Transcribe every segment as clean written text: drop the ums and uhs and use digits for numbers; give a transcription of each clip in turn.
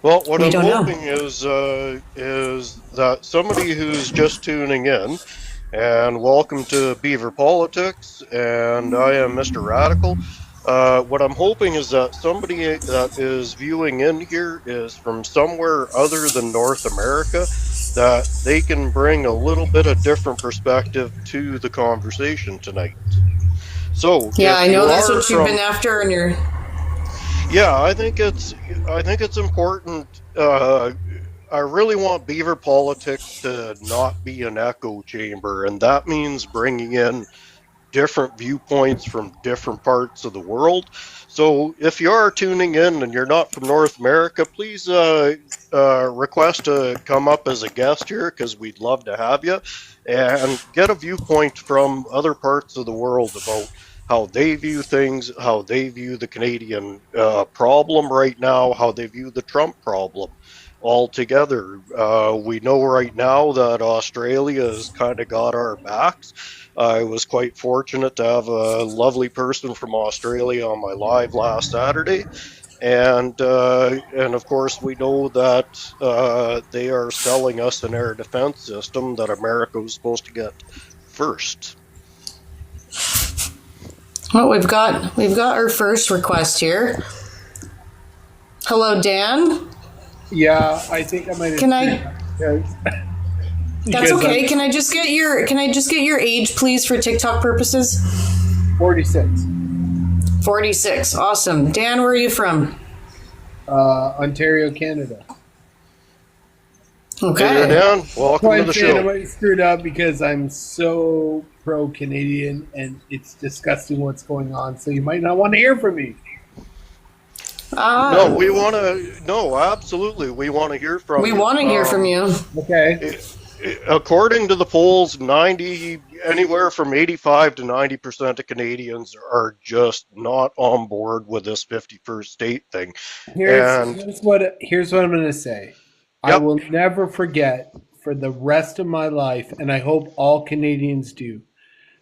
Well, what We I'm don't know. hoping is that somebody who's just tuning in, and welcome to Beaver Politics, and I am Mr. Radical. What I'm hoping is that somebody that is viewing in here is from somewhere other than North America, that they can bring a little bit of different perspective to the conversation tonight. So, Yeah, if I know you that's are what you've from been after, and you're. Yeah, I think it's important. I really want Beaver politics to not be an echo chamber, and that means bringing in different viewpoints from different parts of the world. So if you are tuning in and you're not from North America, please request to come up as a guest here because we'd love to have you and get a viewpoint from other parts of the world about how they view things, how they view the Canadian problem right now, how they view the Trump problem altogether. We know right now that Australia has kind of got our backs. I was quite fortunate to have a lovely person from Australia on my live last Saturday, and of course we know that they are selling us an air defense system that America was supposed to get first. Well, we've got our first request here. Hello, Dan. Yeah, I think I might have Can screwed I? up because That's because I'm okay. Can I just get your age, please, for TikTok purposes? 46. 46. Awesome. Dan, where are you from? Ontario, Canada. Hey there, Okay. Dan. So Welcome to I'm the saying I show. might have screwed up because I'm so pro-Canadian and it's disgusting what's going on. So you might not want to hear from me. No, we Uh, want to. No, absolutely, we want to hear from we you. want to hear from you. Okay. According to the polls, 90 anywhere from 85 to 90% of Canadians are just not on board with this 51st state thing. Here's And here's what here's what I'm going to say. I yep, will never forget for the rest of my life, and I hope all Canadians do,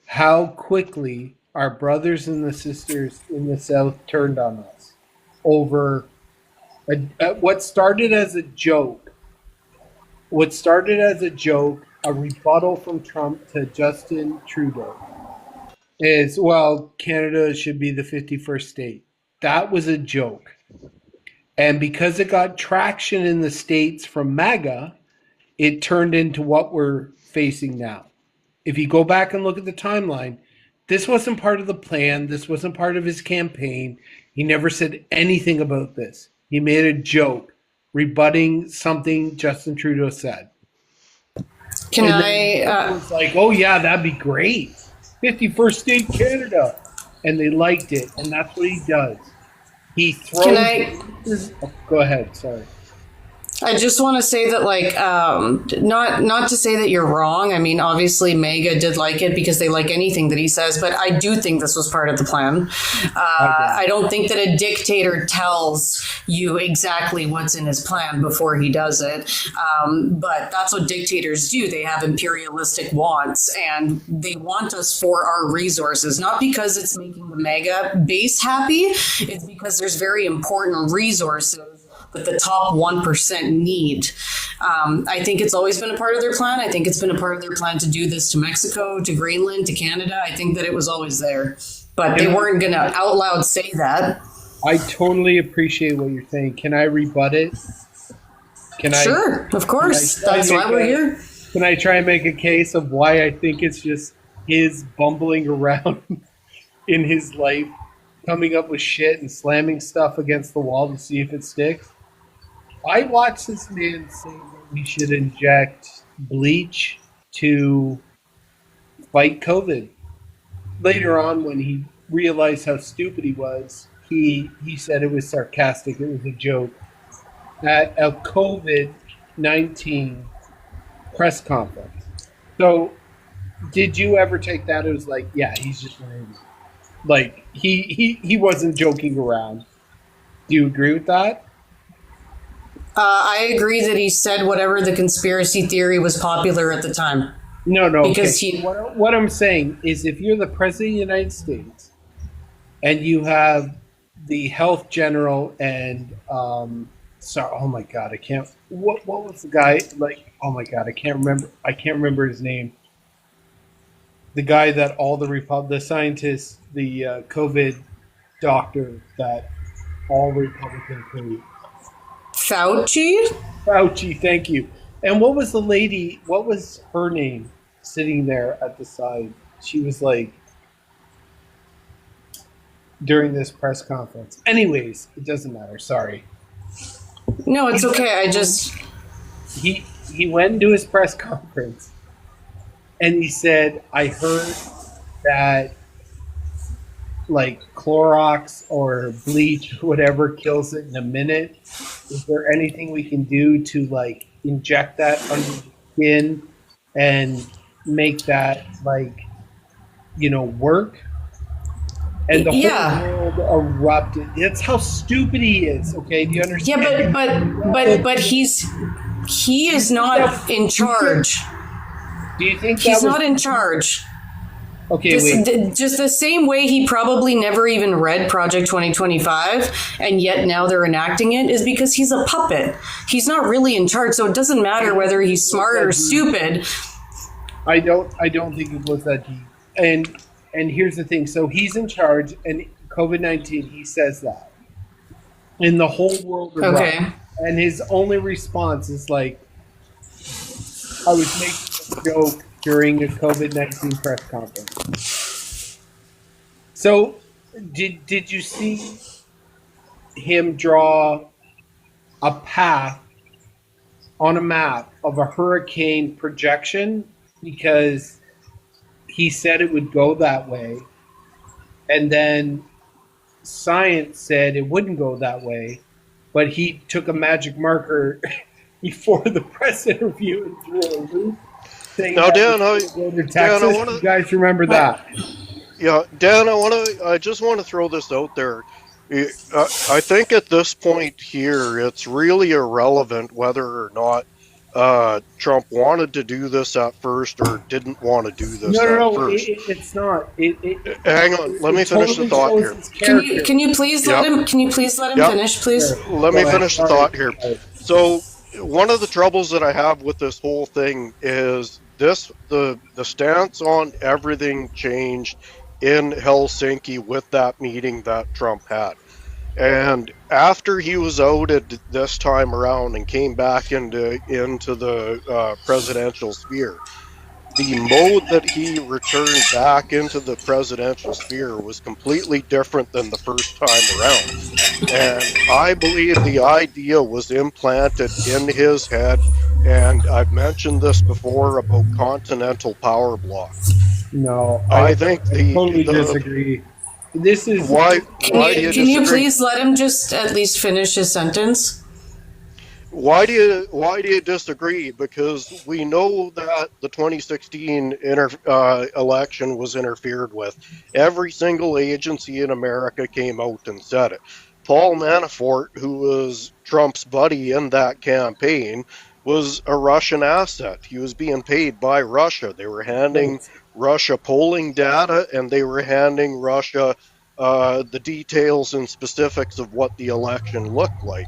how quickly our brothers and the sisters in the South turned on us over what started as a joke. What started as a joke, a rebuttal from Trump to Justin Trudeau, is, well, Canada should be the 51st state. That was a joke. And because it got traction in the States from MAGA, it turned into what we're facing now. If you go back and look at the timeline, this wasn't part of the plan. This wasn't part of his campaign. He never said anything about this. He made a joke rebutting something Justin Trudeau said. Can And then I? everyone's like, oh, yeah, that'd be great. 51st state Canada. And they liked it. And that's what he does. He Can throws. I? Oh, go ahead. Sorry. I just want to say that, like, not to say that you're wrong. I mean, obviously, Mega did like it because they like anything that he says, but I do think this was part of the plan. I don't think that a dictator tells you exactly what's in his plan before he does it. But that's what dictators do. They have imperialistic wants, and they want us for our resources, not because it's making the Mega base happy. It's because there's very important resources that the top 1% need. I think it's always been a part of their plan. I think it's been a part of their plan to do this to Mexico, to Greenland, to Canada. I think that it was always there. But they weren't going to out loud say that. I totally appreciate what you're saying. Can I rebut it? Can I? Sure, of course. Can I That's why we're here. Can I try and make a case of why I think it's just his bumbling around in his life, coming up with shit and slamming stuff against the wall to see if it sticks? I watched this man say that we should inject bleach to fight COVID. Later on, when he realized how stupid he was, he said it was sarcastic, it was a joke. At a COVID-19 press conference. So, did you ever take that? It was like, yeah, he's just an like he wasn't joking around. Do you agree with that? I agree that he said whatever the conspiracy theory was popular at the time. No, Because okay. he. What I'm saying is, if you're the president of the United States and you have the health general and sorry. Oh my god, I can't. What was the guy like? Oh my god, I can't remember. I can't remember his name. The guy that all the scientists, the COVID doctor that all Republicans hate. Fauci? Fauci, thank you. And what was the lady? What was her name? Sitting there at the side, she was like during this press conference. Anyways, it doesn't matter. Sorry. No, it's okay. I just He went to his press conference and he said, "I heard that like Clorox or bleach or whatever kills it in a minute. Is there anything we can do to like inject that under the skin and make that like work?" And the yeah. whole world erupted. That's how stupid he is. Okay, do you understand? Yeah, but he is not in charge. Do you think He's not in charge? Okay, wait. Just the same way he probably never even read Project 2025, and yet now they're enacting it, is because he's a puppet. He's not really in charge, so it doesn't matter whether he's smart or stupid. I don't think it goes that deep. And here's the thing. So he's in charge, and COVID-19, he says that. And the whole world erupts. Okay. And his only response is like, I was making a joke during a COVID-19 press conference. So did you see him draw a path on a map of a hurricane projection? Because he said it would go that way, and then science said it wouldn't go that way, but he took a magic marker before the press interview and drew a loop saying Now, Dan, go to Texas. You guys remember that? Yeah, Dan, I just want to throw this out there. I think at this point here, it's really irrelevant whether or not Trump wanted to do this at first or didn't want to do this at first. It's not. Hang on, let me finish the thought here. Can you please let him? Can you please let him finish, please? Sure. Let me finish the thought here. So, one of the troubles that I have with this whole thing is the stance on everything changed in Helsinki with that meeting that Trump had. And after he was outed this time around and came back into the presidential sphere, the mode that he returned back into the presidential sphere was completely different than the first time around. And I believe the idea was implanted in his head, and I've mentioned this before about continental power blocks. No, I think I totally disagree. This is why. Can you please let him just at least finish his sentence? Why do you disagree? Because we know that the 2016 election was interfered with. Every single agency in America came out and said it. Paul Manafort, who was Trump's buddy in that campaign, was a Russian asset. He was being paid by Russia. They were handing Russia polling data, and they were handing Russia the details and specifics of what the election looked like.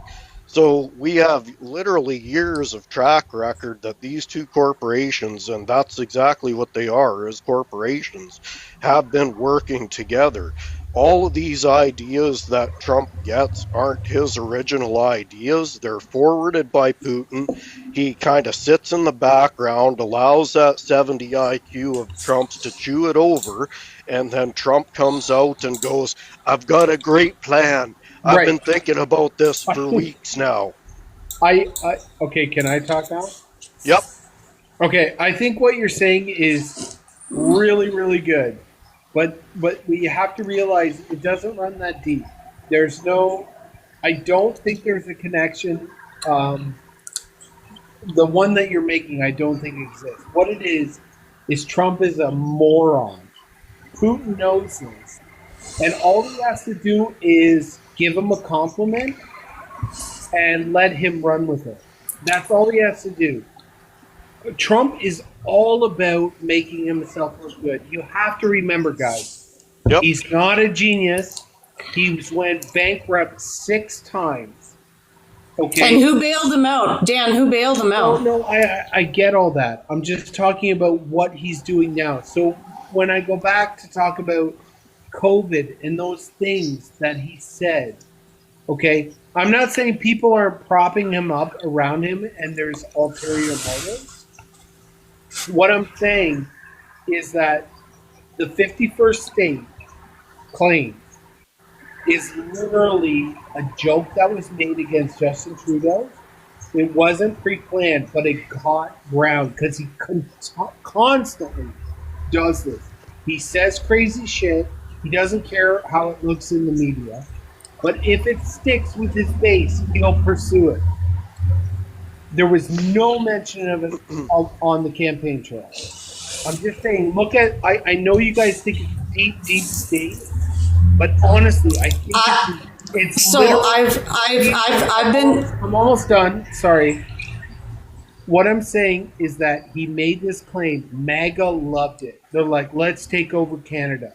So we have literally years of track record that these two corporations, and that's exactly what they are, as corporations, have been working together. All of these ideas that Trump gets aren't his original ideas. They're forwarded by Putin. He kind of sits in the background, allows that 70 IQ of Trump's to chew it over, and then Trump comes out and goes, "I've got a great plan. I've been thinking about this for weeks now." Okay, can I talk now? Yep. Okay, I think what you're saying is really, really good. But we have to realize it doesn't run that deep. I don't think there's a connection. The one that you're making, I don't think exists. What it is Trump is a moron. Putin knows this. And all he has to do is give him a compliment and let him run with it. That's all he has to do. Trump is all about making himself look good. You have to remember, guys, He's not a genius. He went bankrupt 6 times. And Okay. who bailed him out? Dan, who bailed him No, out? no, I get all that. I'm just talking about what he's doing now. So when I go back to talk about COVID and those things that he said, okay, I'm not saying people aren't propping him up around him and there's ulterior motives. What I'm saying is that the 51st state claim is literally a joke that was made against Justin Trudeau. It wasn't pre-planned, but it caught ground because he constantly does this. He says crazy shit. He doesn't care how it looks in the media. But if it sticks with his base, he'll pursue it. There was no mention of it on the campaign trail. I'm just saying, look at, I know you guys think it's deep, deep state, but honestly, I think it's So literally. I'm almost done. Sorry. What I'm saying is that he made this claim. MAGA loved it. They're like, let's take over Canada.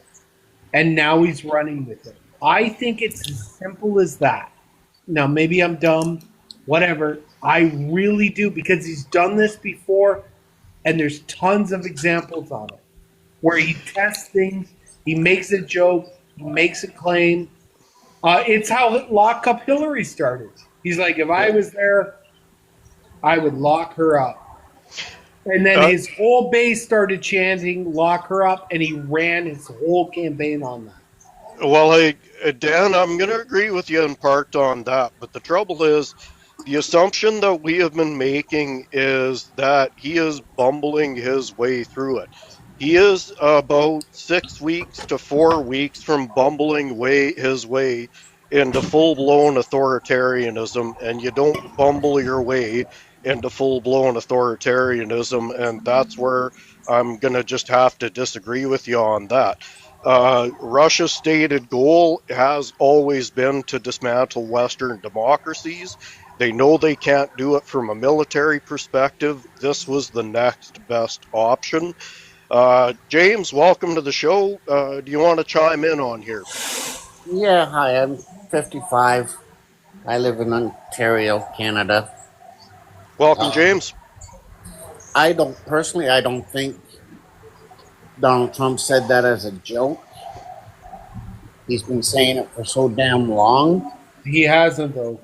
And now he's running with it. I think it's as simple as that. Now, maybe I'm dumb, whatever. I really do because he's done this before, and there's tons of examples on it where he tests things, he makes a joke, he makes a claim. It's how Lock Up Hillary started. He's like, if I was there, I would lock her up. And then Uh, his whole base started chanting, lock her up, and he ran his whole campaign on that. well, Dan, I'm going to agree with you in part on that, but the trouble is, the assumption that we have been making is that he is bumbling his way through it. He is about 6 weeks to 4 weeks from bumbling his way into full blown authoritarianism, and you don't bumble your way into full blown authoritarianism, and that's where I'm going to just have to disagree with you on that. Russia's stated goal has always been to dismantle Western democracies. They know they can't do it from a military perspective. This was the next best option. James, welcome to the show. Do you want to chime in on here? Yeah, hi, I'm 55. I live in Ontario, Canada. Welcome, Uh, James. I don't think Donald Trump said that as a joke. He's been saying it for so damn long, He hasn't, though.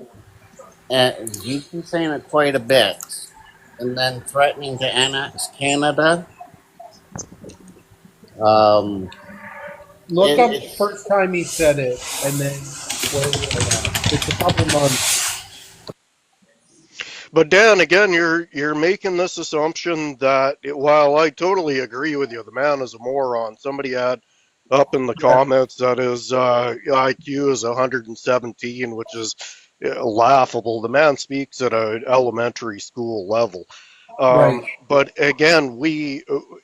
and he's been saying it quite a bit. And then threatening to annex Canada. Um, Look up the it's first time he said it, and then where we're at. It's a couple months. But Dan, again, you're making this assumption that while I totally agree with you, the man is a moron. Somebody had up in the Yeah, comments that his IQ is 117, which is laughable. The man speaks at an elementary school level. right. But again,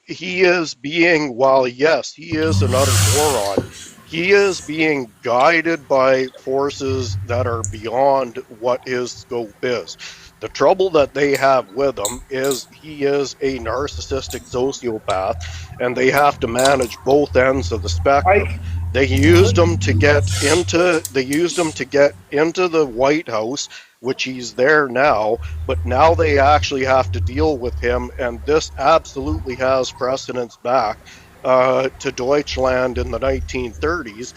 he is being, while yes, he is an utter moron. He is being guided by forces that are beyond what his scope is. The trouble that they have with him is he is a narcissistic sociopath, and they have to manage both ends of the spectrum. I They used him to get into the White House, which he's there now, but now they actually have to deal with him, and this absolutely has precedence back to Deutschland in the 1930s,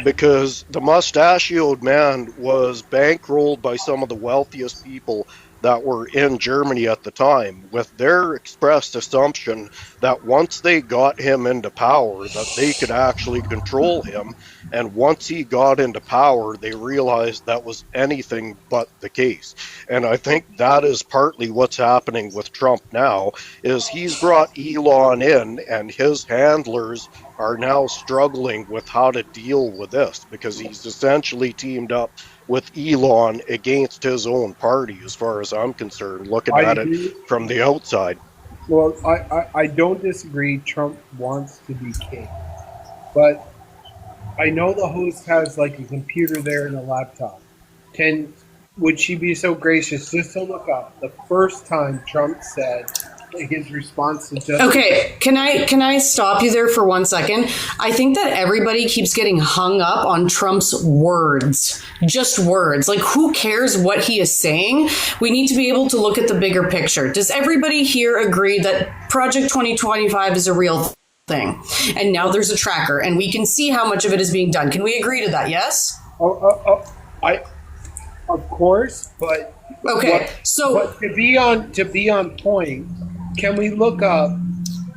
because the mustachioed man was bankrolled by some of the wealthiest people that were in Germany at the time, with their expressed assumption that once they got him into power, that they could actually control him. And once he got into power, they realized that was anything but the case. And I think that is partly what's happening with Trump now, is he's brought Elon in, and his handlers are now struggling with how to deal with this, because he's essentially teamed up with Elon against his own party, as far as I'm concerned, looking I at it do. from the outside. Well, I don't disagree. Trump wants to be king, but I know the host has like a computer there and a laptop. Can Would she be so gracious just to look up the first time Trump said his response to Justin. Okay, can I stop you there for 1 second? I think that everybody keeps getting hung up on Trump's words. Just words. Like, who cares what he is saying? We need to be able to look at the bigger picture. Does everybody here agree that Project 2025 is a real thing? And now there's a tracker and we can see how much of it is being done. Can we agree to that? Yes? I of course, but Okay. So to be on point, can we look up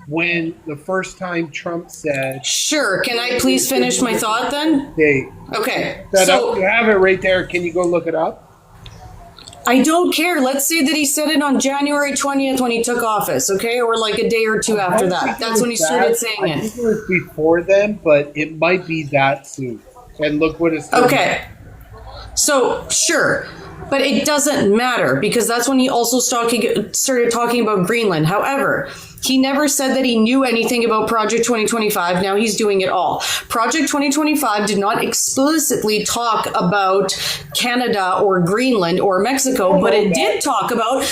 when the first time Trump said, sure, can I please finish my thought then? "Hey, Okay. that So up, you have it right there. Can you go look it up?" I don't care. Let's say that he said it on January 20th when he took office, okay? Or like a day or two after that. That's when he started saying I think it was before then, but it might be that soon. And look what it's doing. Okay. So, sure. But it doesn't matter because that's when he also started talking about Greenland. However, he never said that he knew anything about Project 2025. Now he's doing it all. Project 2025 did not explicitly talk about Canada or Greenland or Mexico, but it did talk about,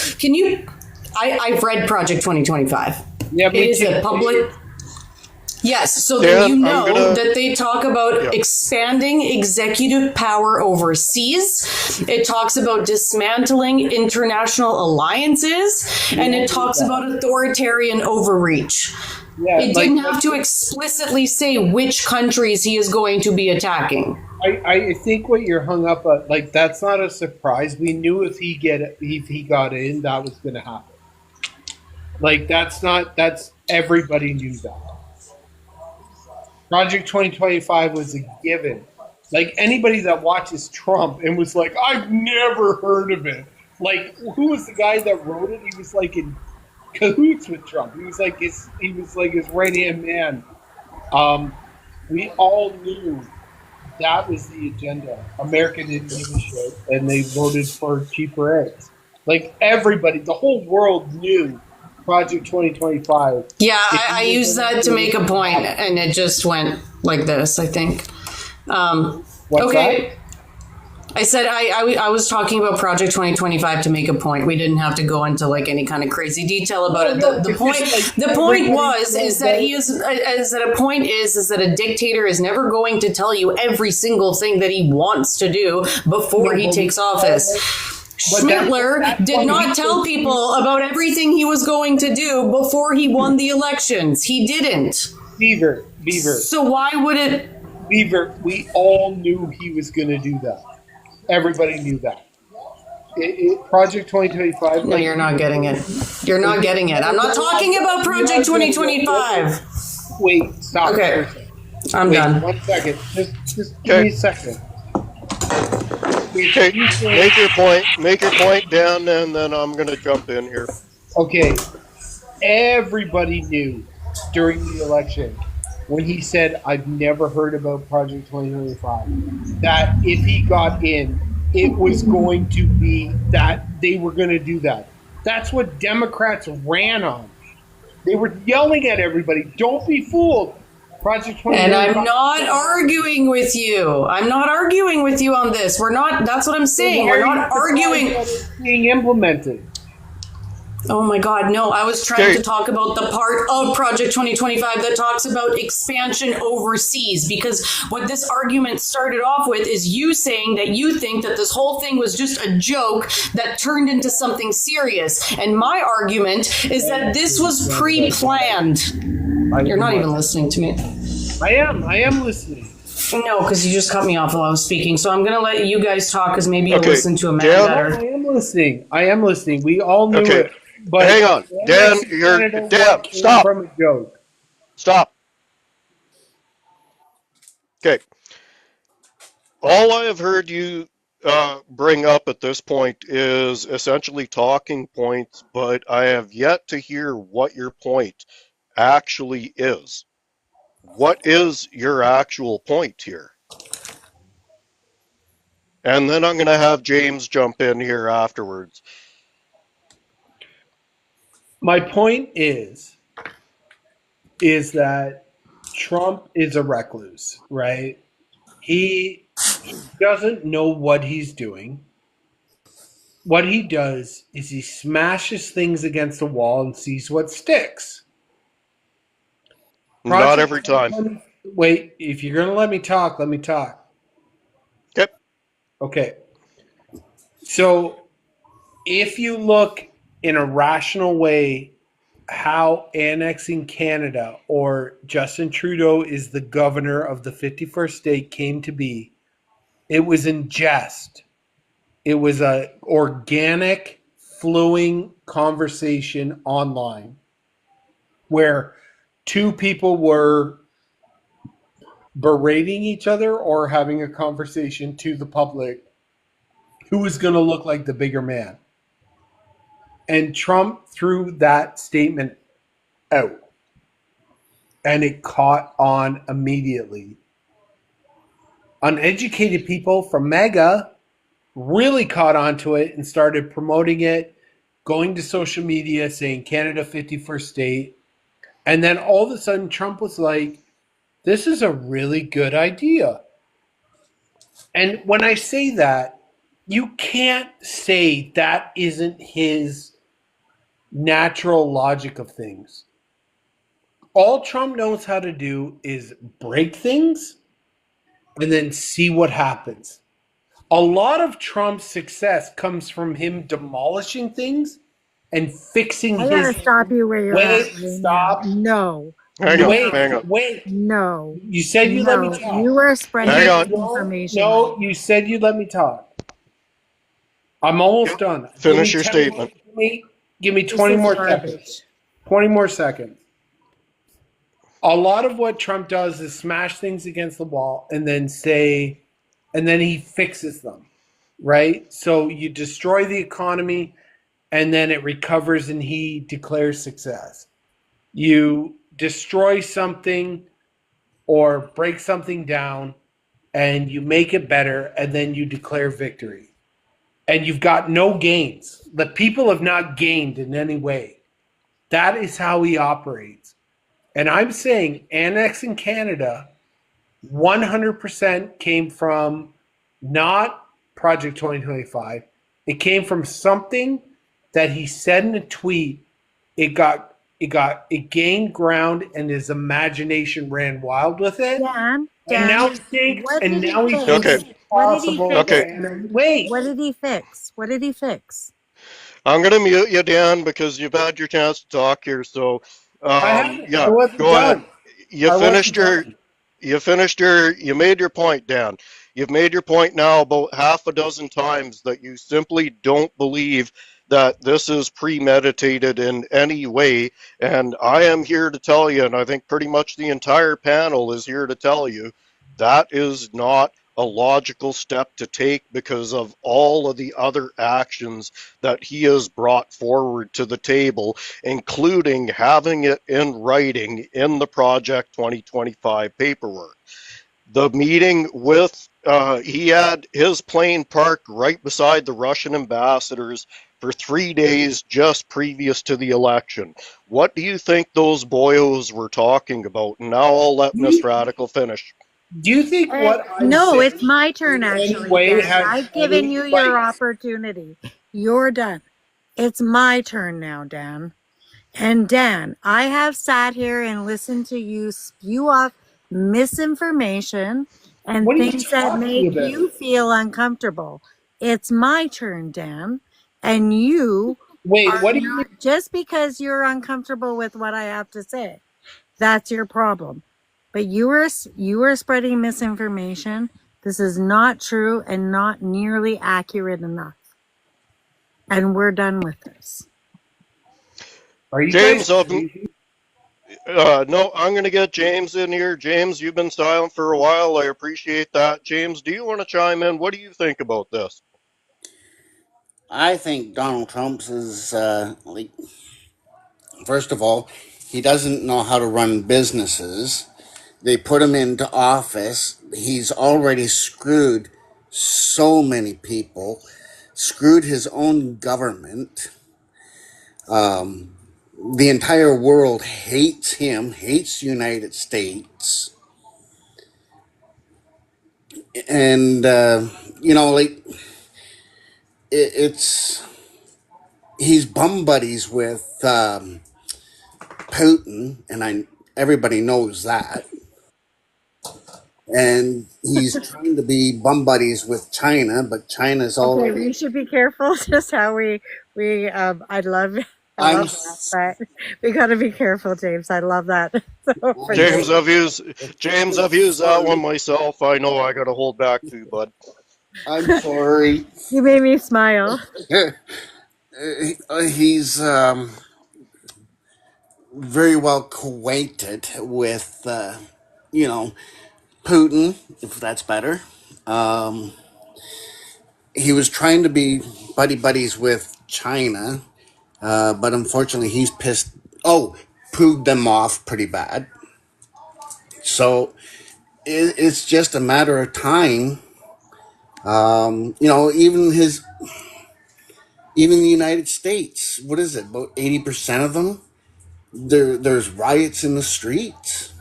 I've read Project 2025. Yeah, It is a public... Yes, so Dan, then you know that they talk about Yeah. expanding executive power overseas. It talks about dismantling international alliances, and it talks about authoritarian overreach. Yeah, It didn't have to explicitly say which countries he is going to be attacking. I think what you're hung up on, like, that's not a surprise. We knew if he got in, that was going to happen. Like, that's everybody knew that. Project 2025 was a given. Like, anybody that watches Trump and was like, "I've never heard of it." Like, who was the guy that wrote it? He was like in cahoots with Trump. He was like his right hand man. We all knew that was the agenda. America didn't give a shit, and they voted for cheaper eggs. Like, everybody, the whole world knew Project 2025. Yeah, I used that to make a point, and it just went like this, I think. What's Okay. that? I said I was talking about Project 2025 to make a point. We didn't have to go into like any kind of crazy detail about it. The point was is that a dictator is never going to tell you every single thing that he wants to do before he takes office. Schmittler did not tell people about everything he was going to do before he won the elections. He didn't. Beaver. So why would it? Beaver, we all knew he was going to do that. Everybody knew that. Project 2025. No, you're not getting it. You're not getting it. I'm not talking about Project 2025. Wait, stop. Okay. I'm Wait, done. 1 second. Just give me a second. Okay, make your point, Dan, and then I'm going to jump in here. Okay, everybody knew during the election when he said, "I've never heard about Project 2025," that if he got in, it was going to be that they were going to do that. That's what Democrats ran on. They were yelling at everybody, "Don't be fooled." Project 2025. And I'm not arguing with you. I'm not arguing with you on this. We're not, that's what I'm saying. We're not arguing. Being implemented. Oh my God, no. I was trying to talk about the part of Project 2025 that talks about expansion overseas, because what this argument started off with is you saying that you think that this whole thing was just a joke that turned into something serious. And my argument is that this was pre-planned. You're not even listening to me. I am listening. No, because you just cut me off while I was speaking. So I'm going to let you guys talk because maybe you'll listen to a man better. I am listening. We all knew it. But hang on, Dan. Stop. From a joke. Stop. Okay. All I have heard you bring up at this point is essentially talking points, but I have yet to hear what your point actually is. What is your actual point here? And then I'm going to have James jump in here afterwards. My point is that Trump is a recluse, right? He doesn't know what he's doing. what he does is he smashes things against the wall and sees what sticks. Not Project every time. 2020. Wait, if you're going to let me talk, let me talk. Okay. Okay. So if you look in a rational way how annexing Canada or Justin Trudeau is the governor of the 51st state came to be, it was in jest. It was a organic, flowing conversation online where two people were berating each other or having a conversation to the public who was going to look like the bigger man. And Trump threw that statement out and it caught on immediately. Uneducated people from MAGA really caught on to it and started promoting it, going to social media saying Canada 51st state. And then all of a sudden, Trump was like, this is a really good idea. And when I say that, you can't say that isn't his natural logic of things. All Trump knows how to do is break things and then see what happens. A lot of Trump's success comes from him demolishing things and fixing I gotta his. stop you where you're at Wait, right now. stop. No, Hang on. Wait, Hang no, on. wait. no, You said you let me no. talk. You are spreading Hang on. No, misinformation right no, now. you said you'd let me talk. I'm almost done. Give Finish me your 10 more, statement. give me This 20 is more seconds. garbage. 20 more seconds. A lot of what Trump does is smash things against the wall and then say, and then he fixes them, right? So you destroy the economy and then it recovers and he declares success. You destroy something or break something down and you make it better and then you declare victory. And you've got no gains. The people have not gained in any way. That is how he operates. And I'm saying annexing Canada 100% came from not Project 2025. It came from something that he said in a tweet. It gained ground and his imagination ran wild with it. Dan, And Dan, now he thinks what and did he now he thinks Okay. fix? it's What did he possible fix, Okay. to Dan? wait. What did he fix? What did he fix? I'm going to mute you, Dan, because you've had your chance to talk here. So, I haven't. I yeah, wasn't go ahead. done. You I wasn't finished your done. you made your point, Dan. You've made your point now about half a dozen times that you simply don't believe that this is premeditated in any way. And I am here to tell you, and I think pretty much the entire panel is here to tell you, that is not a logical step to take because of all of the other actions that he has brought forward to the table, including having it in writing in the Project 2025 paperwork. The meeting with, he had his plane parked right beside the Russian ambassadors for 3 days just previous to the election. What do you think those boyos were talking about? And now I'll let Miss Radical finish. Do you think what I'm No, saying it's my turn, in any actually, way Dan. has I've given any you your like? opportunity. You're done. It's my turn now, Dan. And Dan, I have sat here and listened to you spew off misinformation and What are you things that talking make about? you feel uncomfortable. It's my turn, Dan. And you Wait, are what do you mean? not, just because you're uncomfortable with what I have to say, that's your problem. But you are spreading misinformation. This is not true and not nearly accurate enough. And we're done with this. Are you guys James, crazy? no, I'm going to get James in here. James, you've been silent for a while. I appreciate that. James, do you want to chime in? What do you think about this? I think Donald Trump's is like, first of all, he doesn't know how to run businesses. They put him into office. He's already screwed so many people, screwed his own government. The entire world hates him, hates the United States. And, like, it's he's bum buddies with Putin, and everybody knows that. And he's trying to be bum buddies with China, but China's Okay, already. we should be careful just how we I I'm love that, but we got to be careful, James. I love that. So for I'm James, you, I've used that one sorry. myself. I know I got to hold back to, bud. I'm sorry. you made me smile. He's very well acquainted with, you know, Putin, if that's better. Um, he was trying to be buddy buddies with China, but unfortunately, he's pissed. Oh, pooed them off pretty bad. So it's just a matter of time. Even the United States. What is it? About 80% of them. There's riots in the streets.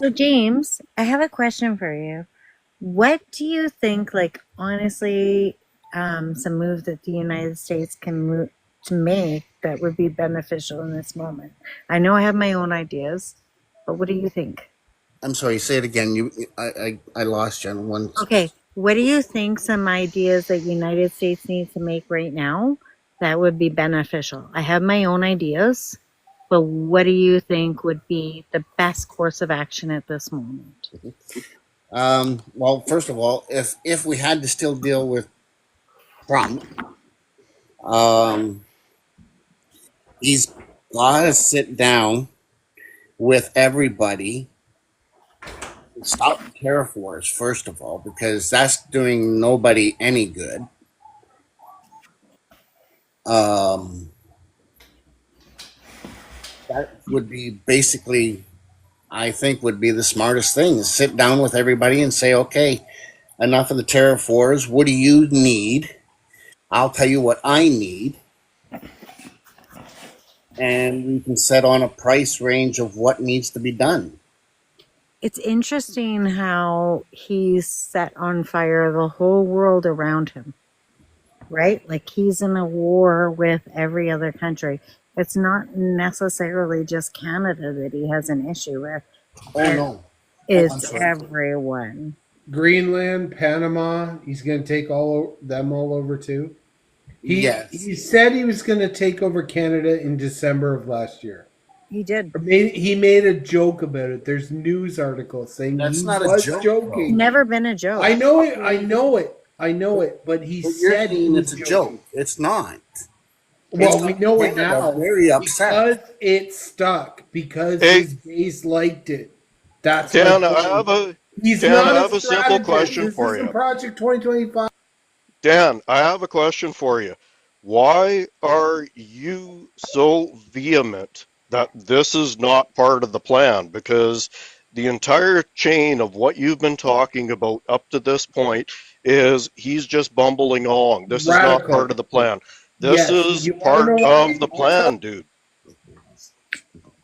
So James, I have a question for you. What do you think, like honestly, some move that the United States can move to make that would be beneficial in this moment? I know I have my own ideas, but what do you think? I'm sorry. Say it again. I lost you on one. Okay, what do you think some ideas that United States needs to make right now that would be beneficial? I have my own ideas, but what do you think would be the best course of action at this moment? Well, first of all, if we had to still deal with Trump, um, he's got to sit down with everybody and stop the tariff wars. First of all, because that's doing nobody any good. Um, that would be basically, I think, would be the smartest thing: is sit down with everybody and say, okay, enough of the tariff wars. What do you need? I'll tell you what I need, and we can set on a price range of what needs to be done. It's interesting how he's set on fire the whole world around him, right? Like he's in a war with every other country. It's not necessarily just Canada that he has an issue with. Oh no. Oh, I'm It's sorry. everyone. Greenland, Panama. He's going to take them all over too. Yes. He said he was going to take over Canada in December of last year. He did. He made a joke about it. There's news articles saying That's he not a was joke, though. joking. Never been a joke. I know it. I know it. I know it. But he But you're said he saying was it's a joking. joke. It's not. Well, It's we got know it Canada now very upset. because it stuck. Because Hey, his base liked it. That's my Dan, point. He's Dan, I not have a a simple strategist. question This for isn't you. Project 2025. Dan, I have a question for you. Why are you so vehement that this is not part of the plan? Because the entire chain of what you've been talking about up to this point is he's just bumbling along. This is not part Radical. of the plan. This Yes. is You want to know part of why? the I'll tell plan, dude.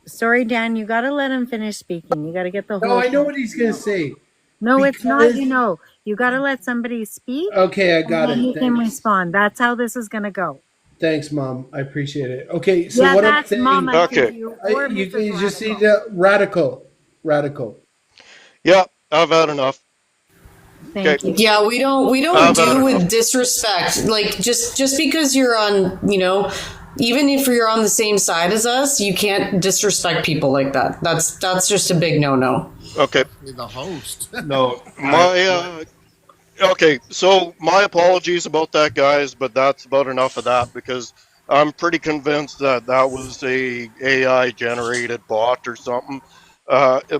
Sorry, Dan, you got to let him finish speaking. You got to get the No, whole I know point. what he's going to say. No, it's not. Because, You got to let somebody speak okay, I and got then it. you can Thanks. respond. That's how this is going to go. Thanks, Mom. I appreciate it. Okay, so Yeah, what I'm that's saying, Mama to Okay. you or you Mrs. can just see Radical. the radical. Radical. Yeah, I've had enough. Okay, Thank you. Yeah, we don't I've had do with enough. disrespect. Like just because you're on, even if you're on the same side as us, you can't disrespect people like that. That's just a big no-no. Okay. The host. No, I okay, so my apologies about that, guys, but that's about enough of that because I'm pretty convinced that that was a AI generated bot or something.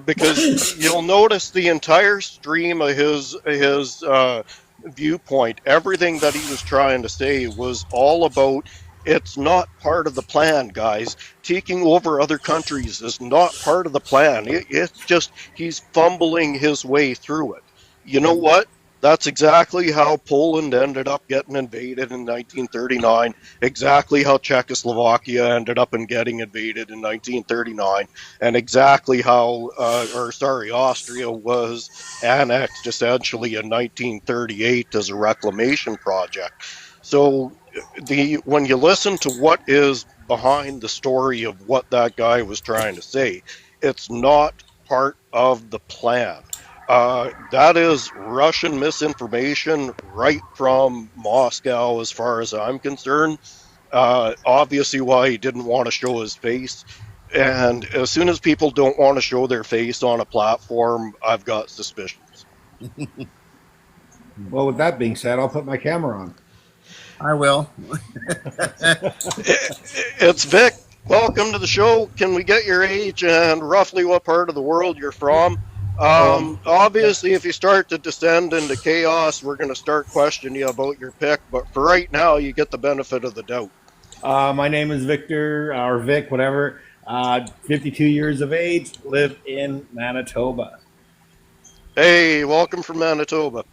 Because you'll notice the entire stream of his viewpoint, everything that he was trying to say was all about it's not part of the plan, guys. Taking over other countries is not part of the plan. It's just he's fumbling his way through it. You know what? That's exactly how Poland ended up getting invaded in 1939, exactly how Czechoslovakia ended up in getting invaded in 1939, and exactly how, Austria was annexed essentially in 1938 as a reclamation project. So the when you listen to what is behind the story of what that guy was trying to say, it's not part of the plan. That is Russian misinformation right from Moscow, as far as I'm concerned. Obviously, why he didn't want to show his face. And as soon as people don't want to show their face on a platform, I've got suspicions. Well, with that being said, I'll put my camera on. I will. It's Vic. Welcome to the show. Can we get your age and roughly what part of the world you're from? Oh, Obviously, if you start to descend into chaos, we're going to start questioning you about your pick. But for right now, you get the benefit of the doubt. my name is Victor, or Vic, whatever. 52 years of age, live in Manitoba. Hey, welcome from Manitoba.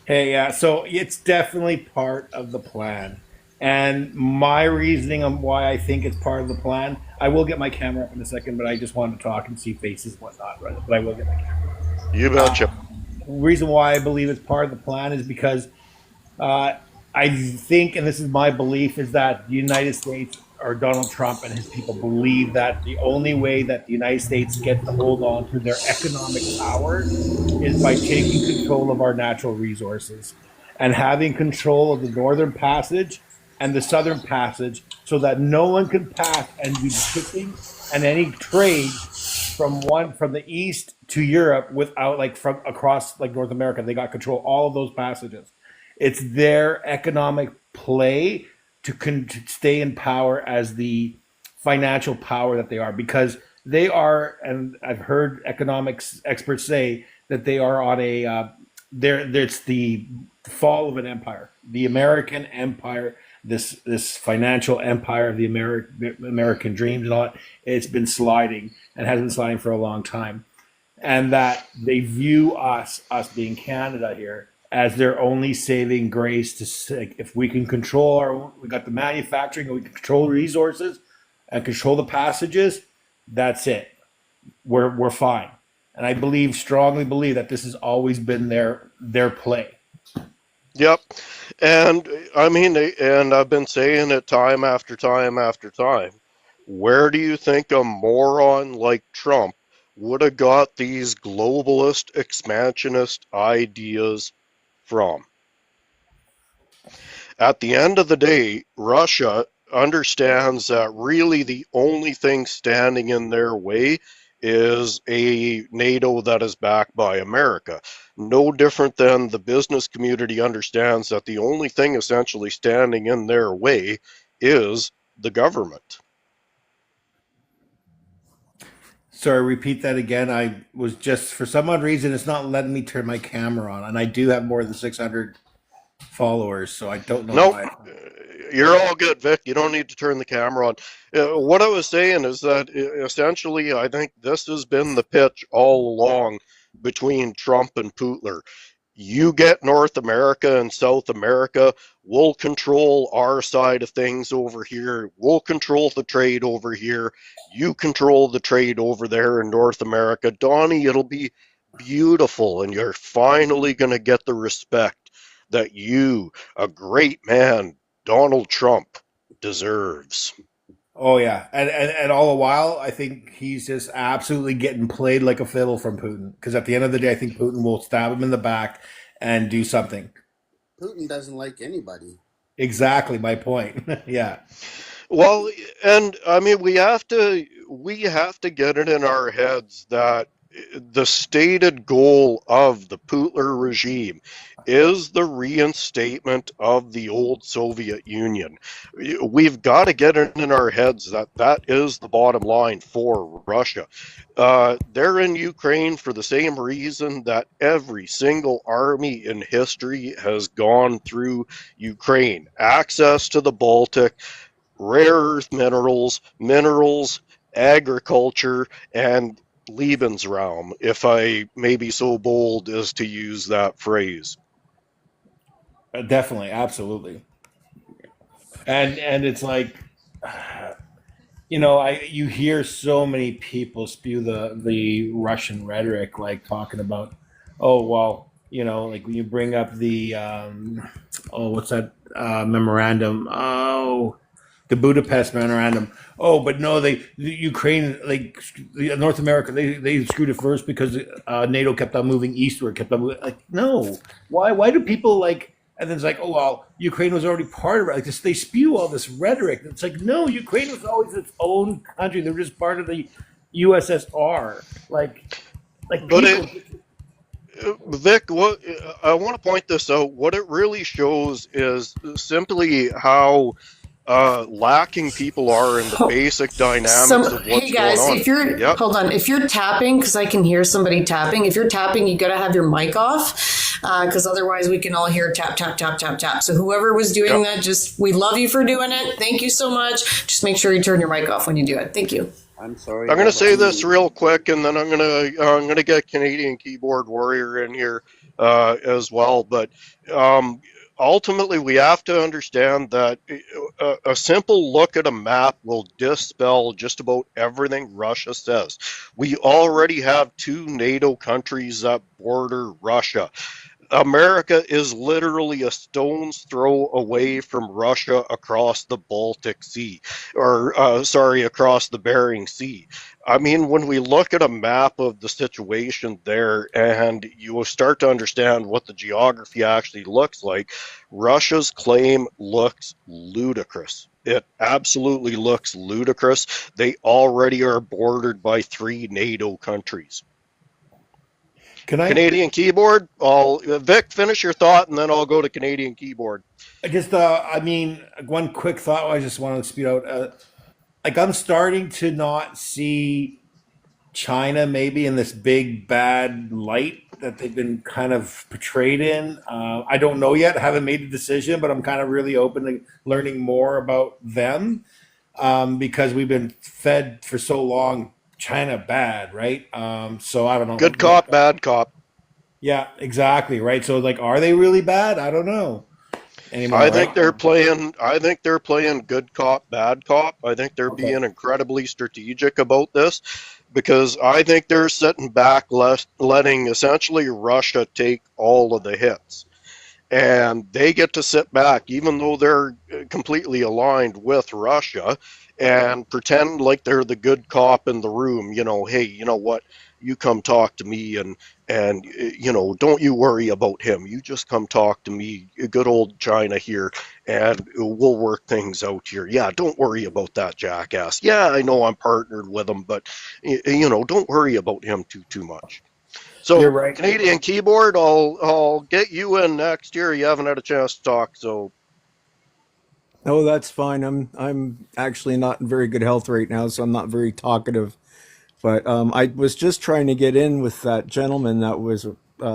Hey, so it's definitely part of the plan. And my reasoning on why I think it's part of the plan, I will get my camera up in a second, but I just wanted to talk and see faces and whatnot, right? But I will get my camera. You betcha. Reason why I believe it's part of the plan is because Uh, I think, and this is my belief, is that the United States or Donald Trump and his people believe that the only way that the United States get to hold on to their economic power is by taking control of our natural resources and having control of the Northern Passage and the Southern Passage so that no one can pass and do shipping and any trade from the east to Europe without like from across like North America. They got control all of those passages. It's their economic play to stay in power as the financial power that they are because they are, and I've heard economics experts say that they are on a it's the fall of an empire, the American empire, this financial empire of the American dreams and all that. It's been sliding and has been sliding for a long time, and that they view us being Canada here as their only saving grace to say, if we can control we got the manufacturing and we can control resources and control the passages, that's it. We're fine. And I strongly believe that this has always been their play. Yep. And I mean, and I've been saying it time after time after time. Where do you think a moron like Trump would have got these globalist, expansionist ideas from? At the end of the day, Russia understands that really the only thing standing in their way is a NATO that is backed by America. No different than the business community understands that the only thing essentially standing in their way is the government. Sorry, repeat that again. I was just, for some odd reason, it's not letting me turn my camera on. And I do have more than 600 followers, so I don't know Nope. why. You're all good, Vic. You don't need to turn the camera on. What I was saying is that essentially, I think this has been the pitch all along between Trump and Putler. You get North America and South America, we'll control our side of things over here. We'll control the trade over here. You control the trade over there in North America. Donnie, it'll be beautiful, and you're finally going to get the respect that you, a great man, Donald Trump, deserves. Oh yeah, and all the while, I think he's just absolutely getting played like a fiddle from Putin. Because at the end of the day, I think Putin will stab him in the back and do something. Putin doesn't like anybody. Exactly my point. Yeah. Well, and I mean we have to get it in our heads that the stated goal of the Putler regime is the reinstatement of the old Soviet Union. We've got to get it in our heads that that is the bottom line for Russia. They're in Ukraine for the same reason that every single army in history has gone through Ukraine: access to the Baltic, rare earth minerals, agriculture, and Lebensraum, if I may be so bold as to use that phrase. Definitely, absolutely. And it's like, you hear so many people spew the Russian rhetoric, like talking about, oh well, like when you bring up the oh, what's that memorandum? Oh, the Budapest memorandum. Oh, but no, the Ukraine, like North America, they screwed it first because NATO kept on moving eastward, kept on moving. Like, no, why do people like? And then it's like, oh well, Ukraine was already part of it. Like this, they spew all this rhetoric. It's like, no, Ukraine was always its own country. They're just part of the USSR. Like But people. Vic, what I want to point this out. What it really shows is simply how lacking people are in the basic dynamics of Hey what's going guys, on. if you're Yep. hold on, if you're tapping, because I can hear somebody tapping. If you're tapping, you got to have your mic off, because otherwise we can all hear tap tap tap tap tap. So whoever was doing Yep. that, just we love you for doing it. Thank you so much. Just make sure you turn your mic off when you do it. Thank you. I'm sorry. I'm going to say this real quick, and then I'm gonna get Canadian Keyboard Warrior in here as well. But um, ultimately, we have to understand that a simple look at a map will dispel just about everything Russia says. We already have two NATO countries that border Russia. America is literally a stone's throw away from Russia across the Baltic Sea, or sorry, across the Bering Sea. I mean, when we look at a map of the situation there and you start to understand what the geography actually looks like, Russia's claim looks ludicrous. It absolutely looks ludicrous. They already are bordered by three NATO countries. Can I Canadian Keyboard. I'll Vic, finish your thought, and then I'll go to Canadian Keyboard. just? I mean, one quick thought. I just want to speed out. Like I'm starting to not see China maybe in this big bad light that they've been kind of portrayed in. I don't know yet. I haven't made a decision, but I'm kind of really open to learning more about them because we've been fed for so long China bad, right? So I don't know. Good cop, bad cop. Yeah, exactly, right. So like, are they really bad? I don't know I anymore, think right? they're playing. I think they're playing good cop, bad cop. I think they're Okay. being incredibly strategic about this because I think they're sitting back, letting essentially Russia take all of the hits. And they get to sit back, even though they're completely aligned with Russia, and pretend like they're the good cop in the room. Hey, you know what? You come talk to me, and don't you worry about him. You just come talk to me, good old China here, and we'll work things out here. Yeah, don't worry about that jackass. Yeah, I know I'm partnered with him, but don't worry about him too much. You're So right. Canadian Keyboard, I'll get you in next year. You haven't had a chance to talk, so Oh, that's fine. I'm actually not in very good health right now, so I'm not very talkative. But I was just trying to get in with that gentleman that was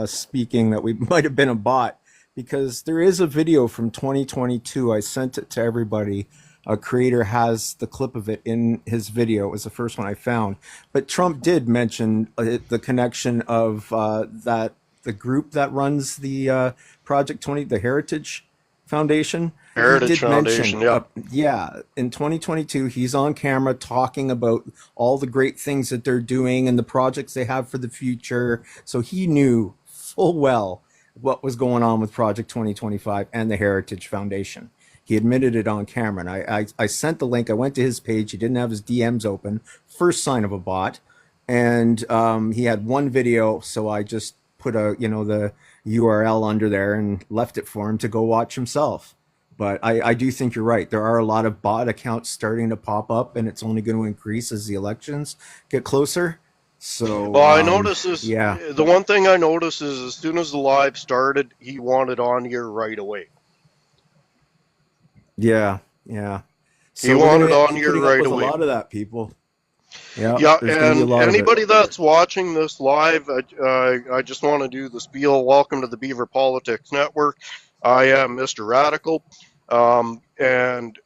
speaking that we might have been a bot because there is a video from 2022. I sent it to everybody. A creator has the clip of it in his video. It was the first one I found. But Trump did mention the connection of that the group that runs the Project 20, the Heritage Foundation. He Heritage did Foundation, mention, yeah. yeah, in 2022, he's on camera talking about all the great things that they're doing and the projects they have for the future. So he knew full well what was going on with Project 2025 and the Heritage Foundation. He admitted it on camera. And I sent the link. I went to his page. He didn't have his DMs open. First sign of a bot. And he had one video. So I just put the URL under there and left it for him to go watch himself. But I do think you're right. There are a lot of bot accounts starting to pop up, and it's only going to increase as the elections get closer. Well, So, I noticed this. yeah, The one thing I noticed is as soon as the live started, he wanted on here right away. yeah, yeah. He So we're going wanted to on be here putting up right with a away. lot of that, people. Yeah, Yeah, there's going to be a and lot of it. anybody that's watching this live, I just want to do the spiel. Welcome to the Beaver Politics Network. I am Mr. Radical, and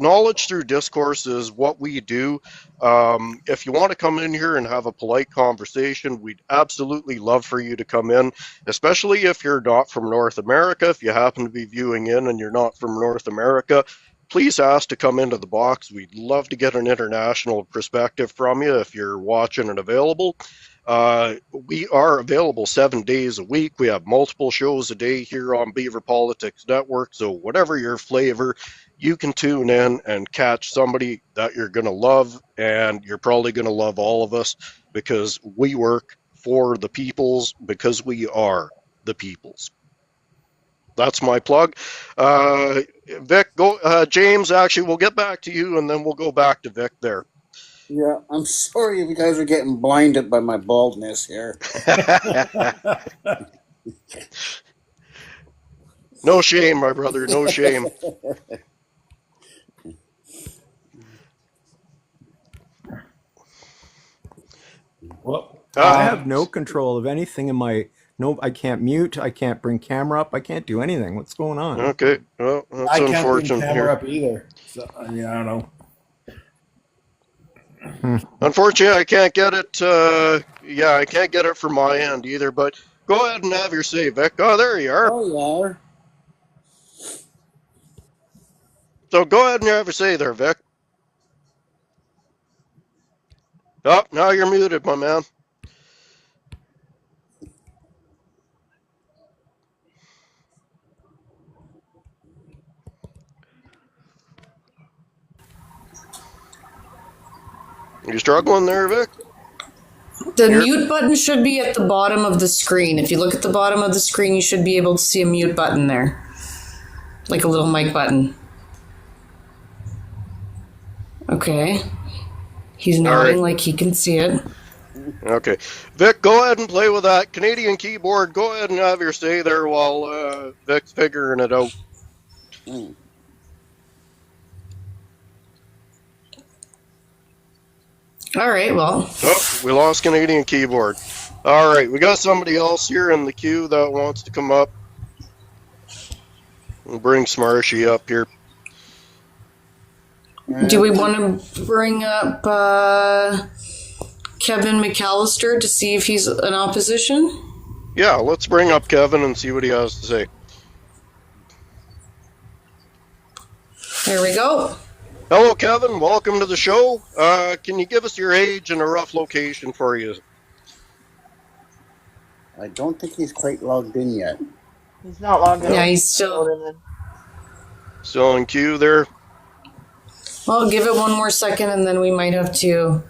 knowledge through discourse is what we do. If you want to come in here and have a polite conversation, we'd absolutely love for you to come in, especially if you're not from North America. If you happen to be viewing in and you're not from North America, please ask to come into the box. We'd love to get an international perspective from you if you're watching and available. We are available 7 days a week. We have multiple shows a day here on Beaver Politics Network. So whatever your flavor, you can tune in and catch somebody that you're going to love. And you're probably going to love all of us because we work for the peoples, because we are the peoples. That's my plug. Vic, go. James, actually, we'll get back to you and then we'll go back to Vic there. Yeah, I'm sorry if you guys are getting blinded by my baldness here. No shame, my brother, no shame. Well, I have no control of anything in my. No, I can't mute. I can't bring camera up. I can't do anything. What's going on? Okay, well, that's I can't bring unfortunate camera here. up either. So I mean, I don't know. Unfortunately, I can't get it. Yeah, I can't get it from my end either. But go ahead and have your say, Vic. Oh, there you are. Oh, you are. So go ahead and have your say there, Vic. Oh, now you're muted, my man. You struggling there, Vic? The Here. mute button should be at the bottom of the screen. If you look at the bottom of the screen, you should be able to see a mute button there. Like a little mic button. Okay. He's nodding like he can see it. Okay. Vic, go ahead and play with that Canadian keyboard. Go ahead and have your say there while Vic's figuring it out. Mm. All right, well. Oh, we lost Canadian keyboard. All right, we got somebody else here in the queue that wants to come up. We'll bring Smarshy up here. Do we want to bring up Kevin McAllister to see if he's in opposition? Yeah, let's bring up Kevin and see what he has to say. There we go. Hello, Kevin. Welcome to the show. Can you give us your age and a rough location for you? I don't think he's quite logged in yet. He's not logged in. Yeah, he's still in queue there. Well, give it one more second and then we might have to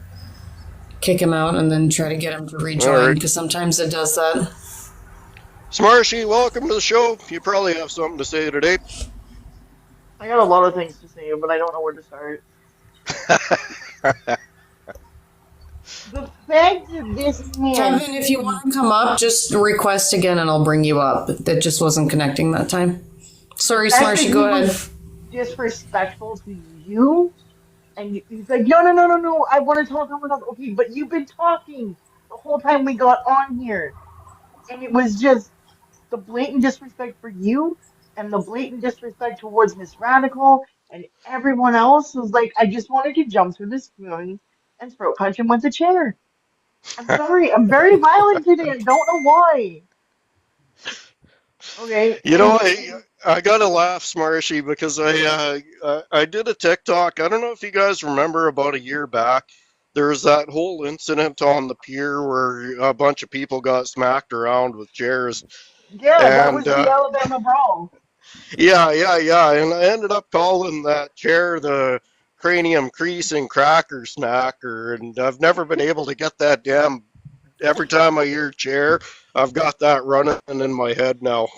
kick him out and then try to get him to rejoin because sometimes it does that. Smarshy, welcome to the show. You probably have something to say today. I got a lot of things to say, but I don't know where to start. The fact that this man... Kevin, if you want to come up, just request again and I'll bring you up. That just wasn't connecting that time. Sorry, Smarshy, go ahead. Disrespectful to you, and he's like, no, I want to talk. Okay, but you've been talking the whole time we got on here, and it was just the blatant disrespect for you and the blatant disrespect towards Miss Radical and everyone else. Was like, I just wanted to jump through the spoon and throat punch him with a chair. I'm sorry, I'm very violent today. I don't know why. Okay. You know, I gotta laugh, Smarshy, because I did a TikTok. I don't know if you guys remember about a year back. There was that whole incident on the pier where a bunch of people got smacked around with chairs. Yeah, that was the Alabama brawl. Yeah. And I ended up calling that chair the cranium creasing cracker smacker, and I've never been able to get that damn. Every time I hear chair, I've got that running in my head now.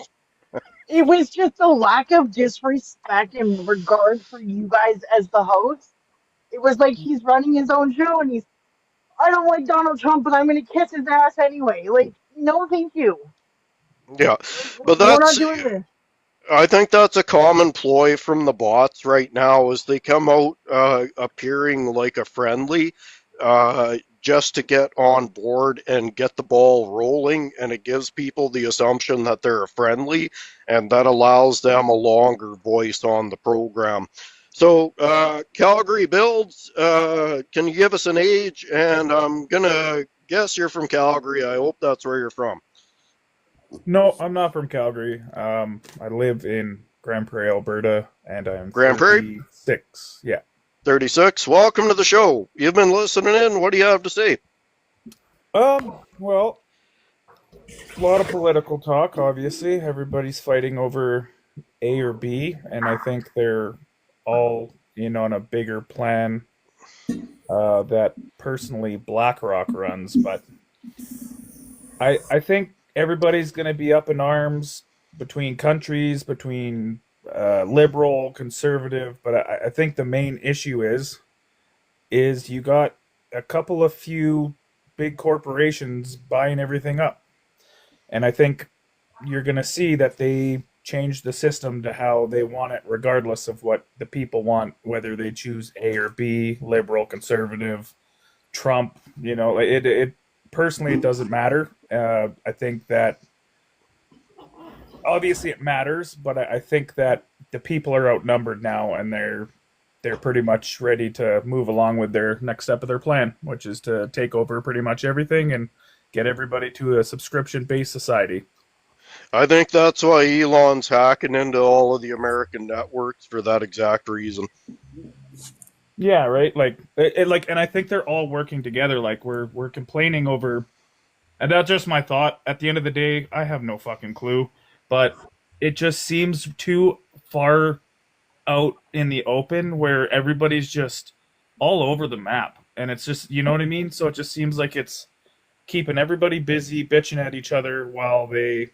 It was just a lack of disrespect and regard for you guys as the host. It was like he's running his own show and I don't like Donald Trump, but I'm going to kiss his ass anyway. Like, no, thank you. Yeah, but we're not doing this. I think that's a common ploy from the bots right now is they come out appearing like a friendly just to get on board and get the ball rolling, and it gives people the assumption that they're a friendly, and that allows them a longer voice on the program. So, Calgary builds. Can you give us an age? And I'm gonna guess you're from Calgary. I hope that's where you're from. No, I'm not from Calgary. I live in Grand Prairie, Alberta, and I'm Grand Prairie, 36. Yeah. 36. Welcome to the show. You've been listening in. What do you have to say? Well, a lot of political talk, obviously. Everybody's fighting over A or B, and I think they're all in on a bigger plan that personally BlackRock runs. But I think everybody's going to be up in arms between countries, between liberal, conservative. But I think the main issue is you got a couple of few big corporations buying everything up. And I think you're going to see that they change the system to how they want it, regardless of what the people want, whether they choose A or B, liberal, conservative, Trump. It personally, it doesn't matter. I think that obviously it matters, but I think that the people are outnumbered now, and they're pretty much ready to move along with their next step of their plan, which is to take over pretty much everything and get everybody to a subscription-based society. I think that's why Elon's hacking into all of the American networks for that exact reason. Yeah, right. And I think they're all working together. Like we're complaining over, and that's just my thought. At the end of the day, I have no fucking clue, but it just seems too far out in the open where everybody's just all over the map, and it's just, you know what I mean. So it just seems like it's keeping everybody busy, bitching at each other while they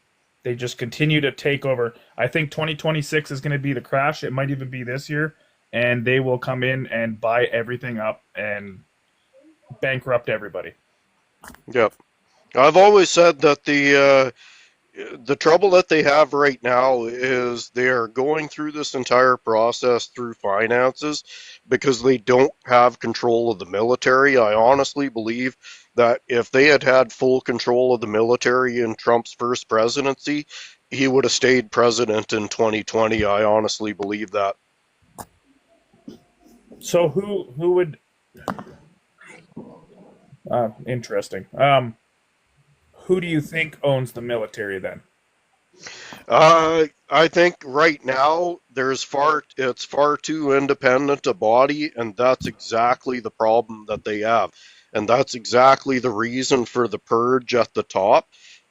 just continue to take over. I think 2026 is going to be the crash. It might even be this year, and they will come in and buy everything up and bankrupt everybody. Yep. I've always said that the trouble that they have right now is they are going through this entire process through finances because they don't have control of the military. I honestly believe that if they had had full control of the military in Trump's first presidency, he would have stayed president in 2020. I honestly believe that. So who would interesting. Who do you think owns the military then? I think right now it's far too independent a body, and that's exactly the problem that they have, and that's exactly the reason for the purge at the top.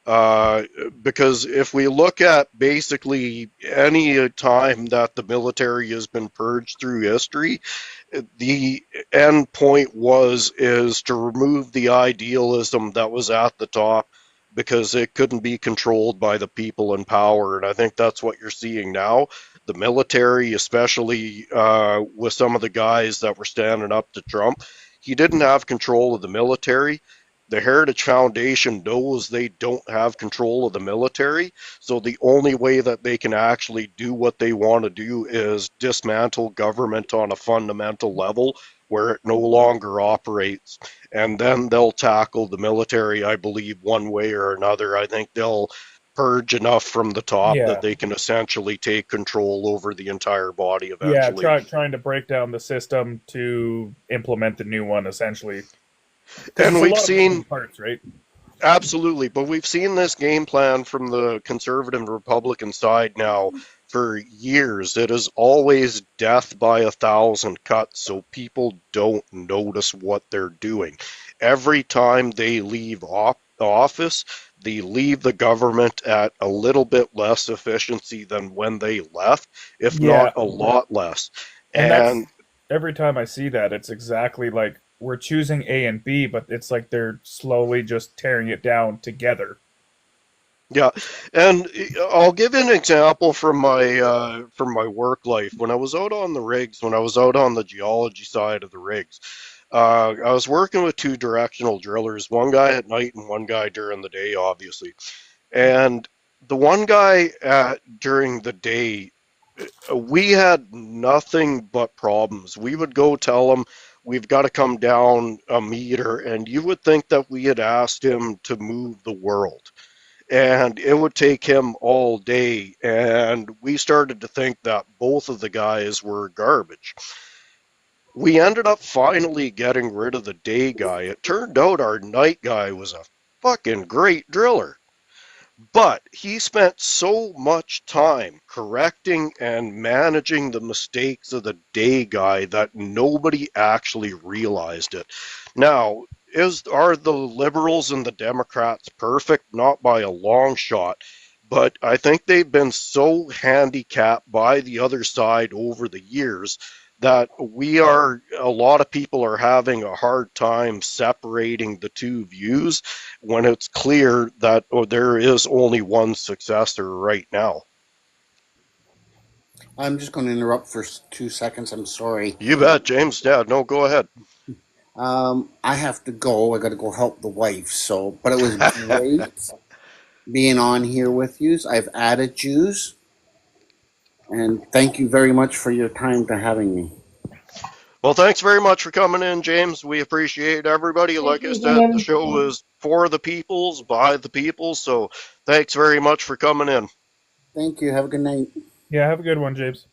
Uh, because if we look at basically any time that the military has been purged through history, the end point is to remove the idealism that was at the top because it couldn't be controlled by the people in power. And I think that's what you're seeing now. The military, especially with some of the guys that were standing up to Trump, he didn't have control of the military. The Heritage Foundation knows they don't have control of the military, so the only way that they can actually do what they want to do is dismantle government on a fundamental level where it no longer operates. And then they'll tackle the military, I believe, one way or another. I think they'll purge enough from the top that Yeah, they can essentially take control over the entire body yeah. eventually. Trying to break down the system to implement the new one, essentially, because And it's a we've lot of moving seen parts, right? Absolutely, but we've seen this game plan from the conservative and Republican side now for years. It is always death by a thousand cuts, so people don't notice what they're doing. Every time they leave office, they leave the government at a little bit less efficiency than when they left, if not Yeah, a lot less. and And that's every time I see that, it's exactly like we're choosing A and B, but it's like they're slowly just tearing it down together. Yeah, and I'll give you an example from my work life. When I was out on the rigs, when I was out on the geology side of the rigs, I was working with two directional drillers, one guy at night and one guy during the day, obviously. And the one guy during the day, we had nothing but problems. We would go tell him we've got to come down a meter, and you would think that we had asked him to move the world. and it would take him all day. And we started to think that both of the guys were garbage. We ended up finally getting rid of the day guy. It turned out our night guy was a fucking great driller. But he spent so much time correcting and managing the mistakes of the day guy that nobody actually realized it. Now, are the liberals and the Democrats perfect? Not by a long shot. But I think they've been so handicapped by the other side over the years that a lot of people are having a hard time separating the two views when it's clear that there is only one successor right now. I'm just going to interrupt for 2 seconds. I'm sorry. You bet, James. Yeah, no, go ahead. I have to go. I got to go help the wife. So, but it was great being on here with you. I've added yous, and thank you very much for your time to having me. Well, thanks very much for coming in, James. We appreciate everybody. Thank Like I you, said, the James. show is for the peoples, by the people. So thanks very much for coming in. Thank you. Have a good night. Yeah, have a good one, James.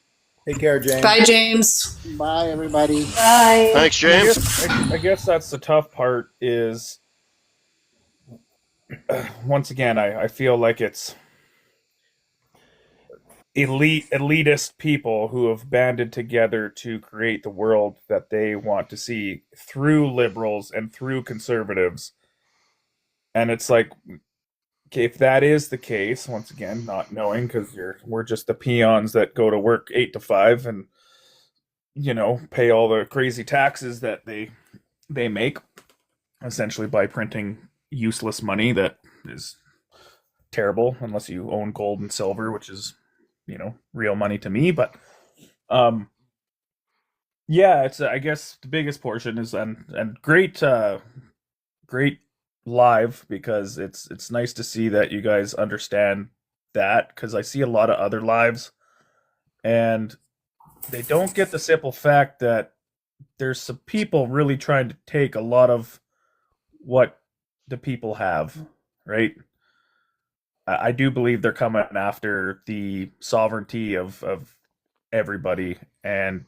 Take care, James. Bye, James. Bye, everybody. Bye. Thanks, And James. I guess that's the tough part is, once again, I feel like it's elitist people who have banded together to create the world that they want to see through liberals and through conservatives. And it's like, if that is the case, once again, not knowing, because we're just the peons that go to work 8 to 5 and pay all the crazy taxes that they make, essentially by printing useless money that is terrible unless you own gold and silver, which is real money to me. But yeah, it's I guess the biggest portion is and great great live, because it's nice to see that you guys understand that, because I see a lot of other lives and they don't get the simple fact that there's some people really trying to take a lot of what the people have, right? I do believe they're coming after the sovereignty of everybody and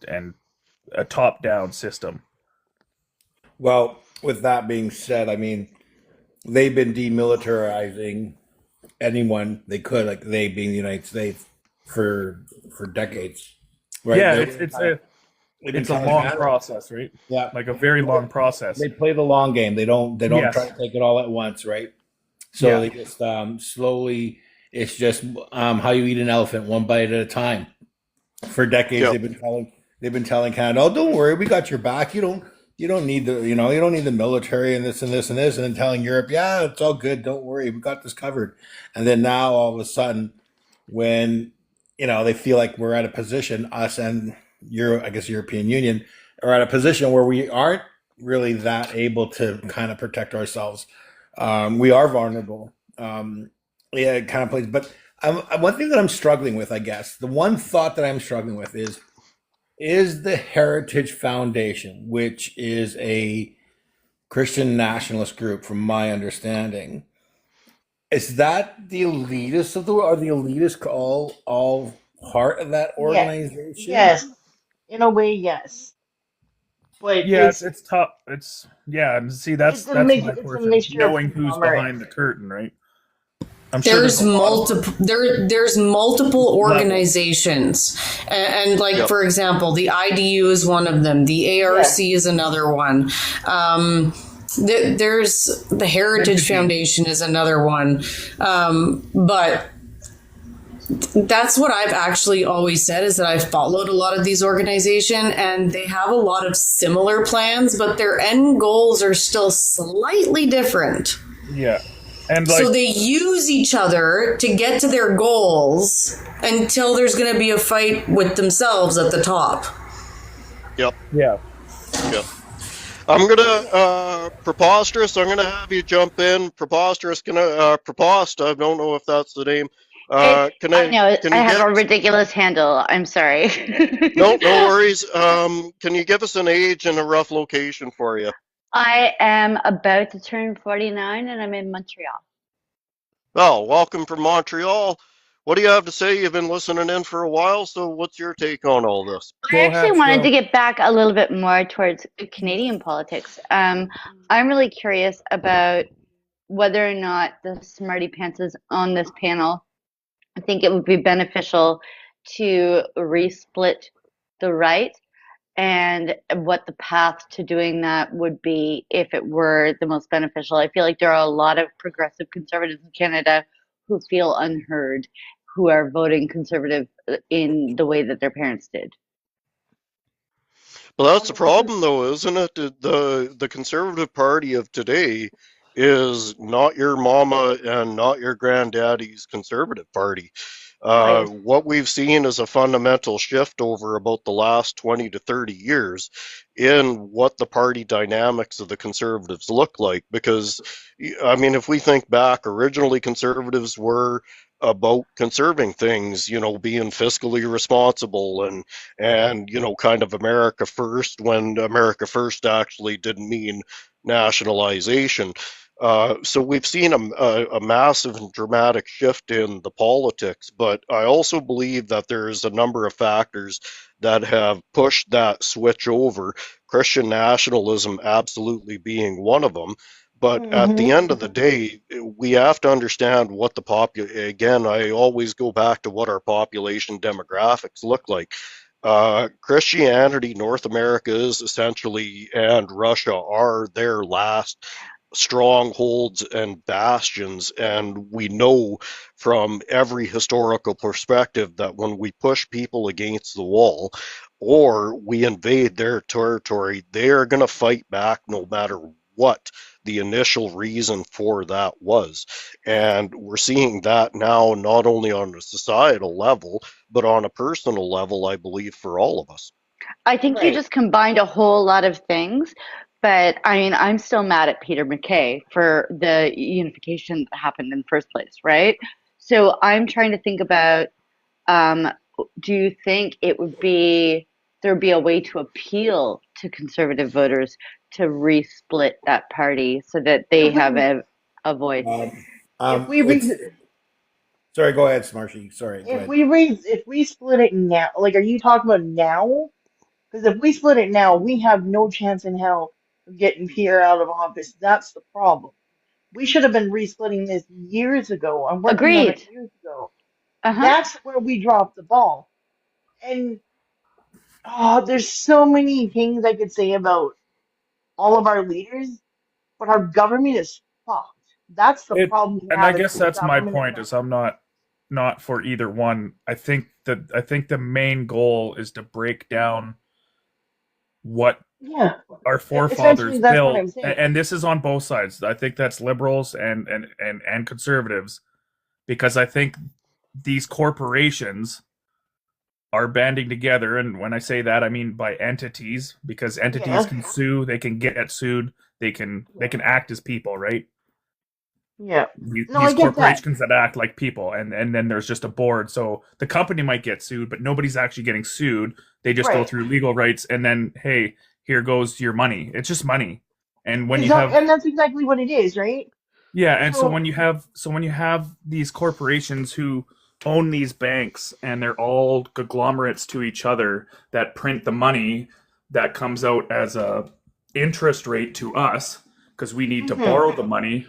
a top down system. Well, with that being said, I mean, they've been demilitarizing anyone they could, like they being the United States, for decades. Right? Yeah, They're- they've been it's a telling long Canada- process, right? Yeah, Like a very long process. they play the long game. They don't Yes. try to take it all at once, right? So Yeah. they just slowly. It's just how you eat an elephant, one bite at a time. For decades, Yep. they've been telling Canada, "Oh, don't worry, we got your back. You don't need the military and this and this and this." And then telling Europe, "Yeah, it's all good. Don't worry, we got this covered." And then now, all of a sudden, when they feel like we're at a position, us and I guess European Union are at a position where we aren't really that able to kind of protect ourselves. We are vulnerable. Yeah, it kind of plays. But one thing that I'm struggling with, I guess, the one thought that I'm struggling with is the Heritage Foundation, which is a Christian nationalist group, from my understanding. Is that the elitists of the world? Are the elitists all part of that Yeah. organization? Yes. In a way, yes. But Yeah, it's tough. And see, that's it's a my mixture portion. of Knowing who's conglomerate. behind the curtain, right? I'm sure There's a lot of- multiple there's multiple organizations, and like Yep. for example, the IDU is one of them. The ARC is another one. There's the Heritage Foundation is another one, but that's what I've actually always said, is that I've followed a lot of these organizations and they have a lot of similar plans, but their end goals are still slightly different. Yeah. And So they use each other to get to their goals until there's going to be a fight with themselves at the top. Yep. yeah. Yep. I'm gonna preposterous. I'm gonna have you jump in. Preposterous. Prepost. I don't know if that's the name. Can I know. Can I you have get? a ridiculous handle. I'm sorry. No worries. Can you give us an age and a rough location for you? I am about to turn 49 and I'm in Montreal. Well, welcome from Montreal. What do you have to say? You've been listening in for a while, so what's your take on all this? I Go actually Habs, wanted to go. get back a little bit more towards Canadian politics. I'm really curious about whether or not the smarty pantses on this panel think it would be beneficial to resplit the right and what the path to doing that would be if it were the most beneficial. I feel like there are a lot of progressive conservatives in Canada who feel unheard, who are voting conservative in the way that their parents did. Well, that's the problem, 100%. though, isn't it? The Conservative Party of today is not your mama and not your granddaddy's Conservative Party. Right. What we've seen is a fundamental shift over about the last 20 to 30 years in what the party dynamics of the Conservatives look like. Because, I mean, if we think back, originally Conservatives were about conserving things, being fiscally responsible and kind of America first, when America first actually didn't mean nationalization. So we've seen a massive and dramatic shift in the politics, but I also believe that there's a number of factors that have pushed that switch over, Christian nationalism absolutely being one of them. But at the Hmm. end of the day, we have to understand what again, I always go back to what our population demographics look like. Christianity, North America is essentially, and Russia are their last strongholds and bastions. And we know from every historical perspective that when we push people against the wall or we invade their territory, they are going to fight back no matter what the initial reason for that was. And we're seeing that now, not only on a societal level, but on a personal level, I believe, for all of us. I think you Right. just combined a whole lot of things, but I mean, I'm still mad at Peter MacKay for the unification that happened in the first place, right? So I'm trying to think about, um, do you think it would be there'd be a way to appeal to conservative voters to resplit that party so that they If have we a voice? Um, if we it's re sorry. Go ahead, Smarshy. Sorry. Go ahead. if we split it now, like, are you talking about now? Because if we split it now, we have no chance in hell of getting Pierre out of office. That's the problem. We should have been resplitting this years ago and working on it Agreed. years ago. Uh-huh. That's where we dropped the ball. And there's so many things I could say about all of our leaders, but our government is fucked. That's the It problem we and I have. Is guess our that's my government is point fucked. is I'm not for either one. I think the main goal is to break down what Yeah, our essentially forefathers that's what built, I'm saying. and this is on both sides. I think that's liberals and conservatives, because I think these corporations are banding together, and when I say that, I mean by entities, because entities Yeah, can sue, they can get sued, they can act as people, right? yeah. No, These I get that. corporations that act like people, and then there's just a board, so the company might get sued but nobody's actually getting sued. They just go Right. through legal rights, and then, hey, here goes your money. It's just money. And when you Exactly, have, and that's exactly what it is, right? yeah, and so So, when you have these corporations who own these banks, and they're all conglomerates to each other that print the money that comes out as a interest rate to us because we need to mhm. borrow the money.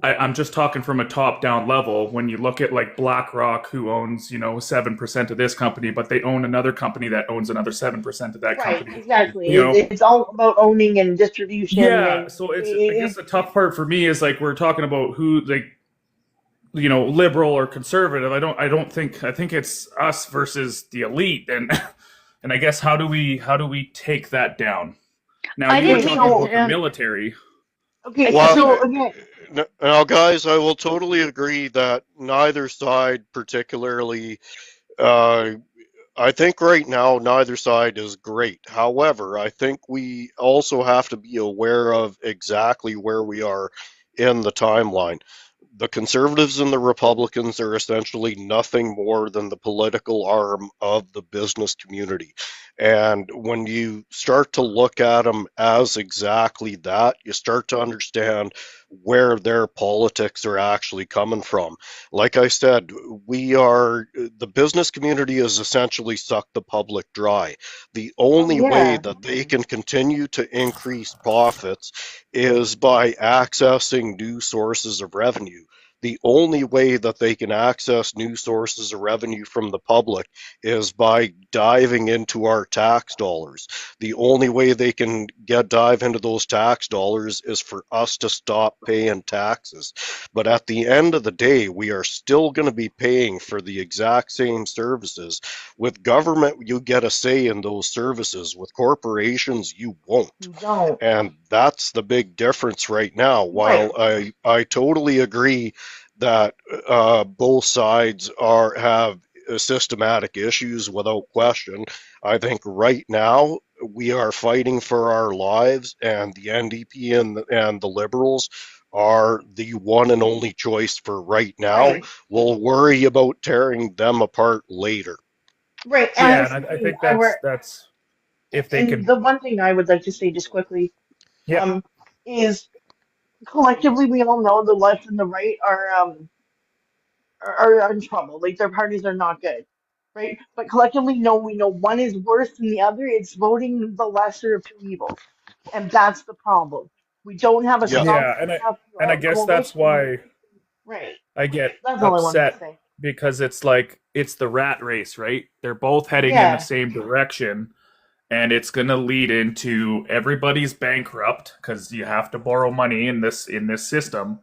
I'm just talking from a top-down level. When you look at like BlackRock, who owns 7% of this company, but they own another company that owns another 7% of that Right, company. exactly. You know, It's all about owning and distribution, yeah. and So I guess the tough part for me is like we're talking about who, like, liberal or conservative. I think it's us versus the elite, and and I guess how do we take that down? Now I you were didn't okay. think talking that. So, about the military. I okay, still Well, think so again, now, guys, I will totally agree that neither side particularly. Uh, I think right now neither side is great. However, I think we also have to be aware of exactly where we are in the timeline. The conservatives and the Republicans are essentially nothing more than the political arm of the business community. And when you start to look at them as exactly that, you start to understand where their politics are actually coming from. Like I said, the business community has essentially sucked the public dry. The Oh only way yeah. that they can continue to increase profits is by accessing new sources of revenue. The only way that they can access new sources of revenue from the public is by diving into our tax dollars. The only way they can dive into those tax dollars is for us to stop paying taxes. But at the end of the day, we are still going to be paying for the exact same services. With government, you get a say in those services. With corporations, you won't. You don't. And that's the big difference right now. Right. While I totally agree that both sides have systematic issues without question, I think right now we are fighting for our lives, and the NDP and the Liberals are the one and only choice for right now. Right. We'll worry about tearing them apart later. Right. And Yeah, here's the and I thing. think that's if they And could. the one thing I would like to say just quickly, Yeah, is collectively we all know the left and the right are in trouble. Like their parties are not good, right? But collectively, no, we know one is worse than the other. It's voting the lesser of two evils, and that's the problem. We don't have a Yeah. strong yeah, enough and I guess that's coalition. why Right. I get That's all I wanted to upset, say. because it's like it's the rat race, right? They're both heading in the Yeah. same direction, and it's going to lead into everybody's bankrupt because you have to borrow money in this system,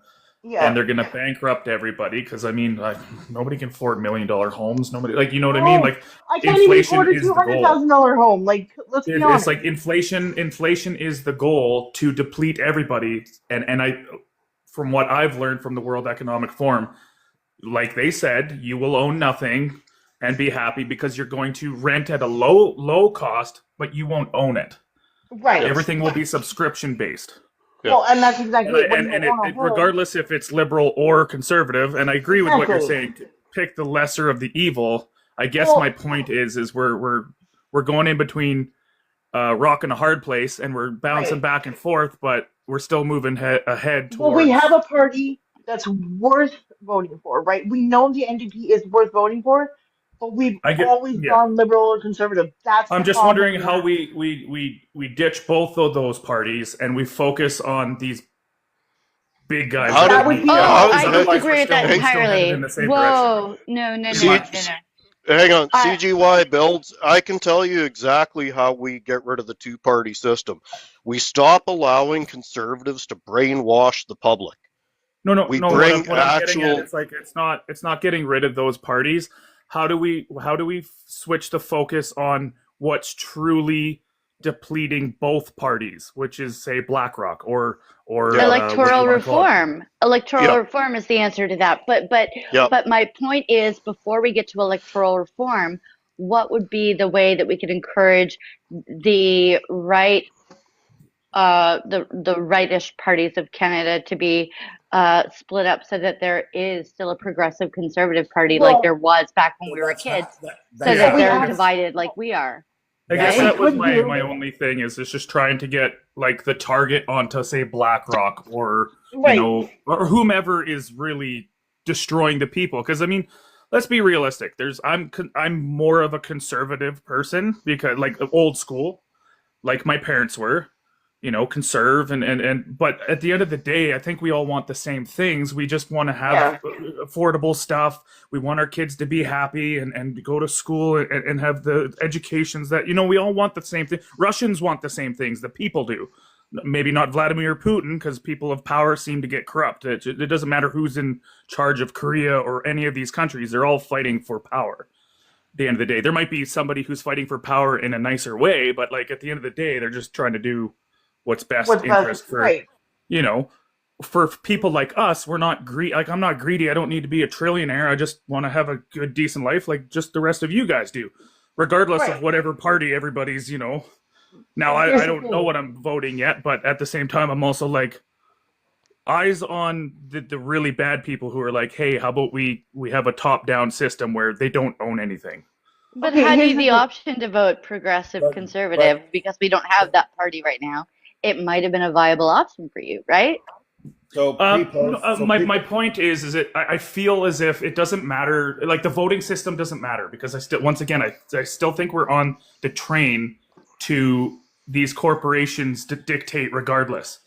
and Yeah. they're going to bankrupt everybody because I mean, like, nobody can afford $1 million homes. Nobody, like, you know what I mean? No, Like, I can't even inflation afford a is two the hundred goal. thousand dollar home. Like, let's be It's honest. like inflation is the goal to deplete everybody, and I, from what I've learned from the World Economic Forum, like they said, you will own nothing and be happy because you're going to rent at a low cost, but you won't own it. Right. Yes. Everything will be subscription based. Yeah. Well, and that's exactly it. When And you and own a home, regardless if it's liberal or conservative, and I agree with what you're exactly. saying, to pick the lesser of the evil. I guess my Well, point is we're going in between rock and a hard place, and we're bouncing right. back and forth, but we're still moving ahead Well, we have towards. a party that's worth voting for, right? We know the NDP is worth voting for, but we've I get, always yeah. gone liberal or conservative. That's I'm the just problem wondering we how have. we ditch both of those parties and we focus on these big guys How that do, That we would need, be Oh, how, because I hey, otherwise disagree with that hey, we're still headed in entirely. the same direction. Whoa, no, no, Too no, no, see, much. no. hang on, I CGY builds. I can tell you exactly how we get rid of the two-party system. We stop allowing conservatives to brainwash the public. No, no, We no. bring What I'm getting at, actual. it's like it's not getting rid of those parties. How do we switch the focus on what's truly depleting both parties, which is say BlackRock or Yeah, what do you electoral want to call it? reform. Electoral yeah, reform is the answer to that. But yeah. but my point is, before we get to electoral reform, what would be the way that we could encourage the right the rightish parties of Canada to be split up so that there is still a progressive conservative party like there Well, was back when Well, we were that's kids, so what that Yeah, we they're I have, guess divided like we are, I guess what we right? that was could my do, only thing is just trying to get like the target onto say BlackRock or right? or whomever is really destroying the people. Because I mean, let's be realistic. I'm more of a conservative person because like old school, like my parents were, conserve and but at the end of the day, I think we all want the same things. We just want to have Yeah. affordable stuff. We want our kids to be happy and go to school and have the educations that we all want the same thing. Russians want the same things that people do. Maybe not Vladimir Putin, because people of power seem to get corrupt. It doesn't matter who's in charge of Korea or any of these countries. They're all fighting for power. At the end of the day, there might be somebody who's fighting for power in a nicer way, but like at the end of the day, they're just trying to do what's best What's best, interest for right? you know for people like us. We're not greedy. Like, I'm not greedy. I don't need to be a trillionaire. I just want to have a good decent life like just the rest of you guys do, regardless of Right. whatever party everybody's. Now And I here's the don't know thing. what I'm voting yet, but at the same time I'm also like eyes on the really bad people who are like, hey, how about we have a top down system where they don't own anything. But Okay, had here's you the the thing. option to vote progressive But conservative but because we don't have that party right now, it might have been a viable option for you, right? So No, pre-post. So my pre-post. point is I feel as if it doesn't matter. Like the voting system doesn't matter because I still, once again, I still think we're on the train to these corporations to dictate regardless.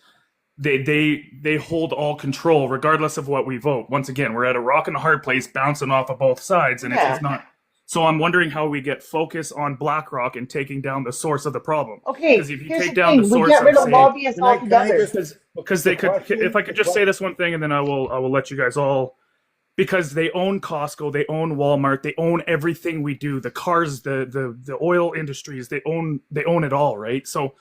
They hold all control regardless of what we vote. Once again, we're at a rock and a hard place, bouncing off of both sides, and it's Yeah. not. So I'm wondering how we get focus on BlackRock and taking down the source of the problem. Okay, Because if you here's take the down the thing: we source get of, rid of say, lobbyists Can I altogether. just because the they could, question? if I could just say this one thing, and then I will let you guys all, because they own Costco, they own Walmart, they own everything we do, the cars, the oil industries, they own it all, right? So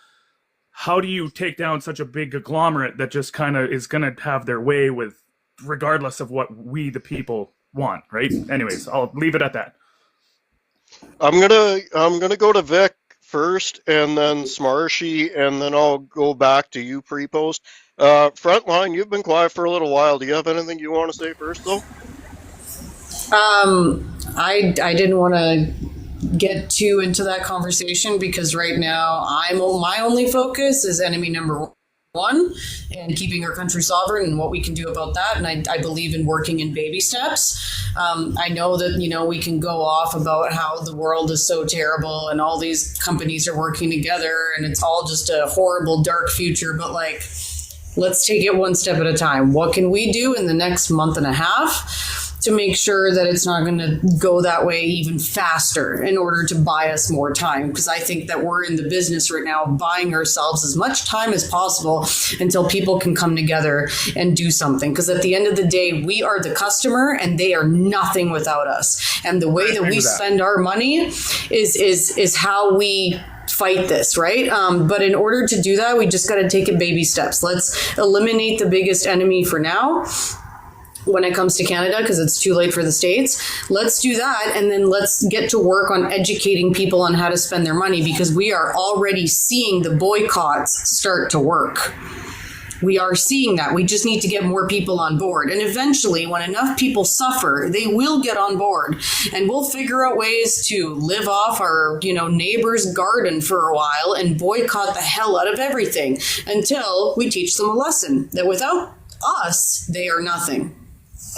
how do you take down such a big conglomerate that just kind of is going to have their way with, regardless of what we the people want, right? Anyways, I'll leave it at that. I'm gonna go to Vic first, and then Smarshy, and then I'll go back to you pre-post. Frontline, you've been quiet for a little while. Do you have anything you want to say first, though? I didn't want to get too into that conversation because right now my only focus is enemy number one and keeping our country sovereign and what we can do about that. And I believe in working in baby steps. I know that, we can go off about how the world is so terrible and all these companies are working together and it's all just a horrible, dark future. But let's take it one step at a time. What can we do in the next month and a half to make sure that it's not going to go that way even faster in order to buy us more time? Because I think that we're in the business right now of buying ourselves as much time as possible until people can come together and do something. Because at the end of the day, we are the customer and they are nothing without us. And the way that we spend our money is how we fight this, right? But in order to do that, we just got to take it baby steps. Let's eliminate the biggest enemy for now when it comes to Canada, because it's too late for the States. Let's do that, and then let's get to work on educating people on how to spend their money, because we are already seeing the boycotts start to work. We are seeing that. We just need to get more people on board. And eventually, when enough people suffer, they will get on board. And we'll figure out ways to live off our, neighbor's garden for a while and boycott the hell out of everything until we teach them a lesson that without us, they are nothing.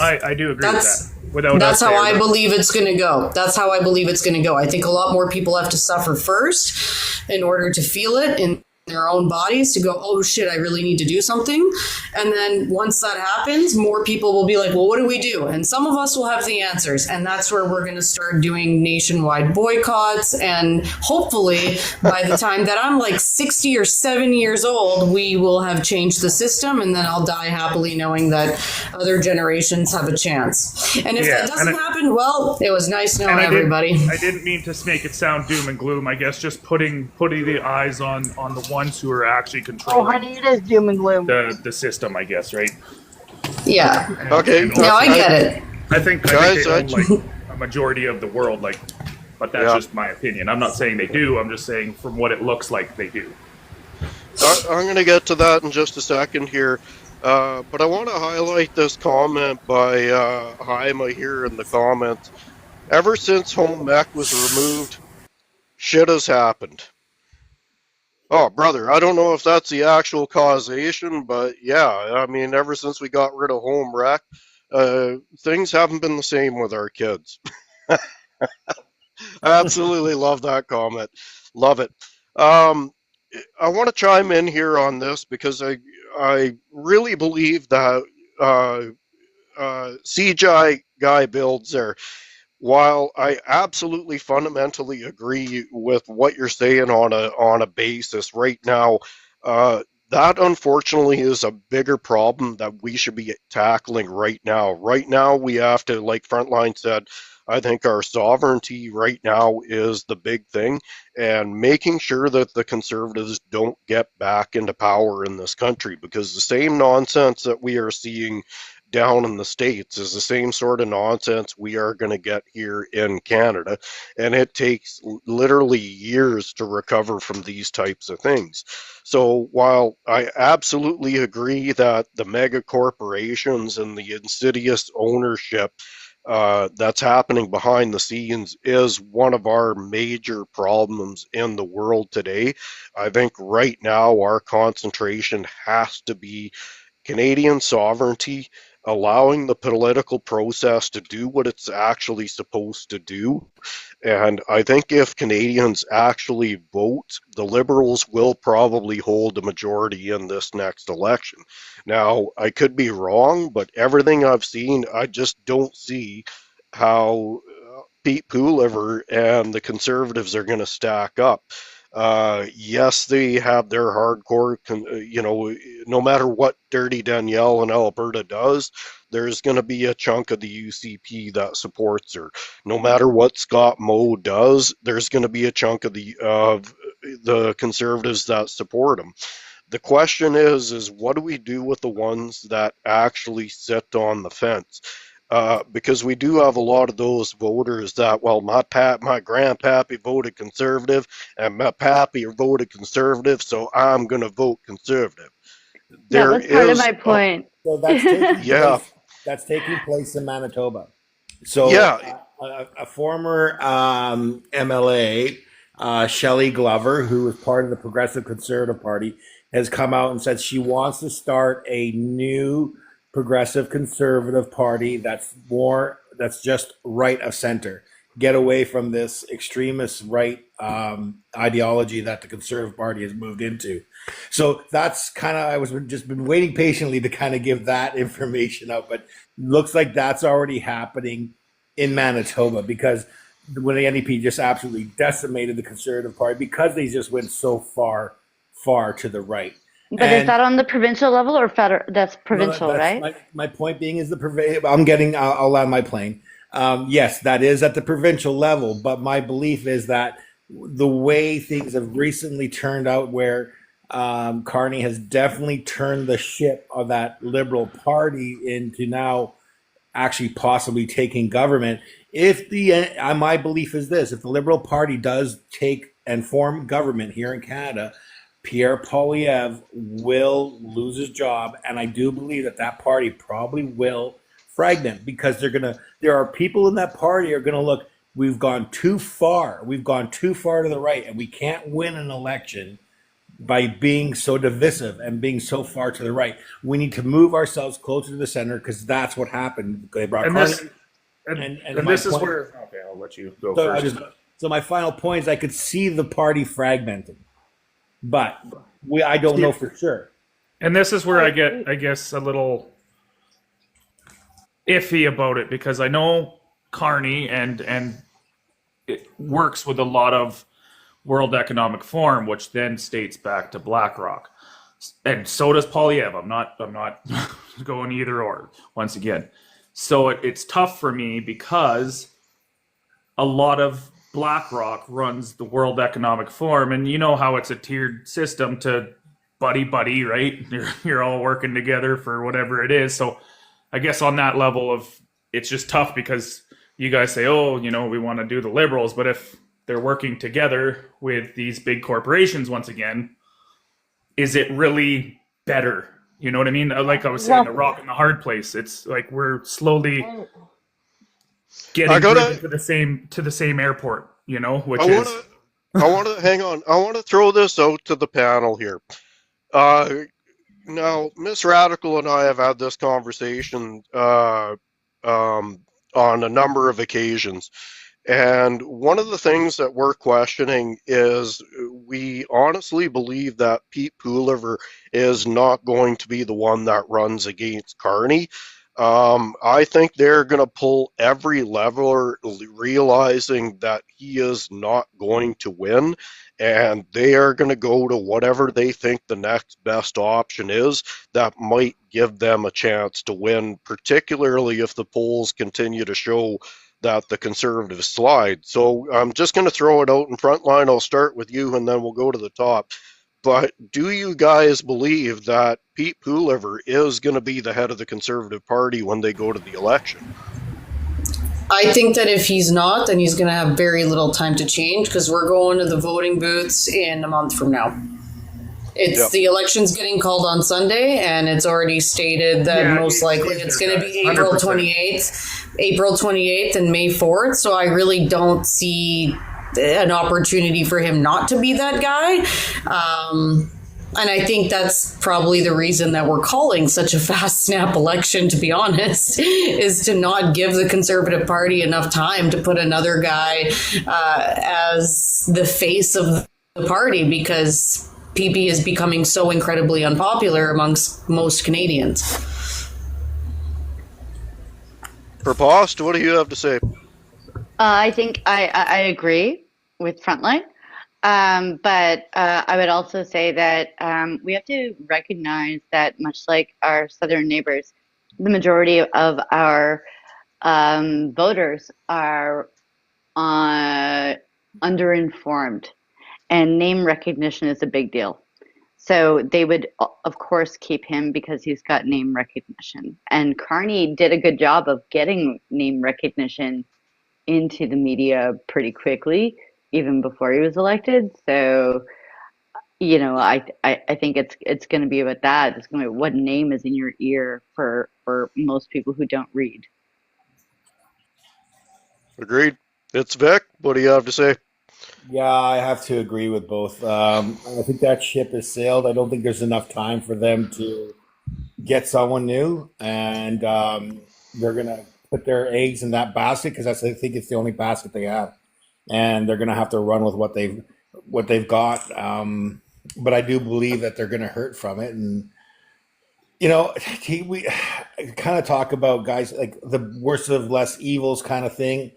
I do agree with that. Without That's us, how I believe it's going to go. That's how I believe it's going to go. I think a lot more people have to suffer first in order to feel it in their own bodies, to go, oh shit, I really need to do something. And then once that happens, more people will be like, well, what do we do? And some of us will have the answers. And that's where we're going to start doing nationwide boycotts. And hopefully by the time that I'm 60 or 70 years old, we will have changed the system. And then I'll die happily knowing that other generations have a chance. And if that doesn't happen, well, it was nice knowing everybody. I didn't mean to make it sound doom and gloom. I guess just putting the eyes on the ones who are actually controlling. Oh, honey, it is doom and gloom. The system, I guess, right? Yeah. Okay. No, I get it. I think they own a majority of the world, but that's just my opinion. I'm not saying they do. I'm just saying from what it looks like they do. I'm going to get to that in just a second here. But I want to highlight this comment by Haima here in the comments. Ever since home ec was removed, shit has happened. Oh, brother, I don't know if that's the actual causation, but yeah, I mean, ever since we got rid of home rec, things haven't been the same with our kids. I absolutely love that comment. Love it. I want to chime in here on this because I really believe that CGI guy builds there. While I absolutely fundamentally agree with what you're saying on a basis right now, that unfortunately is a bigger problem that we should be tackling right now. Right now, we have to, like Frontline said, I think our sovereignty right now is the big thing, and making sure that the Conservatives don't get back into power in this country, because the same nonsense that we are seeing down in the States is the same sort of nonsense we are going to get here in Canada. And it takes literally years to recover from these types of things. So while I absolutely agree that the mega corporations and the insidious ownership that's happening behind the scenes is one of our major problems in the world today, I think right now our concentration has to be Canadian sovereignty, allowing the political process to do what it's actually supposed to do. And I think if Canadians actually vote, the Liberals will probably hold a majority in this next election. Now, I could be wrong, but everything I've seen, I just don't see how Pete Poilievre and the Conservatives are going to stack up. Yes, they have their hardcore, no matter what Dirty Danielle in Alberta does, there's going to be a chunk of the UCP that supports her. No matter what Scott Moe does, there's going to be a chunk of the Conservatives that support him. The question is what do we do with the ones that actually sit on the fence? Because we do have a lot of those voters that, well, my grandpappy voted conservative, and my pappy voted conservative, so I'm going to vote conservative. That There was part of is, my point. So that's taking yeah, place. That's taking place in Manitoba. So yeah, a former MLA, Shelley Glover, who was part of the Progressive Conservative Party, has come out and said she wants to start a new Progressive Conservative Party that's just right of center. Get away from this extremist right ideology that the Conservative Party has moved into. So that's kind of, I was just been waiting patiently to kind of give that information out, but looks like that's already happening in Manitoba, because when the NDP just absolutely decimated the Conservative Party because they just went so far to the right. But is that on the provincial level or federal? That's provincial, that's right? my point being is I'll land my plane. Yes, that is at the provincial level, but my belief is that the way things have recently turned out, where Carney has definitely turned the ship of that Liberal Party into now actually possibly taking government. My belief is this: if the Liberal Party does take and form government here in Canada, Pierre Poilievre will lose his job, and I do believe that party probably will fragment, because there are people in that party are gonna look. We've gone too far. We've gone too far to the right, and we can't win an election by being so divisive and being so far to the right. We need to move ourselves closer to the center, because that's what happened. They brought Carney, and this is where. Okay, I'll let you go first. So my final point is, I could see the party fragmenting, but I don't know for sure. And this is where I get, I guess, a little iffy about it, because I know Carney and it works with a lot of World Economic Forum, which then states back to BlackRock, and so does Poilievre. I'm not going either or. Once again, so it's tough for me because a lot of BlackRock runs the World Economic Forum, and you know how it's a tiered system to buddy, right? You're all working together for whatever it is. So I guess on that level of, it's just tough because you guys say, oh, we want to do the Liberals, but if they're working together with these big corporations once again, is it really better? You know what I mean? Like I was saying, the rock and the hard place. It's like we're slowly getting to the same airport, which I want to hang on. I want to throw this out to the panel here. Now, Miss Radical and I have had this conversation on a number of occasions. And one of the things that we're questioning is we honestly believe that Pete Poilievre is not going to be the one that runs against Carney. I think they're going to pull every lever, realizing that he is not going to win, and they are going to go to whatever they think the next best option is that might give them a chance to win, particularly if the polls continue to show that the Conservatives slide. So I'm just going to throw it out in front line. I'll start with you, and then we'll go to the top. But do you guys believe that Pete Poilievre is going to be the head of the Conservative Party when they go to the election? I think that if he's not, then he's going to have very little time to change, because we're going to the voting booths in a month from now. The election's getting called on Sunday, and it's already stated that most likely it's going to be April 28th and May 4th. So I really don't see an opportunity for him not to be that guy. And I think that's probably the reason that we're calling such a fast snap election, to be honest, is to not give the Conservative Party enough time to put another guy as the face of the party, because PP is becoming so incredibly unpopular amongst most Canadians. Propost, what do you have to say? I think I agree with Frontline. But I would also say that we have to recognize that, much like our southern neighbors, the majority of our voters are underinformed, and name recognition is a big deal. So they would, of course, keep him because he's got name recognition. And Carney did a good job of getting name recognition into the media pretty quickly, even before he was elected. So, I think it's going to be about that. It's going to be what name is in your ear for most people who don't read. Agreed. It's Vic. What do you have to say? Yeah, I have to agree with both. I think that ship has sailed. I don't think there's enough time for them to get someone new, and they're gonna put their eggs in that basket because I think it's the only basket they have, and they're gonna have to run with what they've got. But I do believe that they're gonna hurt from it, and we kind of talk about guys like the worst of less evils kind of thing.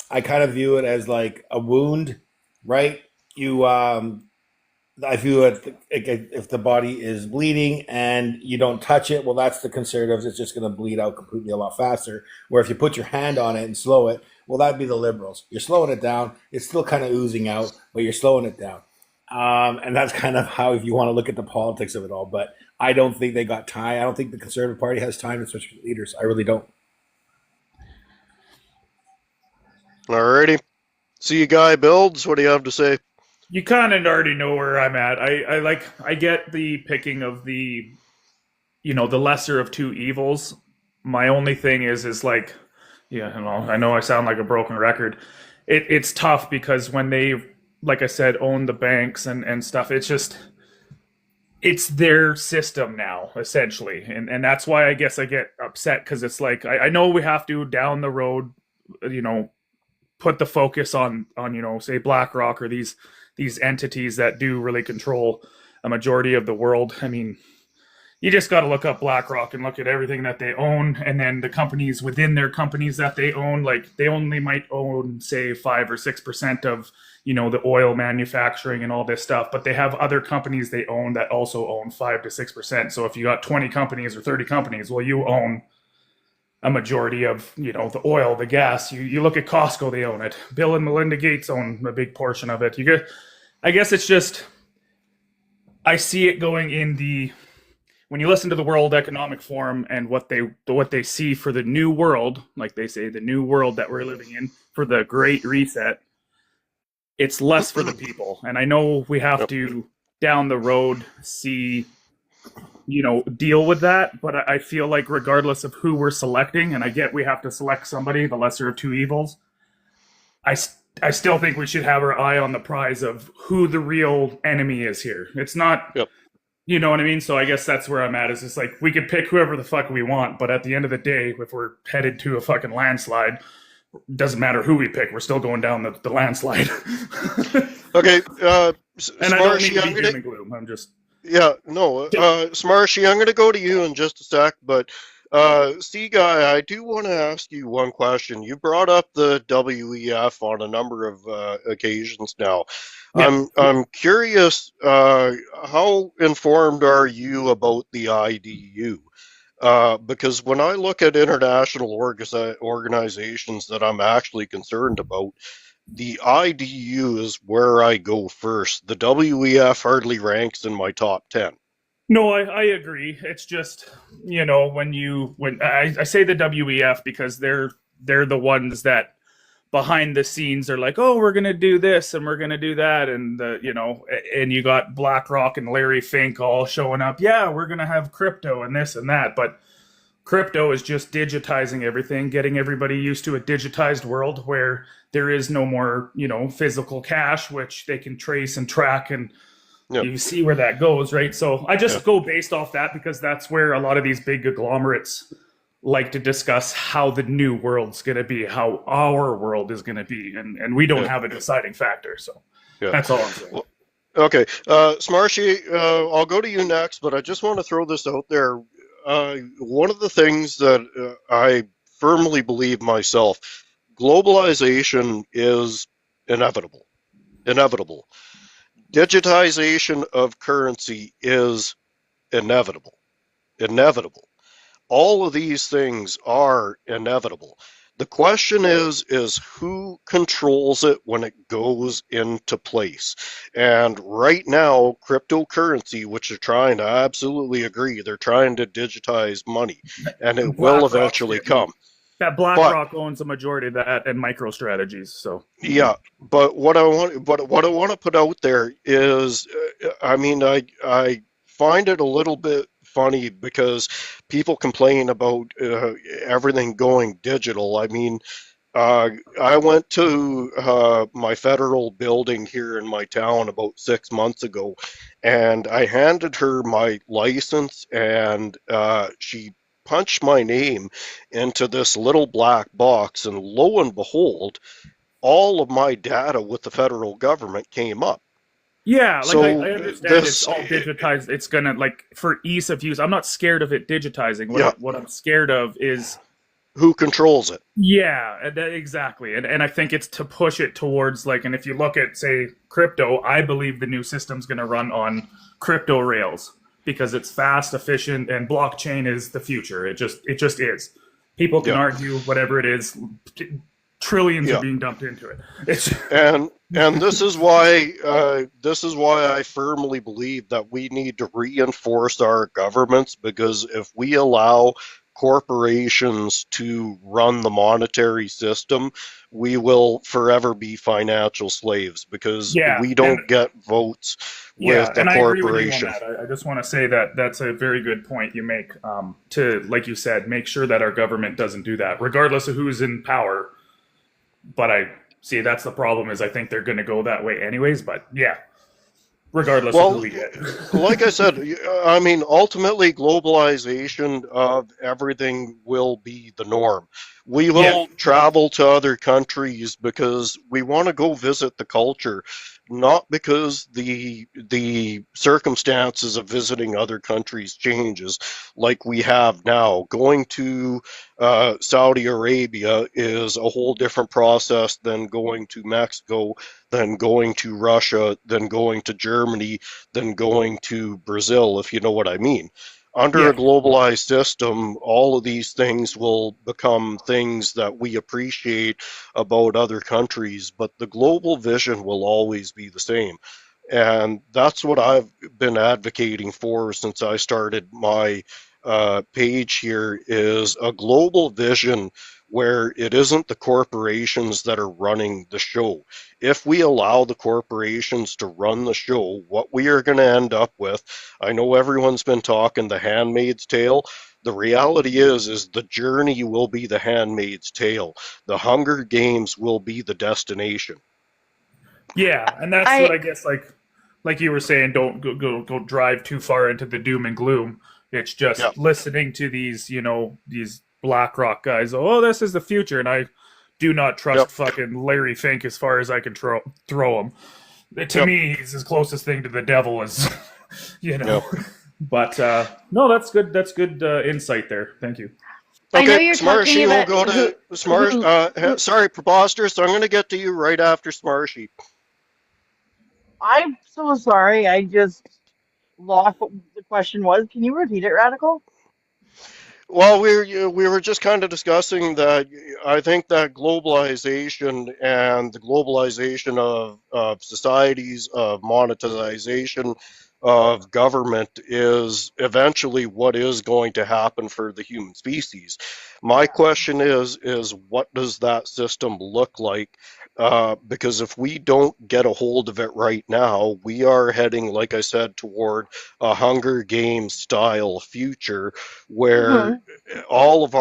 I kind of view it as like a wound, right? I view it if the body is bleeding and you don't touch it, well, that's the Conservatives. It's just going to bleed out completely a lot faster. Where if you put your hand on it and slow it, well, that'd be the Liberals. You're slowing it down. It's still kind of oozing out, but you're slowing it down. And that's kind of how, if you want to look at the politics of it all. But I don't think they got time. I don't think the Conservative Party has time to switch leaders. I really don't. Alrighty. See you, Guy Builds. What do you have to say? You kind of already know where I'm at. I get the picking of the lesser of two evils. My only thing is like, yeah, I know I sound like a broken record. It's tough because when they, like I said, own the banks and stuff, it's their system now, essentially. And that's why I guess I get upset, because it's like, I know we have to down the road, put the focus on say BlackRock or these entities that do really control a majority of the world. I mean, you just got to look up BlackRock and look at everything that they own, and then the companies within their companies that they own. Like, they only might own, say, 5 or 6% of the oil manufacturing and all this stuff, but they have other companies they own that also own 5 to 6%. So if you got 20 companies or 30 companies, well, you own a majority of the oil, the gas. You look at Costco, they own it. Bill and Melinda Gates own a big portion of it. I guess it's just, I see it going in when you listen to the World Economic Forum and what they see for the new world, like they say, the new world that we're living in, for the Great Reset, it's less for the people. And I know we have to down the road see deal with that, but I feel like regardless of who we're selecting, and I get we have to select somebody, the lesser of two evils, I still think we should have our eye on the prize of who the real enemy is here. It's not, you know what I mean? So I guess that's where I'm at, is it's like, we could pick whoever the fuck we want, but at the end of the day, if we're headed to a fucking landslide, it doesn't matter who we pick, we're still going down the landslide. Okay, and I don't mean to be doom and gloom, I'm just... Yeah, no, Smarshy, I'm going to go to you in just a sec, but Guy, I do want to ask you one question. You brought up the WEF on a number of occasions now. Yeah. I'm curious, how informed are you about the IDU? Because when I look at international organizations that I'm actually concerned about, the IDU is where I go first. The WEF hardly ranks in my top 10. No, I agree. It's just, when I say the WEF because they're the ones that behind the scenes are like, oh, we're going to do this and we're going to do that. And, and you got BlackRock and Larry Fink all showing up. Yeah, we're going to have crypto and this and that. But crypto is just digitizing everything, getting everybody used to a digitized world where there is no more, physical cash, which they can trace and track and Yeah. You see where that goes, right? So I Yeah. just go based off that because that's where a lot of these big conglomerates like to discuss how the new world's going to be, how our world is going to be, and we don't Yeah. have a deciding factor. So Yeah. that's all I'm saying. Well, okay. Smarshy, I'll go to you next, but I just want to throw this out there. One of the things that I firmly believe myself, globalization is inevitable. Inevitable. Digitization of currency is inevitable. Inevitable. All of these things are inevitable. The question is who controls it when it goes into place. And right now, cryptocurrency, which are trying to absolutely agree, they're trying to digitize money, and it will BlackRock's eventually getting come. that. But BlackRock owns a majority of that and MicroStrategies. So yeah, but what I want to put out there is, I mean, I find it a little bit funny because people complain about everything going digital. I mean, I went to my federal building here in my town about 6 months ago, and I handed her my license, and she punched my name into this little black box, and lo and behold, all of my data with the federal government came up. yeah, like I So understand it's this, all digitized. It's gonna like for ease of use. I'm not scared of it digitizing. yeah, What I'm scared of is who controls it? yeah, exactly. And I think it's to push it towards like, and if you look at say crypto, I believe the new system's going to run on crypto rails because it's fast, efficient, and blockchain is the future. It just is. People can Yeah, argue whatever it is. Trillions are yeah, being dumped into it. It's and this is why I firmly believe that we need to reinforce our governments, because if we allow corporations to run the monetary system, we will forever be financial slaves because yeah, we and don't get votes yeah, with a and I agree with you on corporation. that. I just want to say that that's a very good point you make. To like you said, make sure that our government doesn't do that, regardless of who's in power. But I see that's the problem is I think they're going to go that way anyways. But yeah, regardless of who Well, we get. like I said, I mean, ultimately, globalization of everything will be the norm. We Yeah, will travel to other countries because we want to go visit the culture, not because the circumstances of visiting other countries changes like we have now. Going to Saudi Arabia is a whole different process than going to Mexico, than going to Russia, than going to Germany, than going to Brazil, if you know what I mean. Under yeah, a globalized system, all of these things will become things that we appreciate about other countries, but the global vision will always be the same. And that's what I've been advocating for since I started my page here, is a global vision where it isn't the corporations that are running the show. If we allow the corporations to run the show, what we are going to end up with, I know everyone's been talking the handmaid's tale. The reality is the journey will be the handmaid's tale. The Hunger Games will be the destination. yeah, and that's what I I guess like you were saying. Don't go drive too far into the doom and gloom. It's Yeah, just listening to these these BlackRock guys. Oh, this is the future, and I do not trust yep, fucking Larry Fink as far as I can throw him. To yep, me, he's as closest thing to the devil as you know. yep. But no, that's good. That's good insight there. Thank you. I know Okay, you're talking Smarshy, we'll about go to Smars. who Sorry, Preposterous. I'm going to get to you right after Smarshy. I'm so sorry. I just lost what the question was. Can you repeat it, Radical? Well, we were just kind of discussing that. I think that globalization and the globalization of societies, of monetization, of government is eventually what is going to happen for the human species. My Yeah. question is what does that system look like? Because if we don't get a hold of it right now, we are heading, like I said, toward a Hunger Games style future where Hmm. all of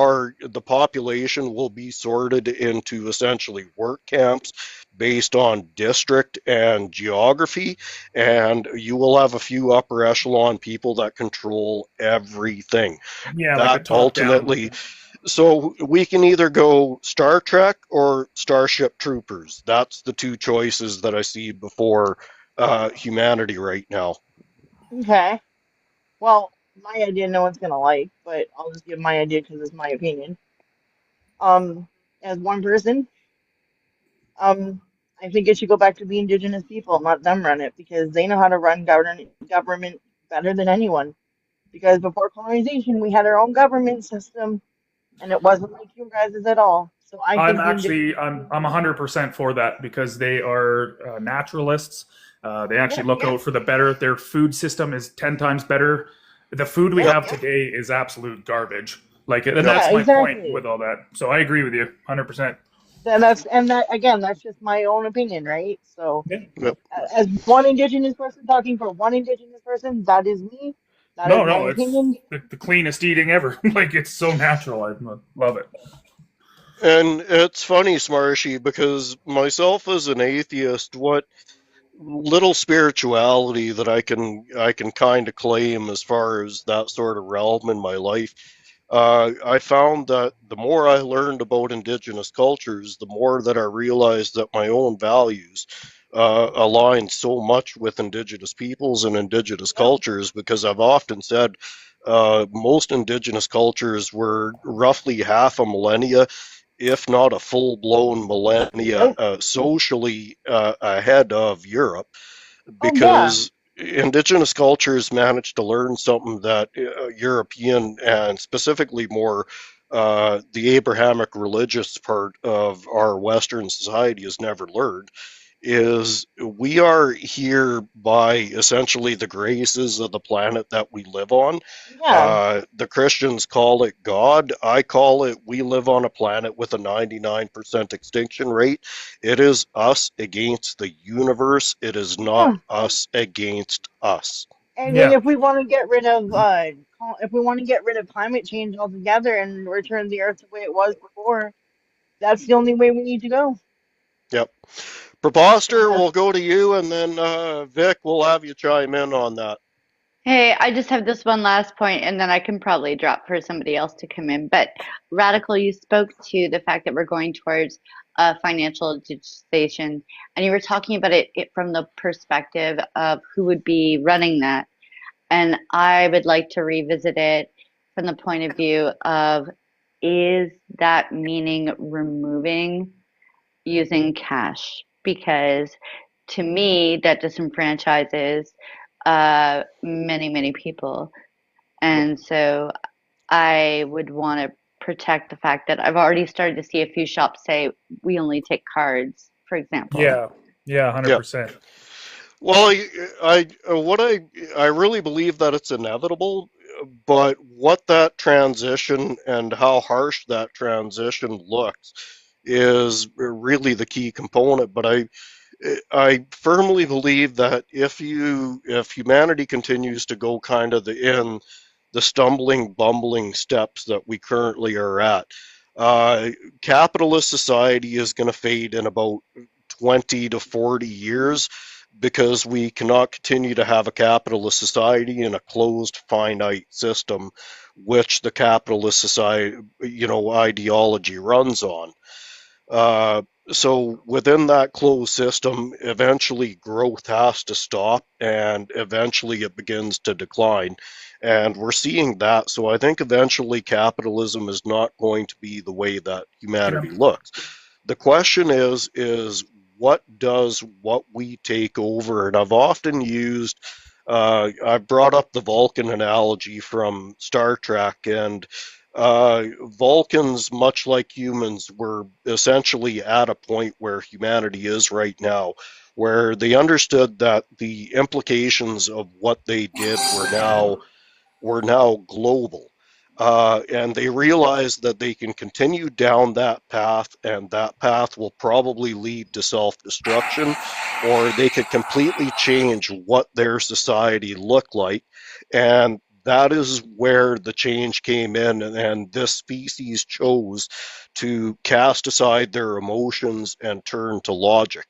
the population will be sorted into essentially work camps based on district and geography, and you will have a few upper echelon people that control everything. Yeah, like a That top down. ultimately, so we can either go Star Trek or Starship Troopers. That's the two choices that I see before humanity right now. Okay. Well, my idea no one's gonna like, but I'll just give my idea because it's my opinion. Um, as one person, um, I think it should go back to the indigenous people, not them run it, because they know how to run government better than anyone. Because before colonization, we had our own government system, and it wasn't like you guys' at all. So I I'm think the actually indigenous I'm people, 100% for that because they are naturalists. They yeah, actually look yeah, out for the better. Their food system is 10 times better. The food we yeah, Yep. have yeah, today is absolute garbage. Like, and Yep. that's yeah, my point exactly. with all that. So I agree with you 100%. Then that's and that again, that's just my own opinion, right? So Yeah. Yep. as one indigenous person talking for one indigenous person, that is me. That is No, my no, it's opinion. the cleanest eating ever. Like it's so natural. I love it. And it's funny, Smarshy, because myself as an atheist, what little spirituality that I can kind of claim as far as that sort of realm in my life, I found that the more I learned about indigenous cultures, the more that I realized that my own values align so much with indigenous peoples and indigenous Yep. cultures, because I've often said most indigenous cultures were roughly half a millennia, if not a full blown millennia, Yep. socially ahead of Europe, Oh yeah. because indigenous cultures managed to learn something that European and specifically more the Abrahamic religious part of our Western society has never learned, is we are here by essentially the graces of the planet that we live on. Yeah. The Christians call it God. I call it we live on a planet with a 99% extinction rate. It is us against the universe. It is not Yeah. us against us. And then Yeah. if we want to get rid of if we want to get rid of climate change altogether and return the Earth the way it was before, that's the only way we need to go. Yep. Because Proposter, that's we'll go to you, and then Vic, we'll have you chime in on that. Hey, I just have this one last point, and then I can probably drop for somebody else to come in. But Radical, you spoke to the fact that we're going towards financial digitization, and you were talking about it from the perspective of who would be running that. And I would like to revisit it from the point of view of is that meaning removing using cash? Because to me, that disenfranchises many, many people. And so I would want to protect the fact that I've already started to see a few shops say we only take cards, for example. Yeah. Yeah. Yeah. 100%. Well, I really believe that it's inevitable, but what that transition and how harsh that transition looks is really the key component. But I firmly believe that if humanity continues to go kind of in the stumbling, bumbling steps that we currently are at, uh, capitalist society is going to fade in about 20 to 40 years, because we cannot continue to have a capitalist society in a closed, finite system, which the capitalist society, ideology runs on. Uh, so within that closed system, eventually growth has to stop, and eventually it begins to decline. And we're seeing that. So I think eventually capitalism is not going to be the way that Can I, humanity looks. The question is what does what we take over? And I've often used, I brought up the Vulcan analogy from Star Trek, and Vulcans, much like humans, were essentially at a point where humanity is right now, where they understood that the implications of what they did were now global. And they realized that they can continue down that path, and that path will probably lead to self destruction, or they could completely change what their society looked like. And that is where the change came in, and this species chose to cast aside their emotions and turn to logic.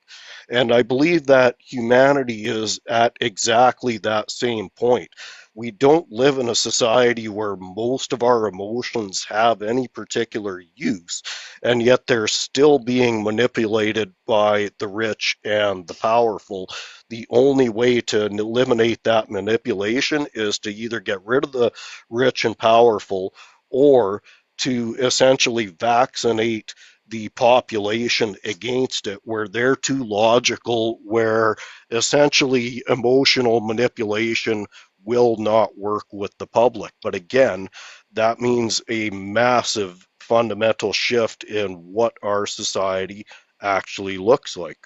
And I believe that humanity is at exactly that same point. We don't live in a society where most of our emotions have any particular use, and yet they're still being manipulated by the rich and the powerful. The only way to eliminate that manipulation is to either get rid of the rich and powerful, or to essentially vaccinate the population against it, where they're too logical, where essentially emotional manipulation will not work with the public. But again, that means a massive fundamental shift in what our society actually looks like.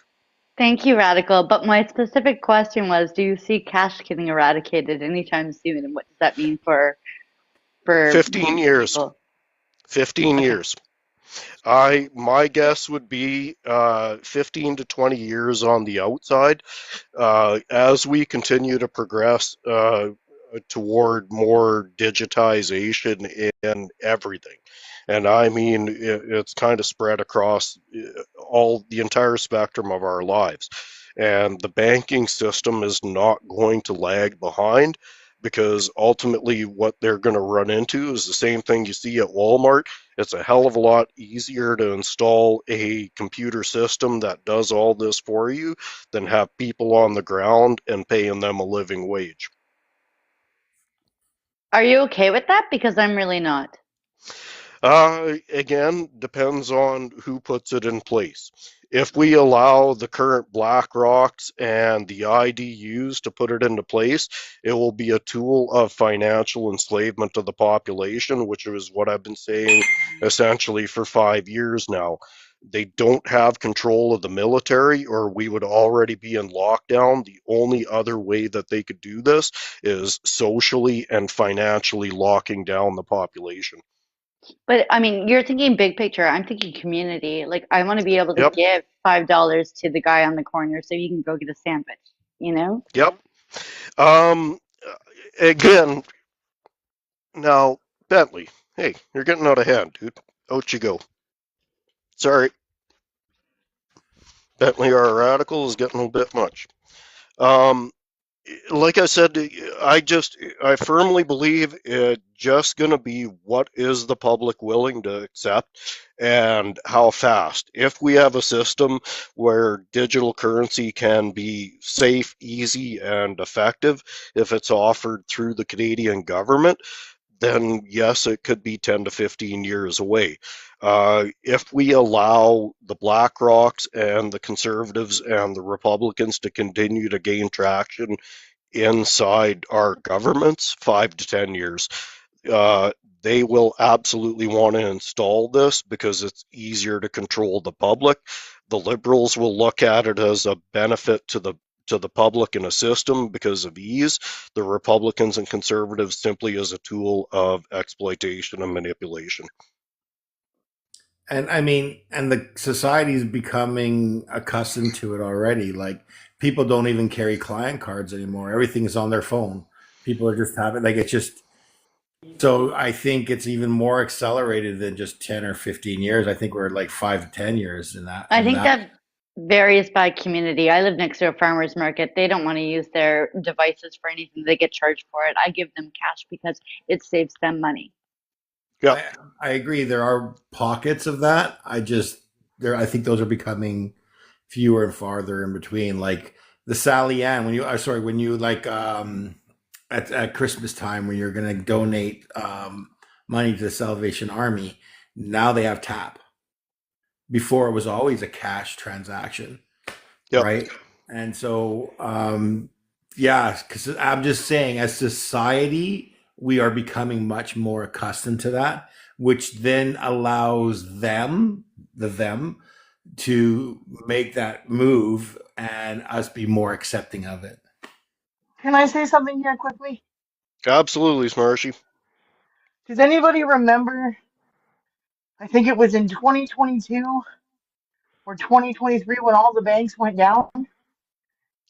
Thank you, Radical. But my specific question was, do you see cash getting eradicated anytime soon? And what does that mean for 15 years. people? 15 Okay. years. My guess would be 15 to 20 years on the outside, as we continue to progress toward more digitization in everything. And I mean, it's kind of spread across all the entire spectrum of our lives. And the banking system is not going to lag behind, because ultimately what they're going to run into is the same thing you see at Walmart. It's a hell of a lot easier to install a computer system that does all this for you than have people on the ground and paying them a living wage. Are you okay with that? Because I'm really not. Again, depends on who puts it in place. If we allow the current BlackRocks and the IDUs to put it into place, it will be a tool of financial enslavement of the population, which is what I've been saying essentially for 5 years now. They don't have control of the military, or we would already be in lockdown. The only other way that they could do this is socially and financially locking down the population. But I mean, you're thinking big picture. I'm thinking community. Like, I want to be able to Yep, give $5 to the guy on the corner so he can go get a sandwich, you know? yep. Um, Again, now, Bentley, hey, you're getting out of hand, dude. Out you go. Sorry, Bentley, our radical is getting a bit much. Um, like I said, I firmly believe it's just going to be what is the public willing to accept and how fast. If we have a system where digital currency can be safe, easy, and effective, if it's offered through the Canadian government, then yes, it could be 10 to 15 years away. If we allow the BlackRocks and the Conservatives and the Republicans to continue to gain traction inside our governments, 5 to 10 years, uh, they will absolutely want to install this because it's easier to control the public. The Liberals will look at it as a benefit to the public in a system because of ease. The Republicans and Conservatives simply as a tool of exploitation and manipulation. And I mean, and the society is becoming accustomed to it already. Like people don't even carry client cards anymore. Everything is on their phone. People are just having like it's just so I think it's even more accelerated than just 10 or 15 years. I think we're at like 5 to 10 years in that I in think that. that varies by community. I live next to a farmer's market. They don't want to use their devices for anything. They get charged for it. I give them cash because it saves them money. Yeah, I agree. There are pockets of that. I think those are becoming fewer and farther in between. Like the Sally Ann, when you like at Christmas time when you're going to donate money to the Salvation Army, now they have tap. Before it was always a cash transaction, yep. right? And so yeah, because I'm just saying, as society, we are becoming much more accustomed to that, which then allows them to make that move and us be more accepting of it. Can I say something here quickly? Absolutely, Smarshy. Does anybody remember? I think it was in 2022 or 2023 when all the banks went down.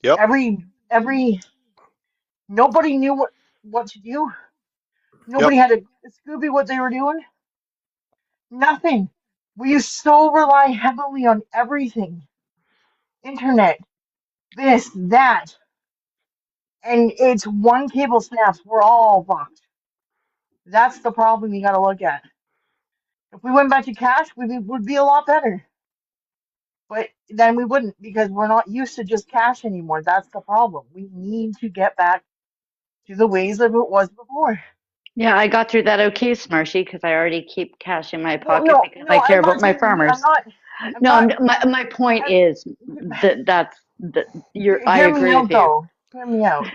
Yep, Every nobody knew what to do. yep, Nobody had a Scooby what they were doing. Nothing. We so rely heavily on everything. Internet, this, that, and it's one cable snaps. We're all fucked. That's the problem you got to look at. If we went back to cash, would be a lot better. But then we wouldn't because we're not used to just cash anymore. That's the problem. We need to get back to the ways of it was before. Yeah, I got through that okay, Smarshy, because I already keep cash in my Well, pocket no, because I no, care I'm about not my saying you. farmers. I'm No, not. my point is that I Hear me agree with out, you. though. Hear me out.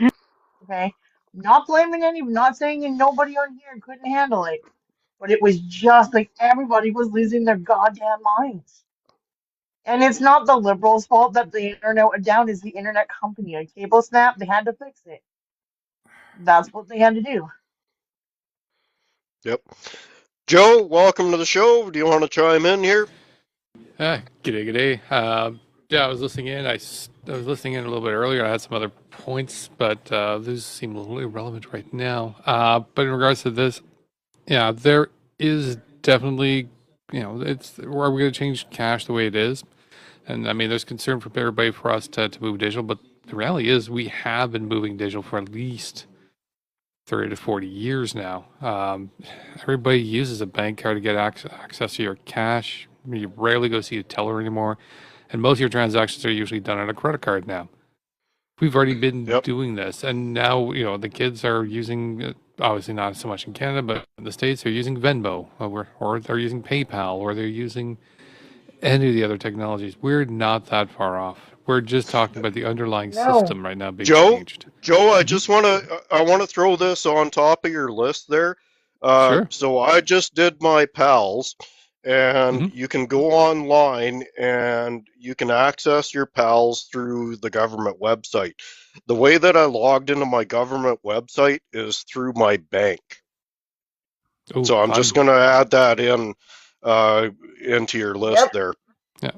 Okay. Not blaming any. Not saying nobody on here couldn't handle it, but it was just like everybody was losing their goddamn minds. And it's not the liberals' fault that the internet went down. Is the internet company a cable snap? They had to fix it. That's what they had to do. yep. Joe, welcome to the show. Do you want to chime in here? G'day, g'day. Yeah, I was listening in. I was listening in a little bit earlier. I had some other points, but those seem a little irrelevant right now. But in regards to this, yeah, there is definitely, it's are we going to change cash the way it is? And I mean, there's concern from everybody for us to move digital, but the reality is we have been moving digital for at least 30 to 40 years now. Everybody uses a bank card to get access to your cash. You rarely go see a teller anymore. And most of your transactions are usually done on a credit card now. We've already been Yep, doing this. And now, the kids are using, obviously not so much in Canada, but in the States, they're using Venmo or they're using PayPal or they're using any of the other technologies. We're not that far off. We're just talking about the underlying No. system right now being Joe. changed. Joe, Hmm. I want to throw this on top of your list there. Sure. So I just did my pals, and Hmm. you can go online and you can access your pals through the government website. The way that I logged into my government website is through my bank. Oh, So I'm just going to add that in into your list Yep. there. yeah.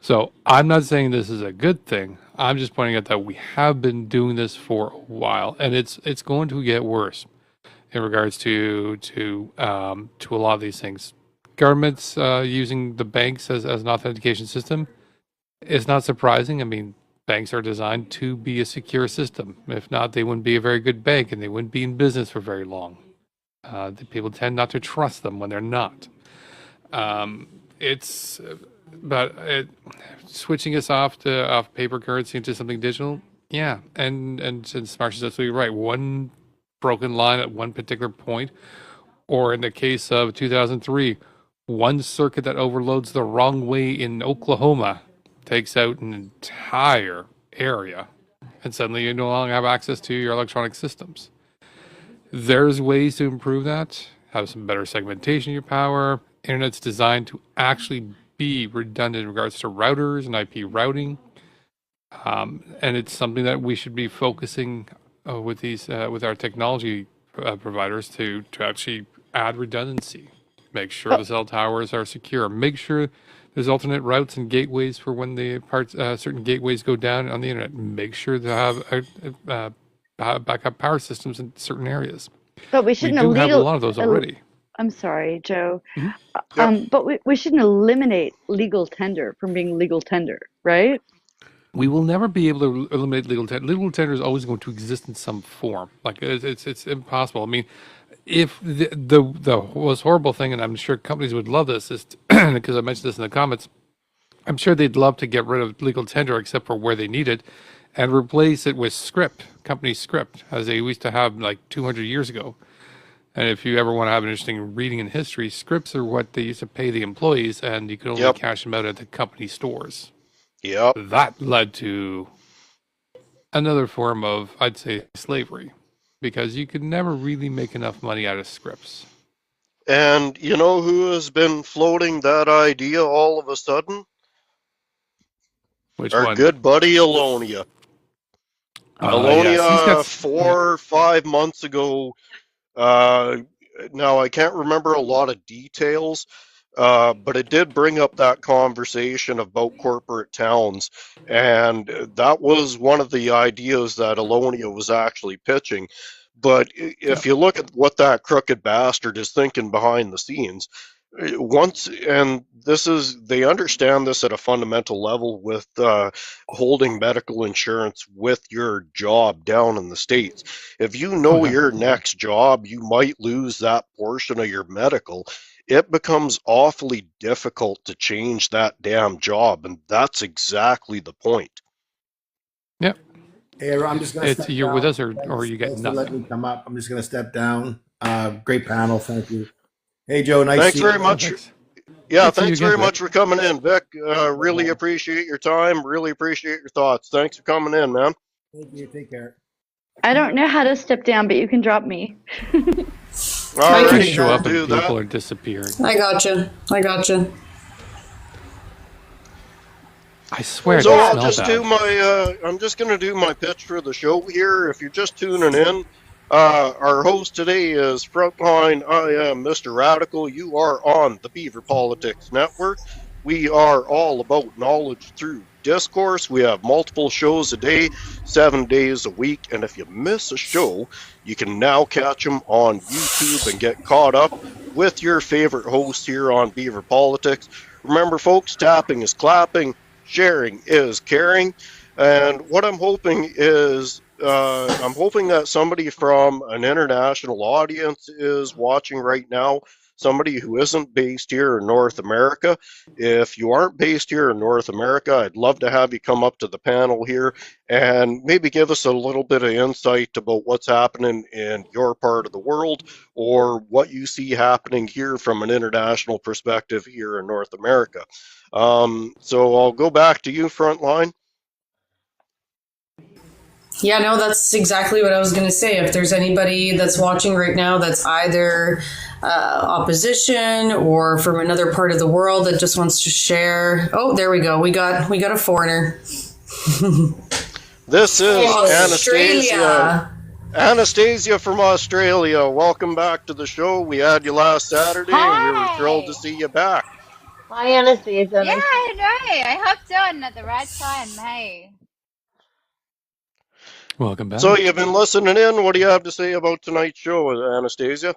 So I'm not saying this is a good thing. I'm just pointing out that we have been doing this for a while, and it's going to get worse in regards to a lot of these things. Governments using the banks as an authentication system is not surprising. I mean, banks are designed to be a secure system. If not, they wouldn't be a very good bank, and they wouldn't be in business for very long. The people tend not to trust them when they're not. It's but switching us off paper currency into something digital, yeah. And since Marsh is absolutely right, one broken line at one particular point, or in the case of 2003, one circuit that overloads the wrong way in Oklahoma takes out an entire area, and suddenly you no longer have access to your electronic systems. There's ways to improve that, have some better segmentation of your power. Internet's designed to actually be redundant in regards to routers and IP routing. And it's something that we should be focusing with our technology providers to actually add redundancy. Make sure But the cell towers are secure. Make sure there's alternate routes and gateways for when the certain gateways go down on the internet. Make sure to have backup power systems in certain areas. but we We shouldn't do have a illegal. lot of those el- already. I'm sorry, Joe. Mhm. Yep. But we shouldn't eliminate legal tender from being legal tender, right? We will never be able to eliminate legal tender. Legal tender is always going to exist in some form. Like it's impossible. I mean, if the most horrible thing, and I'm sure companies would love this, is because I mentioned this in the comments. I'm sure they'd love to get rid of legal tender, except for where they need it, and replace it with script, company script, as they used to have like 200 years ago. And if you ever want to have an interesting reading in history, scripts are what they used to pay the employees, and you could only Yep. cash them out at the company stores. Yep. That led to another form of, I'd say, slavery, because you could never really make enough money out of scripts. And you know who has been floating that idea all of a sudden? Which Our one? good buddy Alonia. Yes, he's got. Alonia, Yeah. 4 or 5 months ago. Uh, Now I can't remember a lot of details, but it did bring up that conversation about corporate towns, and that was one of the ideas that Alonia was actually pitching. But if you look at what that crooked bastard is thinking behind the scenes, once and this is they understand this at a fundamental level with holding medical insurance with your job down in the states. If you Oh know yeah. your next job you might lose that portion of your medical, it becomes awfully difficult to change that damn job, and that's exactly the point. Yep. Hey, I'm just going to It's step you're with down. us or you get Thanks for letting nothing. me come up. I'm just going to step down. Great panel. Thank you. Hey, Joe. Nice to Thanks see very you. Oh, much. thanks. Yeah, Good to see you thanks again, very Vic. much for coming in, Vic. No Really problem. appreciate your time. Really appreciate your thoughts. Thanks for coming in, man. Thank you. Take care. I don't know how to step down, but you can drop me. I You Alrighty, can. show we'll up and do that. people are disappearing. I gotcha. I gotcha. I swear, So they I'll smell just do bad. my. I'm just going to do my pitch for the show here. If you're just tuning in, our host today is Frontline. I am Mr. Radical. You are on the Beaver Politics Network. We are all about knowledge through discourse. We have multiple shows a day, 7 days a week, and if you miss a show, you can now catch them on YouTube and get caught up with your favorite hosts here on Beaver Politics. Remember, folks, tapping is clapping, sharing is caring. And what I'm hoping is, I'm hoping that somebody from an international audience is watching right now, somebody who isn't based here in North America. If you aren't based here in North America, I'd love to have you come up to the panel here and maybe give us a little bit of insight about what's happening in your part of the world or what you see happening here from an international perspective here in North America. So I'll go back to you, Frontline. Yeah, no, that's exactly what I was going to say. If there's anybody that's watching right now that's either opposition or from another part of the world that just wants to share, oh, there we go. We got a foreigner. This is Anastasia. Australia. Anastasia from Australia. Welcome back to the show. We had you last Saturday and we were thrilled to Hi. see you back. Hi, Anastasia. Yeah, Nice to I meet you. know. I hopped on at the right time. Hey, Welcome So back. you've been listening in. What do you have to say about tonight's show, Anastasia?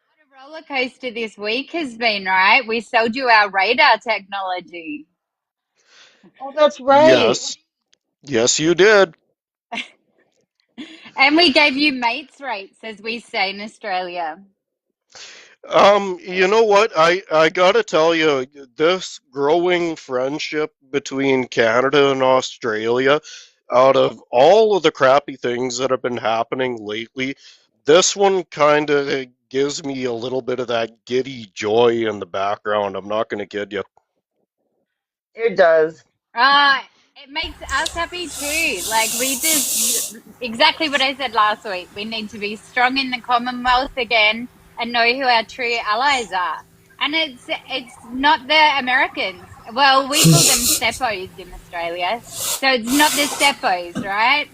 what a roller coaster this week has been, right? We sold you our radar technology. Oh, that's right. Yes. Yes, you did. And we gave you mates rates, as we say in Australia. You know what? I gotta tell you, this growing friendship between Canada and Australia, out of all of the crappy things that have been happening lately, this one kind of gives me a little bit of that giddy joy in the background. I'm not gonna kid you. It does. Ah, it makes us happy too. Like we just exactly what I said last week. We need to be strong in the Commonwealth again and know who our true allies are. And it's not the Americans. Well, we call them seppos in Australia. So it's not the seppos, right?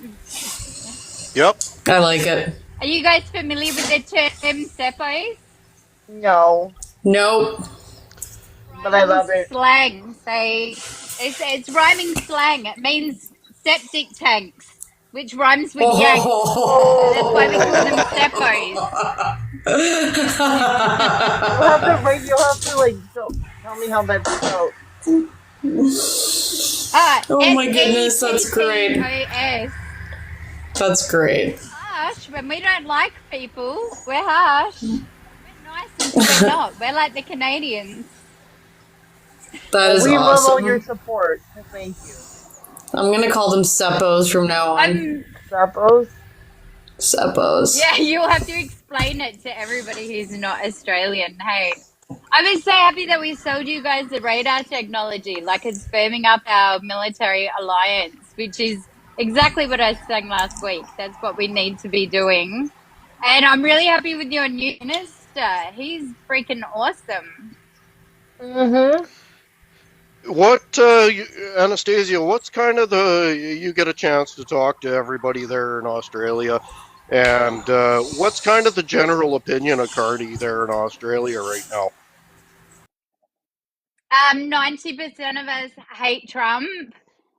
Yep. I like it. Are you guys familiar with the term seppos? No, Nope. but I Rhyming love it. slang. So it's rhyming slang. It means septic tanks, which rhymes with yank. So that's why we call them Oh. seppos. You'll have to like tell me how that's spelled. Oh S my E goodness, P that's P O great. S. That's great. Harsh. When we don't like people, we're harsh. We're nice until we're not. We're like the Canadians. That Well, is we love all your awesome. support, so thank you. I'm gonna call them Seppos from now on. I'm Suppose. Seppos. Yeah, you'll have to explain it to everybody who's not Australian. Hey, I was so happy that we sold you guys the radar technology. Like it's firming up our military alliance, which is exactly what I was saying last week. That's what we need to be doing. And I'm really happy with your new minister. He's freaking awesome. Mm-hmm. What, Anastasia? What's kind of you get a chance to talk to everybody there in Australia, and what's kind of the general opinion of Cardi there in Australia right now? 90% of us hate Trump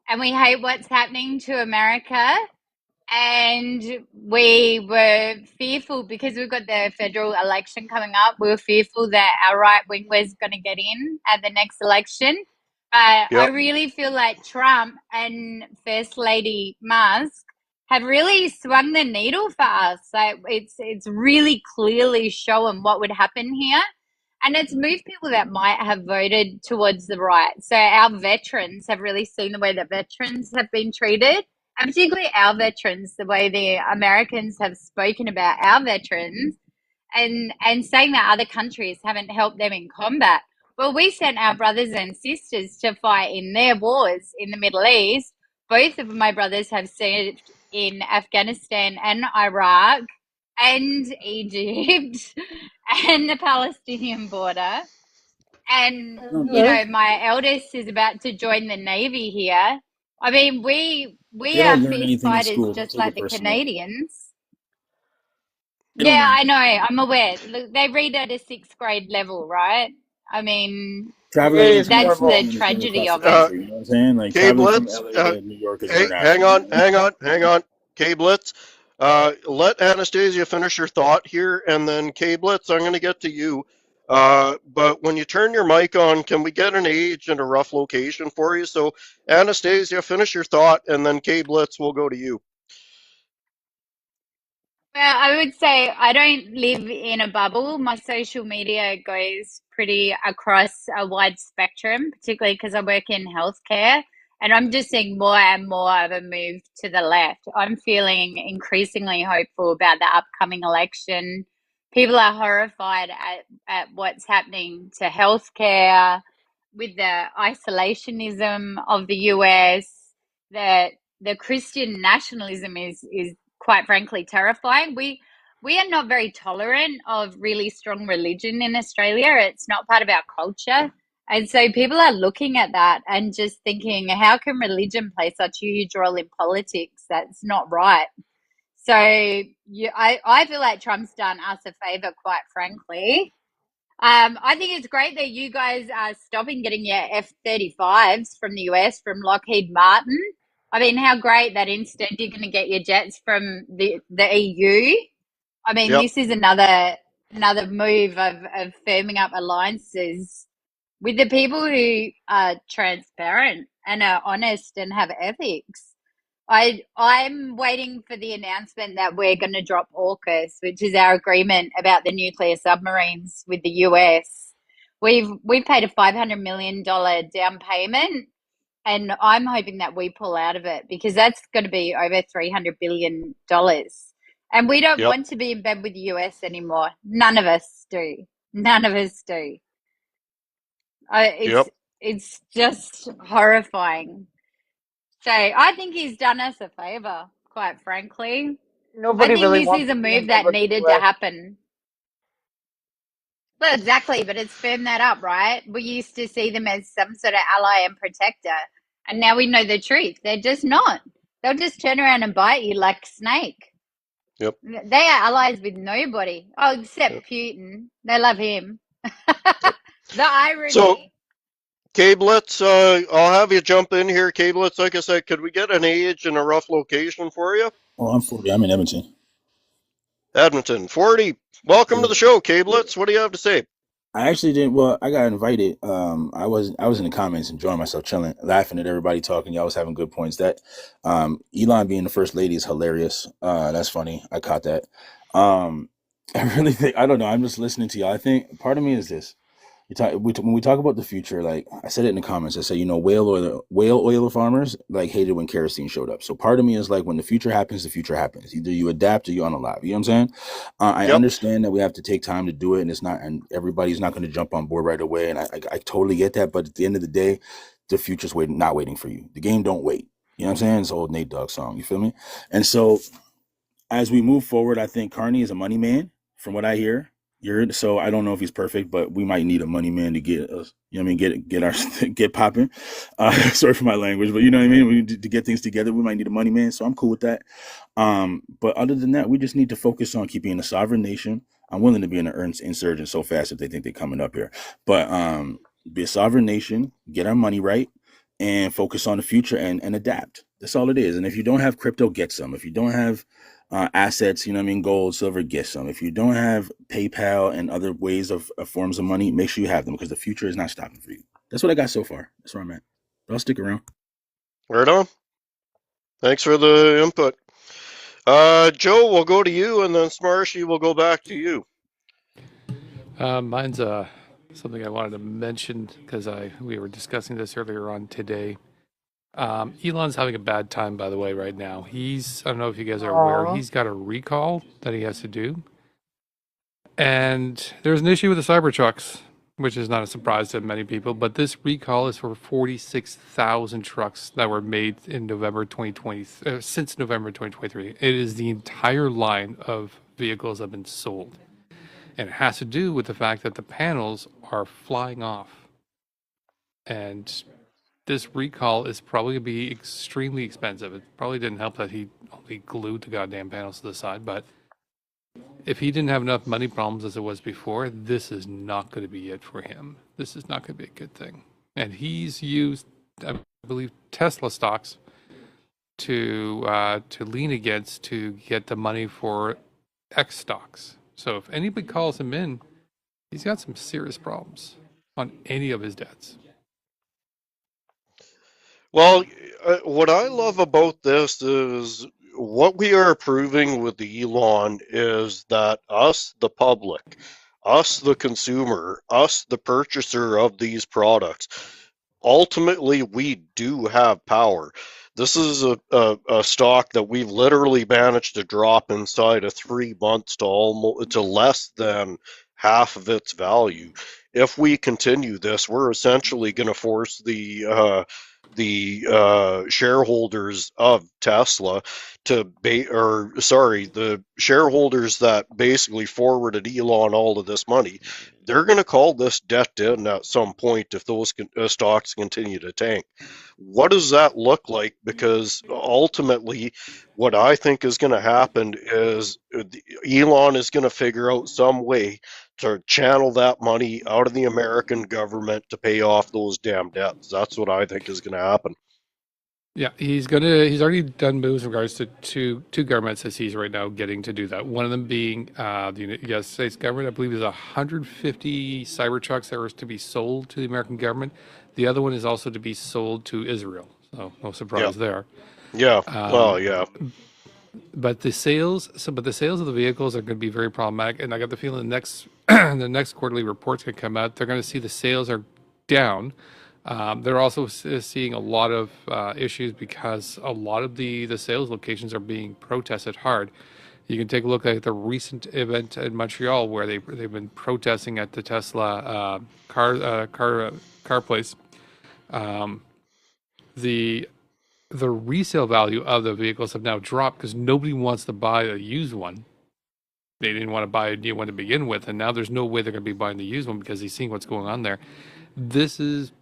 and we hate what's happening to America. And we were fearful because we've got the federal election coming up. We were fearful that our right wing was going to get in at the next election. I Yep. really feel like Trump and First Lady Musk have really swung the needle for us. Like it's really clearly shown what would happen here. And it's moved people that might have voted towards the right. So our veterans have really seen the way that veterans have been treated, and particularly our veterans, the way the Americans have spoken about our veterans, and saying that other countries haven't helped them in combat. Well, we sent our brothers and sisters to fight in their wars in the Middle East. Both of my brothers have served in Afghanistan and Iraq and Egypt and the Palestinian border. And, you know, my eldest is about to join the Navy here. I mean, we They are don't learn fierce anything in fighters school. Don't just take like it the personally. Canadians. They don't Yeah, learn I know. anything. I'm aware. Look, they read at a sixth grade level, right? I mean, Traveling Way is that's international the horrible. isn't the same tragedy across the of it. country. You know what I'm saying? Like Okay, traveling from Blitz. LA to New York is Hey, hang international. on, hang on, hang on. Okay, Blitz. Let Anastasia finish her thought here, and then K Blitz, I'm going to get to you. But when you turn your mic on, can we get an age and a rough location for you? So, Anastasia, finish your thought, and then K Blitz will go to you. Well, I would say I don't live in a bubble. My social media goes pretty across a wide spectrum, particularly because I work in healthcare. And I'm just seeing more and more of a move to the left. I'm feeling increasingly hopeful about the upcoming election. People are horrified at what's happening to healthcare with the isolationism of the US. That the Christian nationalism is quite frankly terrifying. We are not very tolerant of really strong religion in Australia. It's not part of our culture. And so people are looking at that and just thinking, how can religion play such a huge role in politics? That's not right. So I feel like Trump's done us a favor, quite frankly. I think it's great that you guys are stopping getting your F-35s from the US from Lockheed Martin. I mean, how great that instead you're going to get your jets from the EU. I mean, Yep, this is another move of firming up alliances with the people who are transparent and are honest and have ethics. I'm waiting for the announcement that we're going to drop AUKUS, which is our agreement about the nuclear submarines with the US. We've paid a $500 million down payment, and I'm hoping that we pull out of it because that's going to be over $300 billion. And we don't yep. want to be in bed with the US anymore. None of us do. None of us do. Yep. It's just horrifying. So I think he's done us a favor, quite frankly. I Nobody think really this wants is a to be in move bed that with the needed to U.S. happen. Well, exactly, but it's firmed that up, right? We used to see them as some sort of ally and protector, and now we know the truth. They're just not. They'll just turn around and bite you like a snake. Yep. They are allies with nobody. Oh, Yep. except Putin. They love him. Yep. The So, irony. Cablets, I'll have you jump in here. Cablets, like I said, could we get an age and a rough location for you? Oh, I'm 40. I'm in Edmonton. Edmonton, 40. Welcome to Yeah. the show, Cablets. What do you have to say? I actually didn't. Well, I got invited. I was in the comments enjoying myself, chilling, laughing at everybody talking. Y'all was having good points. That Elon being the first lady is hilarious. That's funny. I caught that. I really think I don't know. I'm just listening to y'all. I think part of me is this. When we talk about the future, like I said it in the comments, I say, whale oil farmers like hated when kerosene showed up. So part of me is like, when the future happens, the future happens. Either you adapt or you unalive. You know what I'm saying? I Yep. understand that we have to take time to do it, and everybody's not going to jump on board right away. And I totally get that. But at the end of the day, the future's not waiting for you. The game don't wait. You know what I'm saying? It's an old Nate Dogg song. You feel me? And so as we move forward, I think Carney is a money man, from what I hear. So I don't know if he's perfect, but we might need a money man to get us. You know what I mean? Get our get popping. Sorry for my language, but you know what I mean. To get things together, we might need a money man. So I'm cool with that. But other than that, we just need to focus on keeping a sovereign nation. I'm willing to be an insurgent so fast if they think they're coming up here. But be a sovereign nation, get our money right, and focus on the future and adapt. That's all it is. And if you don't have crypto, get some. If you don't have assets, you know what I mean, gold, silver, get some. If you don't have PayPal and other ways of forms of money, make sure you have them because the future is not stopping for you. That's what I got so far. That's where I'm at. But I'll stick around. Right on. Thanks for the input. Joe, we'll go to you, and then Smarshy will go back to you. Mine's something I wanted to mention because we were discussing this earlier on today. Elon's having a bad time, by the way, right now. I don't know if you guys are aware, Aw. he's got a recall that he has to do. And there's an issue with the Cybertrucks, which is not a surprise to many people, but this recall is for 46,000 trucks that were made in November 2020, since November 2023. It is the entire line of vehicles that have been sold. And it has to do with the fact that the panels are flying off. And this recall is probably going to be extremely expensive. It probably didn't help that he only glued the goddamn panels to the side, but if he didn't have enough money problems as it was before, this is not going to be it for him. This is not going to be a good thing. And he's used, I believe, Tesla stocks to lean against to get the money for X stocks. So if anybody calls him in, he's got some serious problems on any of his debts. Well, what I love about this is what we are proving with the Elon is that us, the public, us, the consumer, us, the purchaser of these products, ultimately we do have power. This is a stock that we've literally managed to drop inside of 3 months to less than half of its value. If we continue this, we're essentially going to force the shareholders of Tesla the shareholders that basically forwarded Elon all of this money, they're going to call this debt in at some point if those stocks continue to tank. What does that look like? Because ultimately, what I think is going to happen is Elon is going to figure out some way to channel that money out of the American government to pay off those damn debts. That's what I think is going to happen. Yeah, he's already done moves in regards to two governments as he's right now getting to do that. One of them being the United States government. I believe there's 150 Cybertrucks that are to be sold to the American government. The other one is also to be sold to Israel. So no surprise there. Yeah. Well, yeah. But the sales of the vehicles are going to be very problematic, and I got the feeling the next quarterly reports going to come out. They're going to see the sales are down. They're also seeing a lot of issues because a lot of the sales locations are being protested hard. You can take a look at the recent event in Montreal where they've been protesting at the Tesla car place. The resale value of the vehicles have now dropped because nobody wants to buy a used one. They didn't want to buy a new one to begin with, and now there's no way they're going to be buying the used one because he's seeing what's going on there. This is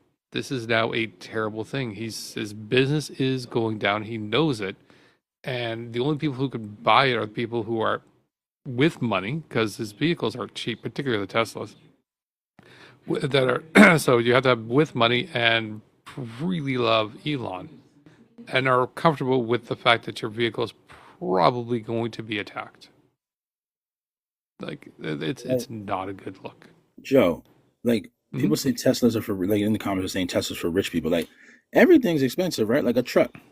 now a terrible thing. His business is going down. He knows it, and the only people who can buy it are the people who are with money because his vehicles are cheap, particularly the Teslas. That are so you have to have with money and really love Elon, and are comfortable with the fact that your vehicle is probably going to be attacked. Like it's not a good look. Joe, like people say Teslas are for, like in the comments are saying Teslas for rich people. Like everything's expensive, right? Like a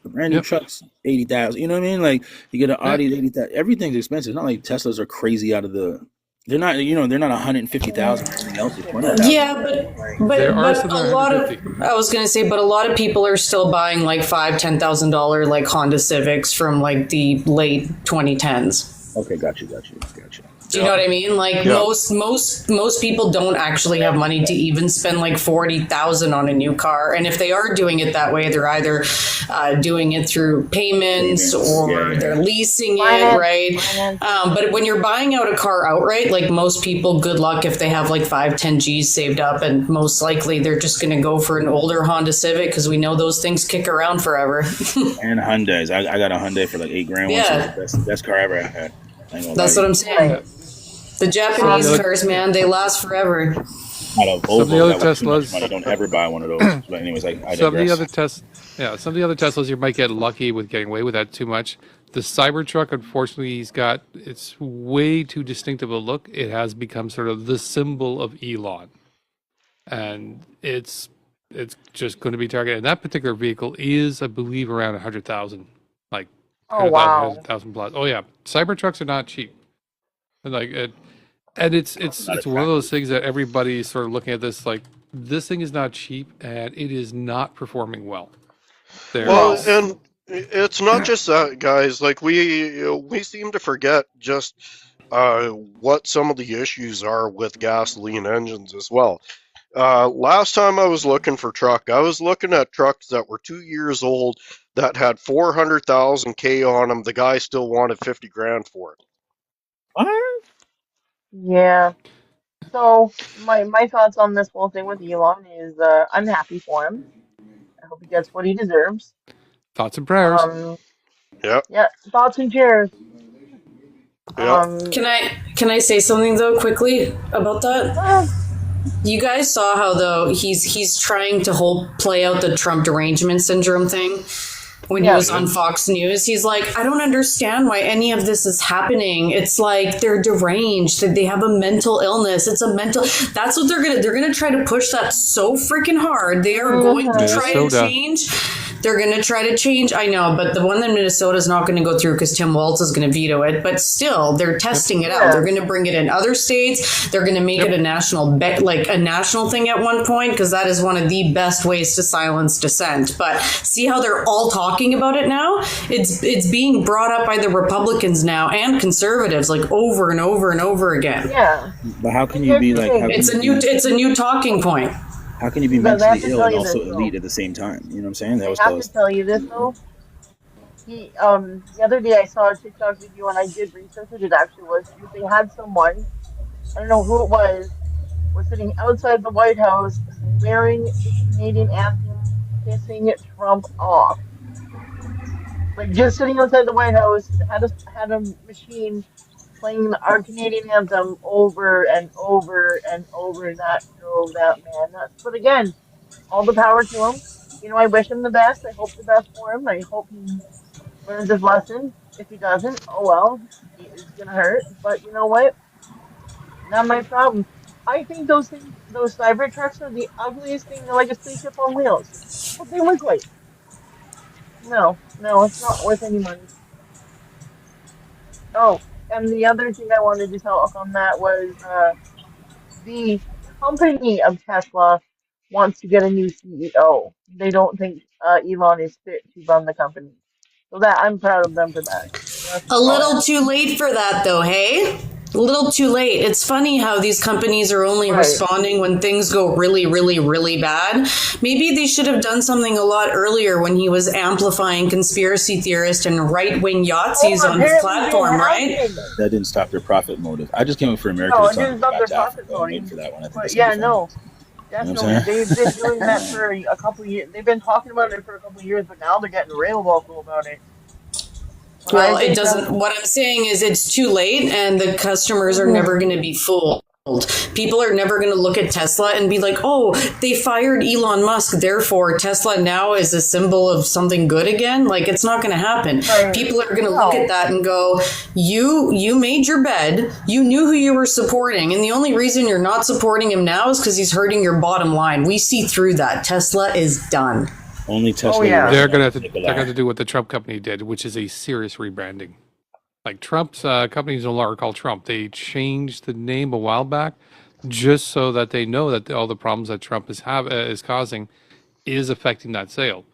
brand new truck's 80,000. You know what I mean? Like you get an Audi 80,000. Everything's expensive. It's not like Teslas are crazy out of the. They're not. They're not 150,000. Everything else is 20,000. Yeah, but There are some a lot of I was gonna say, but a lot of people are still buying like $5,000-$10,000 like Honda Civics from like the late 2010s. Okay, got you. Do you know what I mean? Like most people don't actually have money to even spend like 40,000 on a new car, and if they are doing it that way, they're either doing it through payments or they're leasing it, right? But when you're buying out a car outright, like most people, good luck if they have like 5-10 G's saved up, and most likely they're just going to go for an older Honda Civic because we know those things kick around forever. And Hyundais, I got a Hyundai for like $8,000. Yeah. Once. The best car I ever had. That's what I'm saying. The Japanese cars, man, they last forever. Out of Volvo, Some of the other that was too much Teslas. money. Don't ever buy one of those. But anyways, I digress. Some of the other some of the other Teslas, you might get lucky with getting away with that too much. The Cybertruck, unfortunately, it's way too distinctive a look. It has become sort of the symbol of Elon, and it's just going to be targeted. And that particular vehicle is, I believe, around 100,000, like Oh, wow. 100,000 plus. Oh yeah, Cybertrucks are not cheap, and it's one of those things that everybody's sort of looking at this like this thing is not cheap and it is not performing well. Well, and it's not just that, guys. Like we seem to forget just what some of the issues are with gasoline engines as well. Last time I was looking for truck, I was looking at trucks that were 2 years old that had 400,000 K on them. The guy still wanted 50 grand for it. What? Yeah. So my thoughts on this whole thing with Elon is I'm happy for him. I hope he gets what he deserves. Thoughts and prayers. Yeah, thoughts and prayers. Can I say something though quickly about that? You guys saw how though he's trying to play out the Trump derangement syndrome thing. When he was on Fox News, he's like, I don't understand why any of this is happening. It's like they're deranged. They have a mental illness. It's a mental. That's what they're gonna try to push that so freaking hard. They are going to try to change. They're going to try to change. I know, but the one in Minnesota is not going to go through because Tim Walz is going to veto it. But still, they're testing it out. They're going to bring it in other states. They're going to make it a national a national thing at one point because that is one of the best ways to silence dissent. But see how they're all talking about it now? It's being brought up by the Republicans now and conservatives like over and over and over again. Yeah. But how can you be like? It's a new talking point. How can you be mentally ill and also elite at the same time? You know what I'm saying? That was close. I have to tell you this though. The other day I saw a TikTok video and I did research it. It actually was they had someone, I don't know who it was sitting outside the White House swearing the Canadian anthem, pissing Trump off. Like just sitting outside the White House, had a machine playing our Canadian anthem over and over and over, and that drove that man nuts. But again, all the power to him. You know, I wish him the best. I hope the best for him. I hope he learns his lesson. If he doesn't, oh well, it's gonna hurt. But you know what? Not my problem. I think those cyber trucks are the ugliest thing. They're like a spaceship on wheels. What they look like. No, it's not worth any money. Oh, and the other thing I wanted to talk on that was the company of Tesla wants to get a new CEO. They don't think Elon is fit to run the company. So that I'm proud of them for that. A little too late for that, though, hey? A little too late. It's funny how these companies are only responding when things go really, really, really bad. Maybe they should have done something a lot earlier when he was amplifying conspiracy theorists and right-wing Yahtzees on his platform, right? That didn't stop their profit motive. I just came in for America. No, it didn't stop their profit motive. For that one. Definitely. They've been doing that for a couple of years. They've been talking about it for a couple of years, but now they're getting real vocal about it. Well, it doesn't. What I'm saying is it's too late, and the customers are never going to be fooled. People are never going to look at Tesla and be like, oh, they fired Elon Musk, therefore Tesla now is a symbol of something good again. Like, it's not going to happen. People are going to look at that and go, you made your bed, you knew who you were supporting, and the only reason you're not supporting him now is because he's hurting your bottom line. We see through that. Tesla is done. Only Tesla. They're going to have to do what the Trump company did, which is a serious rebranding. Like Trump's company is no longer called Trump. They changed the name a while back just so that they know that all the problems that Trump is causing is affecting that sale.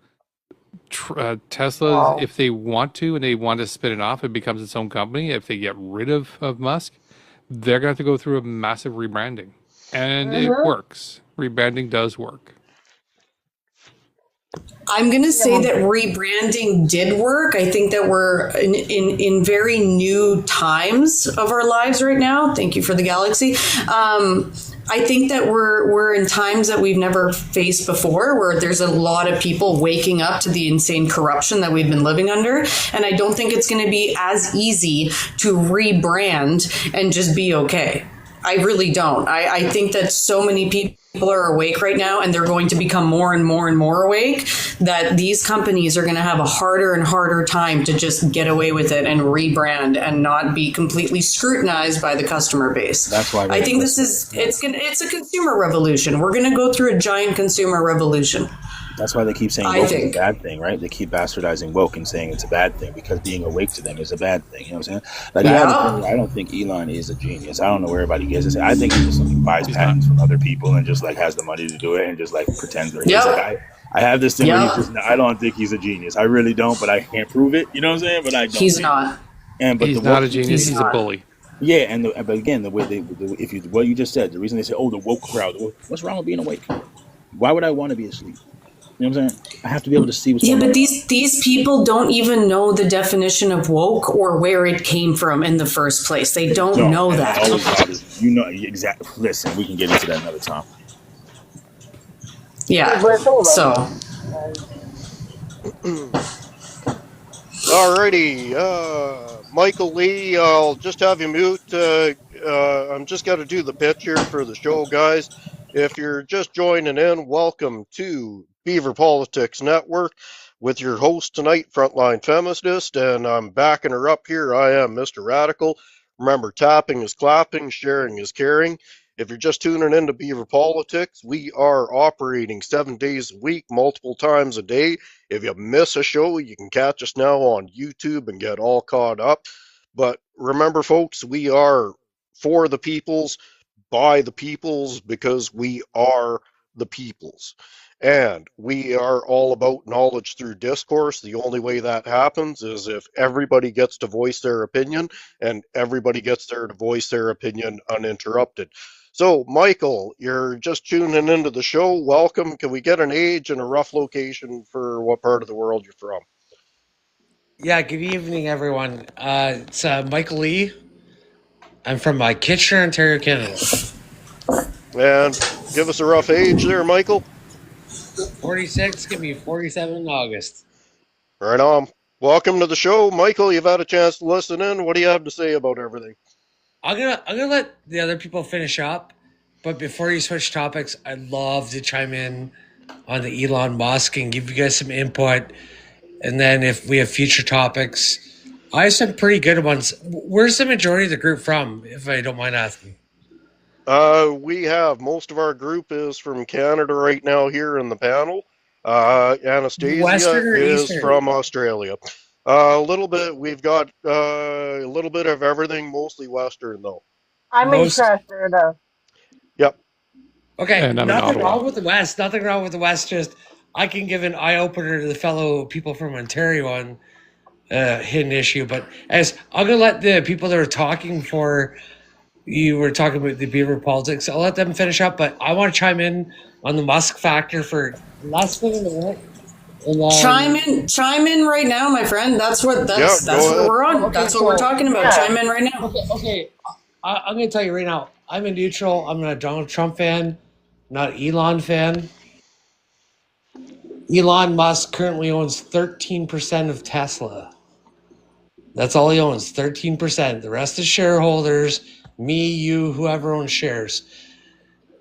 Tesla, Wow. if they want to and they want to spin it off, it becomes its own company. If they get rid of Musk, they're going to have to go through a massive rebranding. And it Mm-hmm. works. Rebranding does work. I'm going to Yeah, say that rebranding did work. I think that we're in very new times of our lives right now. Thank you for the galaxy. I think that we're in times that we've never faced before, where there's a lot of people waking up to the insane corruption that we've been living under. And I don't think it's going to be as easy to rebrand and just be okay. I really don't. I think that so many people are awake right now, and they're going to become more and more and more awake, that these companies are going to have a harder and harder time to just get away with it and rebrand and not be completely scrutinized by the customer base. That's why I think it's a consumer revolution. We're going to go through a giant consumer revolution. That's why they keep saying woke is a bad thing, right? They keep bastardizing woke and saying it's a bad thing because being awake to them is a bad thing. You know what I'm saying? Like, I don't think Elon is a genius. I don't know where everybody gets this. I think he just like buys patents from other people and just like has the money to do it and just like pretends they're his. Like, I have this thing where he's just, I don't think he's a genius. I really don't, but I can't prove it. You know what I'm saying? But I don't. He's not. But he's not a genius. He's a bully. Yeah, but again, the way what you just said, the reason they say, "Oh, the woke crowd," what's wrong with being awake? Why would I want to be asleep? You know what I'm saying? I have to be able to see what's going on. Yeah, but these people don't even know the definition of woke or where it came from in the first place. They don't know that. You know exactly. Listen, we can get into that another time. Yeah. So. Alrighty, Michael Lee, I'll just have you mute. I'm just got to do the pitch here for the show, guys. If you're just joining in, welcome to Beaver Politics Network with your host tonight, Frontline Feminist, and I'm backing her up here. I am Mr. Radical. Remember, tapping is clapping, sharing is caring. If you're just tuning in to Beaver Politics, we are operating 7 days a week, multiple times a day. If you miss a show, you can catch us now on YouTube and get all caught up. But remember, folks, we are for the peoples, by the peoples, because we are the peoples. And we are all about knowledge through discourse. The only way that happens is if everybody gets to voice their opinion, and everybody gets there to voice their opinion uninterrupted. So, Michael, you're just tuning into the show. Welcome. Can we get an age and a rough location for what part of the world you're from? Yeah, good evening, everyone. It's Michael Lee. I'm from Kitchener, Ontario, Canada. And give us a rough age there, Michael. 46, give me 47 in August. Right on. Welcome to the show, Michael. You've had a chance to listen in. What do you have to say about everything? I'm gonna let the other people finish up, but before you switch topics, I'd love to chime in on the Elon Musk and give you guys some input. And then if we have future topics, I have some pretty good ones. Where's the majority of the group from, if I don't mind asking? We have most of our group is from Canada right now here in the panel. Anastasia Western is Eastern? from Australia. A little bit. We've got a little bit of everything, mostly Western though. I'm in Canada. Yep. Okay, And nothing wrong with the West. Nothing wrong with the West. Just I can give an eye opener to the fellow people from Ontario on hidden issue. But as I'm gonna let the people that are talking for you were talking about the Beaver politics. I'll let them finish up, but I want to chime in on the Musk factor for less than a minute. Chime in right now, my friend. That's what we're on. Okay, that's what we're talking about. Yeah. Chime in right now. Okay. I'm going to tell you right now. I'm a neutral. I'm not a Donald Trump fan, not Elon fan. Elon Musk currently owns 13% of Tesla. That's all he owns, 13%. The rest is shareholders, me, you, whoever owns shares.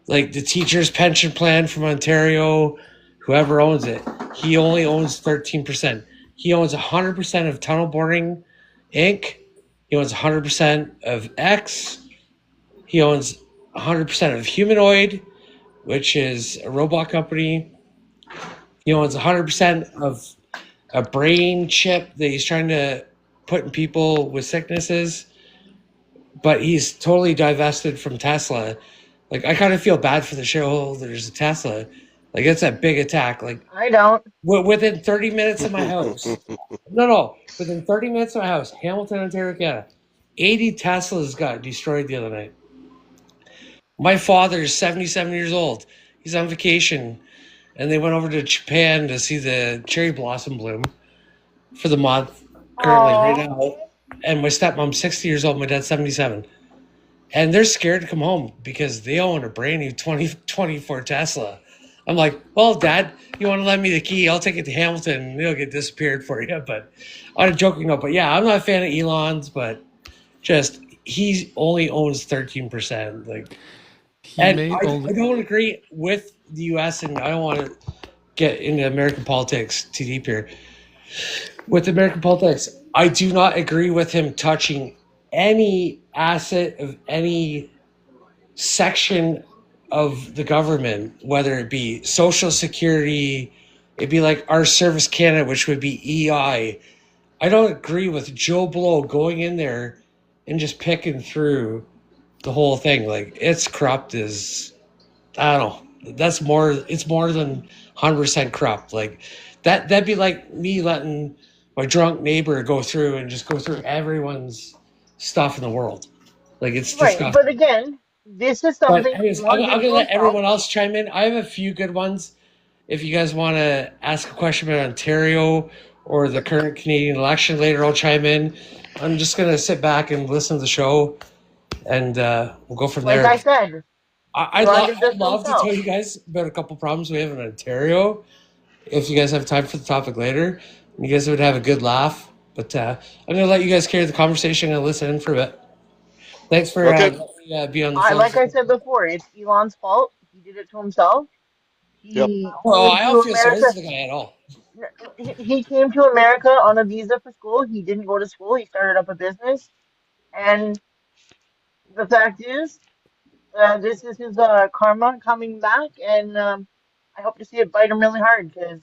Like the teacher's pension plan from Ontario, whoever owns it, he only owns 13%. He owns 100% of Tunnel Boring Inc. He owns 100% of X. He owns 100% of Humanoid, which is a robot company. He owns 100% of a brain chip that he's trying to put in people with sicknesses. But he's totally divested from Tesla. Like, I kind of feel bad for the shareholders of Tesla Like it's a big attack. Like I don't. within 30 minutes of my house. No. Within 30 minutes of my house, Hamilton, Ontario, Canada, 80 Teslas got destroyed the other night. My father is 77 years old. He's on vacation, and they went over to Japan to see the cherry blossom bloom for the month currently right Oh, now. And my stepmom's 60 years old. My dad's 77. And they're scared to come home because they own a brand new 2024 Tesla. I'm like, well, Dad, you want to lend me the key? I'll take it to Hamilton and it'll get disappeared for you. But on a joking note, but yeah, I'm not a fan of Elon's, but just he only owns 13%. Like, He and may I only. don't agree with the US, and I don't want to get into American politics too deep here. With American politics, I do not agree with him touching any asset of any section of the government, whether it be Social Security, it'd be like our Service Canada, which would be EI. I don't agree with Joe Blow going in there and just picking through the whole thing. Like it's corrupt as I don't know. That's more. It's more than 100% corrupt. Like that'd be like me letting my drunk neighbor go through and just go through everyone's stuff in the world. Like it's right. disgusting. But again, this is But something anyways, Elon I'm did gonna to let himself. everyone else chime in. I have a few good ones. If you guys want to ask a question about Ontario or the current Canadian election later, I'll chime in. I'm just gonna sit back and listen to the show, and we'll go from Like there. I said, Elon did I'd this to love to tell himself. you guys about a couple problems we have in Ontario. If you guys have time for the topic later, you guys would have a good laugh. But I'm gonna let you guys carry the conversation and listen in for a bit. Thanks for Okay. letting me be on the I phone. like I said before, it's Elon's fault. He did it to himself. Yep. He Well, came I to don't feel sorry America. for the guy at all. He came to America on a visa for school. He didn't go to school. He started up a business, and the fact is, this is his karma coming back, and I hope to see it bite him really hard because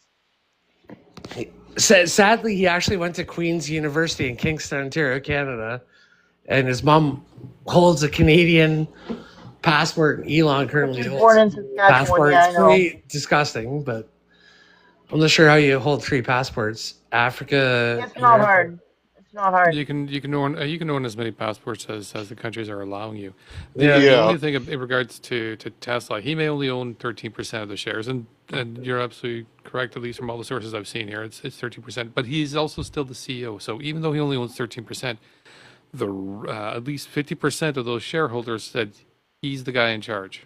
Sadly, he actually went to Queen's University in Kingston, Ontario, Canada, and his mom holds a Canadian passport. And Elon but currently she's holds born in a Saskatchewan. passport. Yeah, It's I know. pretty disgusting, but I'm not sure how you hold three passports: Africa, It's not America. hard. It's not hard. You can own as many passports as the countries are allowing you. The Yeah. the Yeah. only thing in regards to Tesla, he may only own 13% of the shares, and you're absolutely correct. At least from all the sources I've seen here, it's 13%. But he's also still the CEO. So even though he only owns 13%, the at least 50% of those shareholders said he's the guy in charge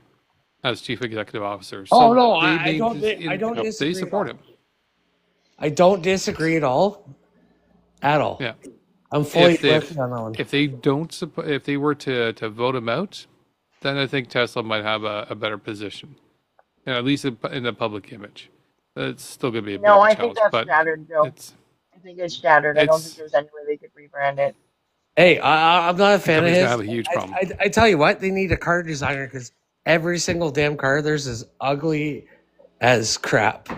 as chief executive officer. Oh So no, they I don't Yep. they disagree at support all. him. I don't disagree at all. At all. Yeah. I'm fully If with if you on that one. if they don't support, if they were to vote him out, then I think Tesla might have a better position, and at least in the public image. It's still going to be a bit No, of a I think challenge, that's but shattered, Joe. it's I think it's shattered. I don't think it's there's any way they could rebrand it. Hey, I'm not a the fan of company's going to his. have a huge problem. I tell you what, they need a car designer because every single damn car of theirs is ugly as crap.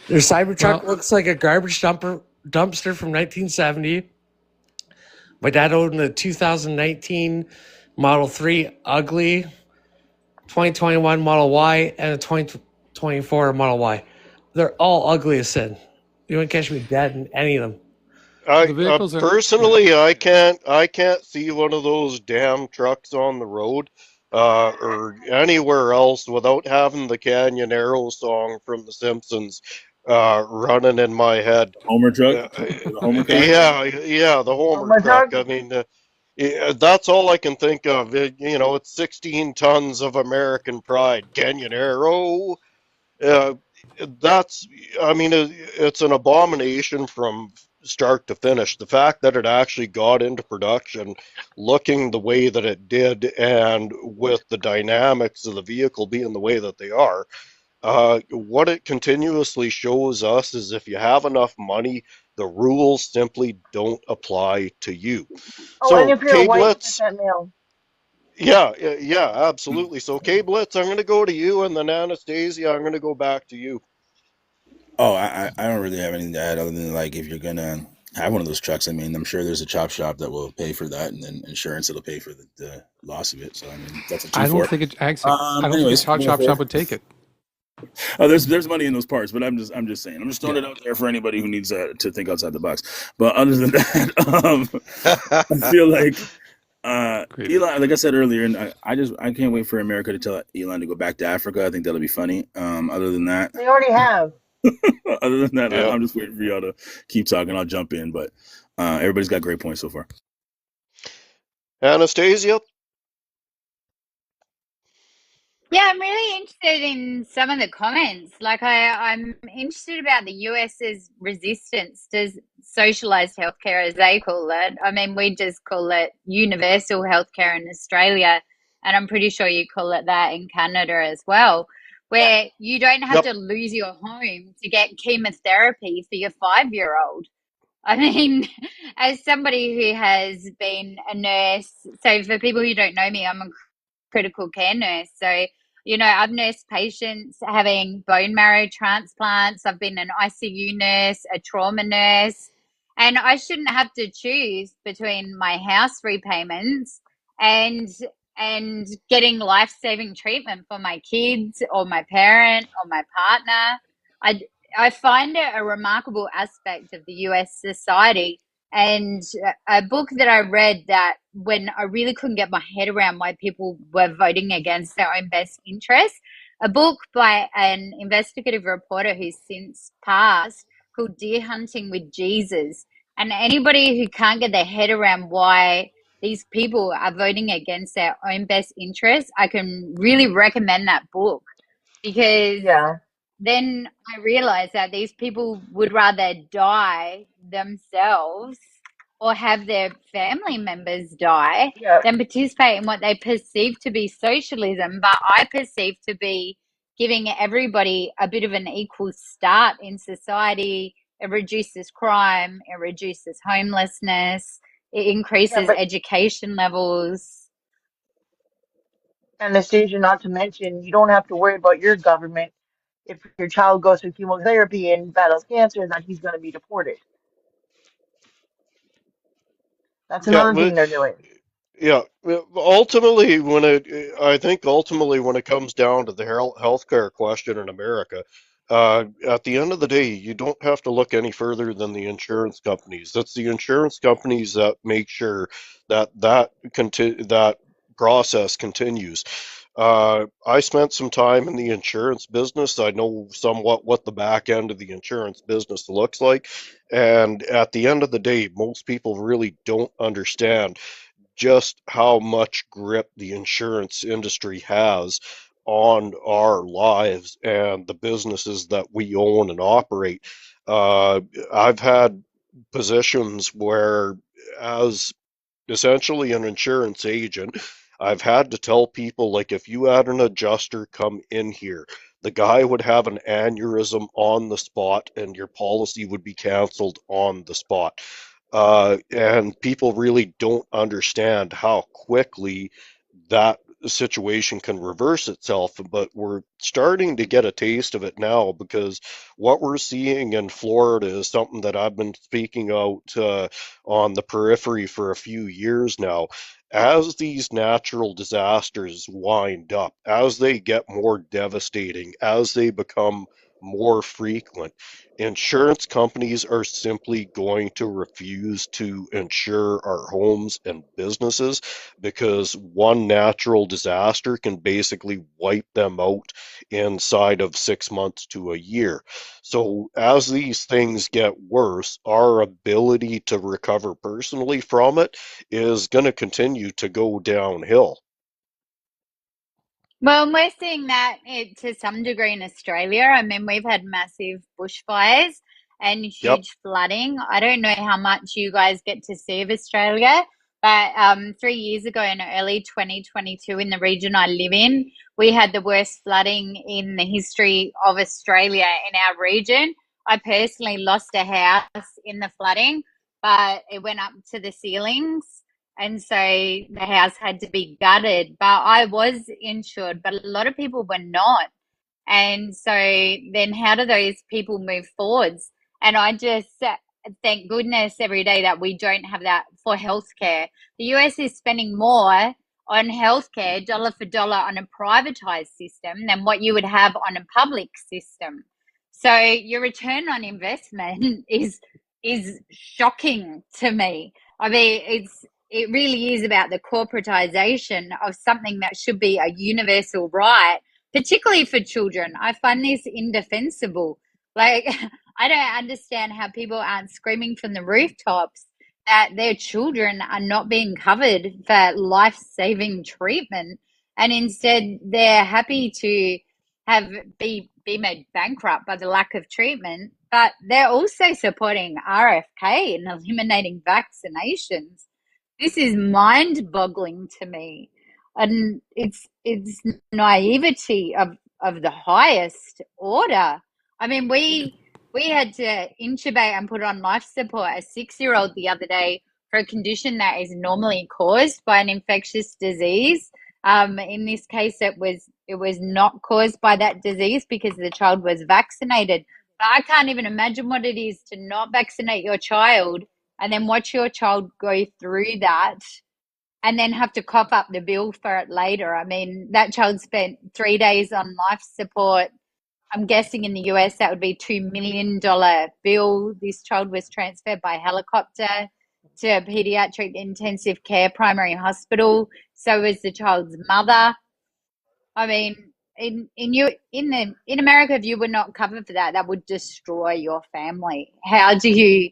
Their Cybertruck Well, looks like a dumpster from 1970. My dad owned a 2019 Model 3, ugly, 2021 Model Y, and a 2024 Model Y. They're all ugly as sin. You wouldn't catch me dead in any of them. I the vehicles are yeah. personally, I can't see one of those damn trucks on the road, or anywhere else without having the Canyon Arrow song from The Simpsons, running in my head. Homer truck, Uh, the Homer car. yeah, the Oh Homer my truck. God. I mean, that's all I can think of. It's 16 tons of American pride. Canyon Arrow. Uh, that's, I mean, it's an abomination from start to finish. The fact that it actually got into production looking the way that it did, and with the dynamics of the vehicle being the way that they are, what it continuously shows us is if you have enough money, the rules simply don't apply to you. Oh, and So, if you're K white, Blitz, 100% male. yeah, absolutely. So, K Blitz, I'm going to go to you, and then Anastasia, I'm going to go back to you. Oh, I don't really have anything to add other than like if you're gonna have one of those trucks, I mean, I'm sure there's a chop shop that will pay for that, and then insurance that'll pay for the loss of it. So I mean, that's a two I don't for. think I don't think a Anyways, Talk going Shop forward. would take it. There's money in those parts, but I'm just saying. I'm just throwing it out there for anybody who needs to think outside the box. But other than that, I feel like Great Elon, answer. like I said earlier, and I can't wait for America to tell Elon to go back to Africa. I think that'll be funny. Other than that, They already have. Yeah. I'm just waiting for y'all to keep talking. I'll jump in, but everybody's got great points so far. Anastasia? Yeah, I'm really interested in some of the comments. Like, I'm interested about the US's resistance to socialized healthcare, as they call it. I mean, we just call it universal healthcare in Australia, and I'm pretty sure you call it that in Canada as well, Yeah. where you don't have Yep. to lose your home to get chemotherapy for your 5-year-old. I mean, as somebody who has been a nurse, so for people who don't know me, I'm a critical care nurse. So, I've nursed patients having bone marrow transplants. I've been an ICU nurse, a trauma nurse, and I shouldn't have to choose between my house repayments and getting life-saving treatment for my kids or my parent or my partner. I I find it a remarkable aspect of the US society, and a book that I read that when I really couldn't get my head around why people were voting against their own best interests, a book by an investigative reporter who's since passed called Deer Hunting with Jesus. And anybody who can't get their head around why these people are voting against their own best interests, I can really recommend that book, because Yeah. then I realized that these people would rather die themselves or have their family members die Yeah. than participate in what they perceive to be socialism, but I perceive to be giving everybody a bit of an equal start in society. It reduces crime, it reduces homelessness, it Yeah. increases But education levels. Anastasia, not to mention, you don't have to worry about your government if your child goes through chemotherapy and battles cancer, that he's going to be deported. That's Yeah. another thing they're doing. Yeah, ultimately, I think ultimately when it comes down to the healthcare question in America, at the end of the day, you don't have to look any further than the insurance companies. That's the insurance companies that make sure that process continues. I spent some time in the insurance business. I know somewhat what the back end of the insurance business looks like, and at the end of the day, most people really don't understand just how much grip the insurance industry has on our lives and the businesses that we own and operate. Uh, I've had positions where, as essentially an insurance agent, I've had to tell people, like, if you had an adjuster come in here, the guy would have an aneurysm on the spot and your policy would be canceled on the spot. And people really don't understand how quickly that situation can reverse itself. But we're starting to get a taste of it now, because what we're seeing in Florida is something that I've been speaking out on the periphery for a few years now. As these natural disasters wind up, as they get more devastating, as they become more frequent, insurance companies are simply going to refuse to insure our homes and businesses, because one natural disaster can basically wipe them out inside of 6 months to a year. So, as these things get worse, our ability to recover personally from it is going to continue to go downhill. Well, we're seeing that to some degree in Australia. I mean, we've had massive bushfires and Yep. huge flooding. I don't know how much you guys get to see of Australia, but 3 years ago in early 2022, in the region I live in, we had the worst flooding in the history of Australia in our region. I personally lost a house in the flooding, but it went up to the ceilings, and so the house had to be gutted. But I was insured, but a lot of people were not. And so then how do those people move forwards? And I just thank goodness every day that we don't have that for healthcare. The US is spending more on healthcare, dollar for dollar, on a privatized system than what you would have on a public system. So your return on investment is shocking to me. I mean, it really is about the corporatization of something that should be a universal right, particularly for children. I find this indefensible. Like, I don't understand how people aren't screaming from the rooftops that their children are not being covered for life-saving treatment, and instead they're happy to have be made bankrupt by the lack of treatment. But they're also supporting RFK and eliminating vaccinations. This is mind-boggling to me, and it's naivety of the highest order. I mean, we had to intubate and put on life support a 6-year-old the other day for a condition that is normally caused by an infectious disease. In this case, it was not caused by that disease because the child was vaccinated. But I can't even imagine what it is to not vaccinate your child and then watch your child go through that and then have to cough up the bill for it later. I mean, that child spent 3 days on life support. I'm guessing in the US that would be $2 million bill. This child was transferred by helicopter to a pediatric intensive care primary hospital. So was the child's mother. I mean, in America, if you were not covered for that, that would destroy your family. How do you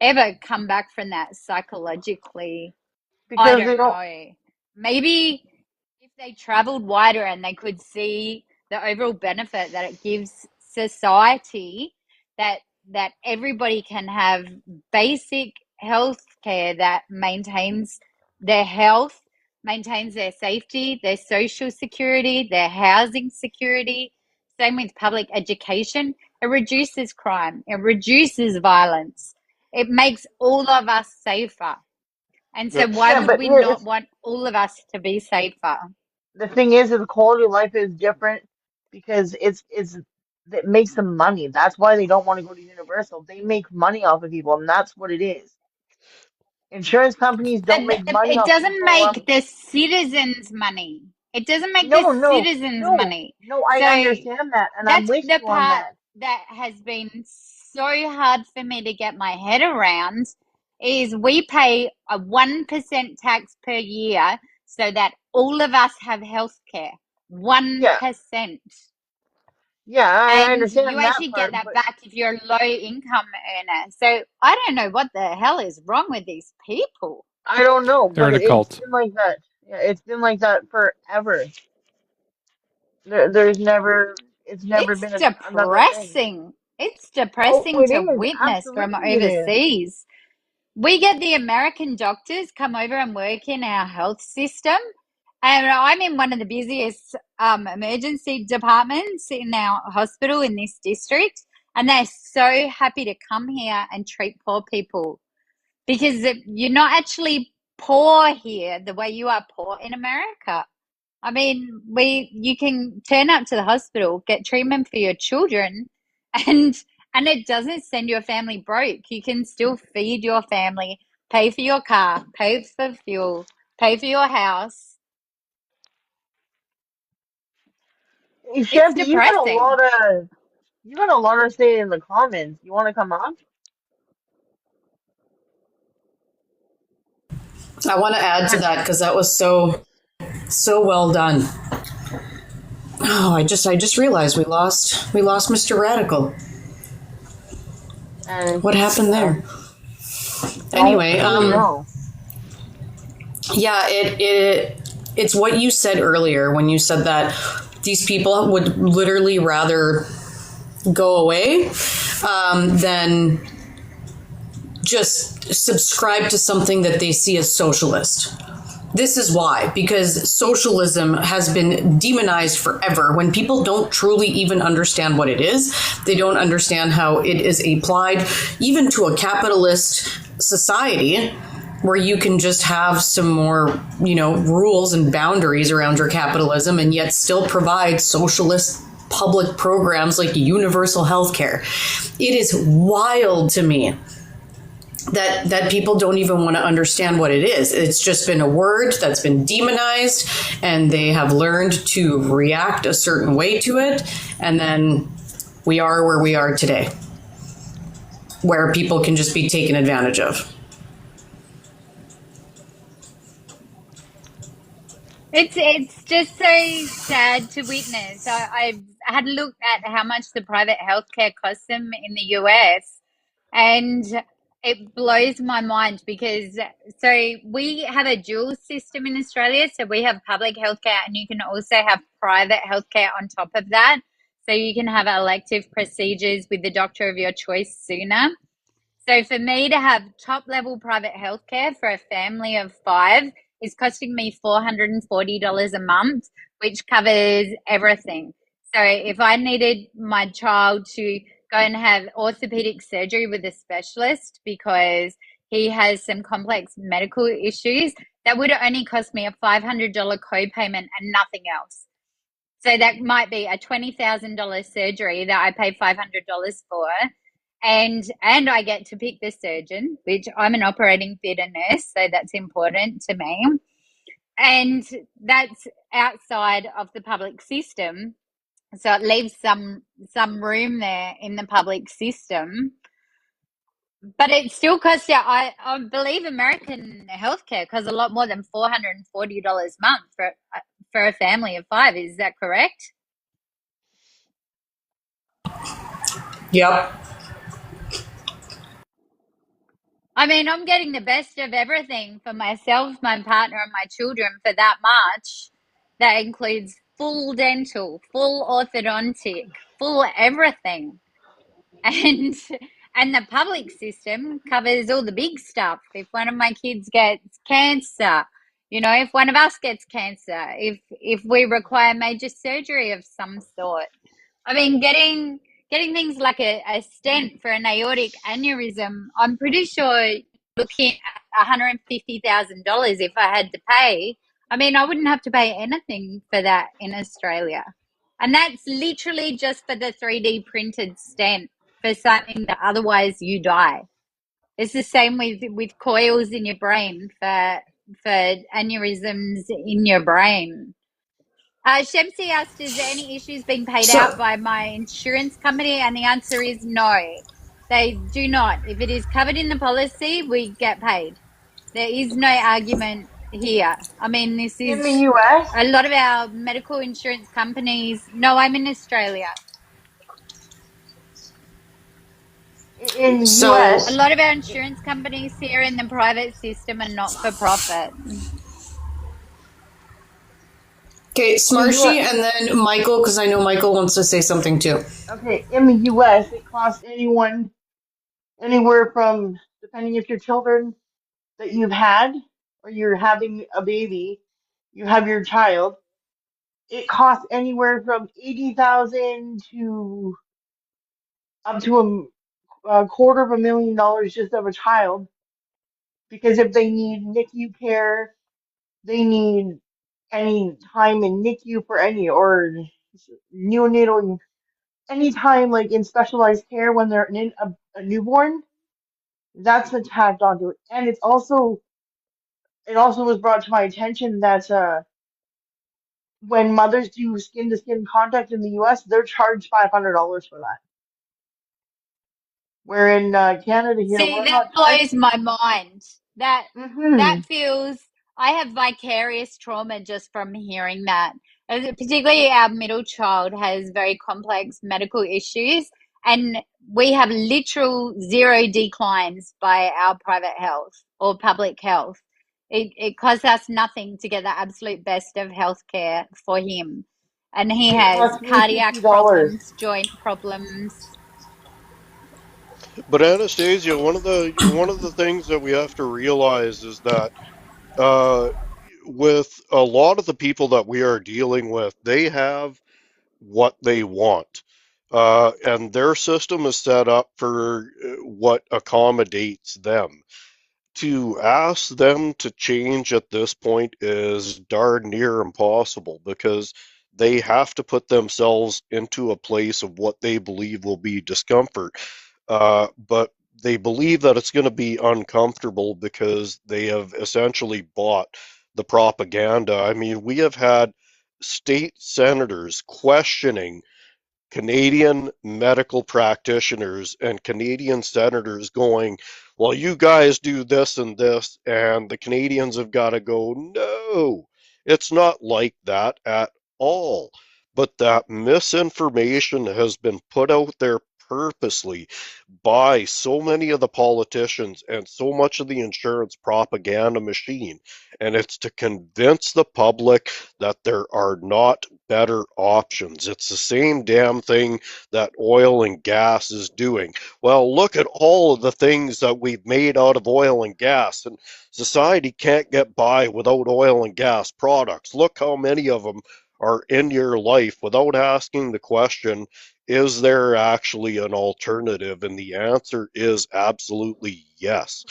ever come back from that psychologically? I Because they don't don't. know. Maybe if they traveled wider and they could see the overall benefit that it gives society, that everybody can have basic health care that maintains their health, maintains their safety, their social security, their housing security. Same with public education. It reduces crime. It reduces violence. It makes all of us safer. And so why Yeah, would but we here not it's want all of us to be safer? the thing is that the quality of life is different because it's that makes them money. That's why they don't want to go to Universal. They make money off of people, and that's what it is. Insurance companies But don't make money it off doesn't people. make the citizens money. It doesn't make the No, no, citizens no, money. no. I So understand that, and I'm that's with the you on part that. that has been so hard for me to get my head around is we pay a 1% tax per year so that all of us have health care. Yeah, 1%. yeah, I And you understand that actually get part, that but back if you're a low income earner. So I don't know what the hell is wrong with these people. I don't know. They're But in a it's cult. been like that. Yeah, it's been like that forever. There's never, it's never It's been another thing. depressing. It's Oh, depressing it to is. witness from Absolutely, it is. overseas. We get the American doctors come over and work in our health system. And I'm in one of the busiest emergency departments in our hospital in this district. And they're so happy to come here and treat poor people because you're not actually poor here the way you are poor in America. I mean, you can turn up to the hospital, get treatment for your children, and it doesn't send your family broke. You can still feed your family, pay for your car, pay for fuel, pay for your house. Hey, It's Shanti, depressing. you got a lot to say in the comments. You want to come up? I want to add to that because that was so well done. Oh, I just realized we lost Mr. Radical. And What happened I there? don't Anyway, really know. yeah, it's what you said earlier when you said that these people would literally rather go away than just subscribe to something that they see as socialist. This is why, because socialism has been demonized forever. When people don't truly even understand what it is, they don't understand how it is applied even to a capitalist society where you can just have some more, rules and boundaries around your capitalism and yet still provide socialist public programs like universal health care. It is wild to me that people don't even want to understand what it is. It's just been a word that's been demonized, and they have learned to react a certain way to it, and then we are where we are today, where people can just be taken advantage of. It's just so sad to witness. I've had a look at how much the private healthcare costs them in the US, and it blows my mind because so we have a dual system in Australia. So we have public healthcare, and you can also have private healthcare on top of that. So you can have elective procedures with the doctor of your choice sooner. So for me to have top level private healthcare for a family of 5 is costing me $440 a month, which covers everything. So if I needed my child to go and have orthopedic surgery with a specialist because he has some complex medical issues, that would only cost me a $500 copayment and nothing else. So that might be a $20,000 surgery that I pay $500 for, and I get to pick the surgeon, which I'm an operating theatre nurse, so that's important to me. And that's outside of the public system, so it leaves some room there in the public system. But it still costs you. I believe American healthcare costs a lot more than $440 a month for a family of 5. Is that correct? Yep. I mean, I'm getting the best of everything for myself, my partner, and my children for that much. That includes full dental, full orthodontic, full everything. And the public system covers all the big stuff. If one of my kids gets cancer, if one of us gets cancer, if we require major surgery of some sort. I mean, getting things like a stent for an aortic aneurysm, I'm pretty sure looking at $150,000 if I had to pay. I mean, I wouldn't have to pay anything for that in Australia. And that's literally just for the 3D printed stent for something that otherwise you die. It's the same with coils in your brain for aneurysms in your brain. Shamsi asked, is there any issues being paid out So by my insurance company? And the answer is no, they do not. If it is covered in the policy, we get paid. There is no argument here. I mean, this In the is US, a lot of our medical insurance companies. No, I'm in Australia. in the A so US, lot of our insurance companies here in the private system are not for profit. okay, in the Smarshy, US, and then Michael, because I know Michael wants to say something too. okay, in the US, it costs anyone anywhere from, depending if your children that you've had or you're having a baby, you have your child, it costs anywhere from 80,000 to up to a quarter of $1 million just of a child. Because if they need NICU care, they need any time in NICU for any or neonatal, any time like in specialized care when they're in a newborn, that's tacked onto it. And it also was brought to my attention that when mothers do skin to skin contact in the US, they're charged $500 for that. Where in Canada here, See, we're that not charged. blows my mind. That Hmm. feels I have vicarious trauma just from hearing that. Particularly our middle child has very complex medical issues, and we have literal zero declines by our private health or public health. It costs us nothing to get the absolute best of healthcare for him. And he It has cost me cardiac $50. problems, joint problems. But Anastasia, one of the things that we have to realize is that uh, with a lot of the people that we are dealing with, they have what they want. And their system is set up for what accommodates them. To ask them to change at this point is darn near impossible because they have to put themselves into a place of what they believe will be discomfort. But they believe that it's going to be uncomfortable because they have essentially bought the propaganda. I mean, we have had state senators questioning Canadian medical practitioners and Canadian senators going, well, you guys do this and this, and the Canadians have got to go, no, it's not like that at all. But that misinformation has been put out there purposely by so many of the politicians and so much of the insurance propaganda machine. And it's to convince the public that there are not better options. It's the same damn thing that oil and gas is doing. Well, look at all of the things that we've made out of oil and gas, and society can't get by without oil and gas products. Look how many of them are in your life without asking the question, is there actually an alternative? And the answer is absolutely yes.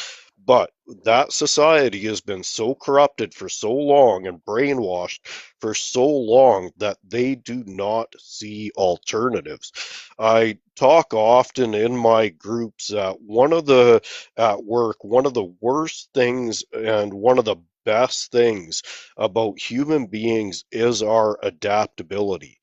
But that society has been so corrupted for so long and brainwashed for so long that they do not see alternatives. I talk often in my groups that at work, one of the worst things and one of the best things about human beings is our adaptability.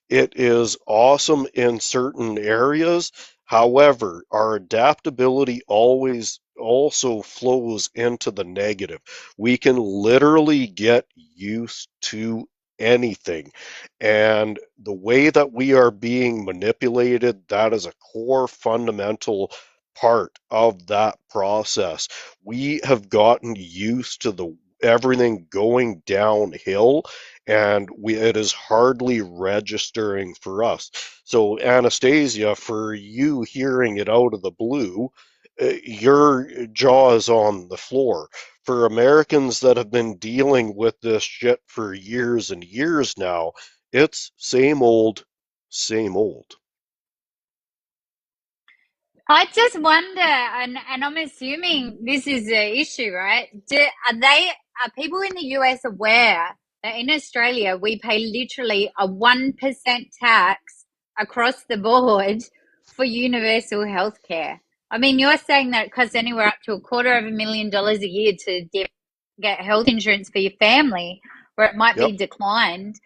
It is awesome in certain areas. However, our adaptability always also flows into the negative. We can literally get used to anything. And the way that we are being manipulated, that is a core fundamental part of that process. We have gotten used to the everything going downhill, and it is hardly registering for us. So, Anastasia, for you hearing it out of the blue, your jaw is on the floor. For Americans that have been dealing with this shit for years and years now, it's same old, same old. I just wonder, and I'm assuming this is the issue, right? Are people in the US aware that in Australia we pay literally a 1% tax across the board for universal health care? I mean, you're saying that it costs anywhere up to $250,000 a year to get health insurance for your family, where it might Yep. be declined.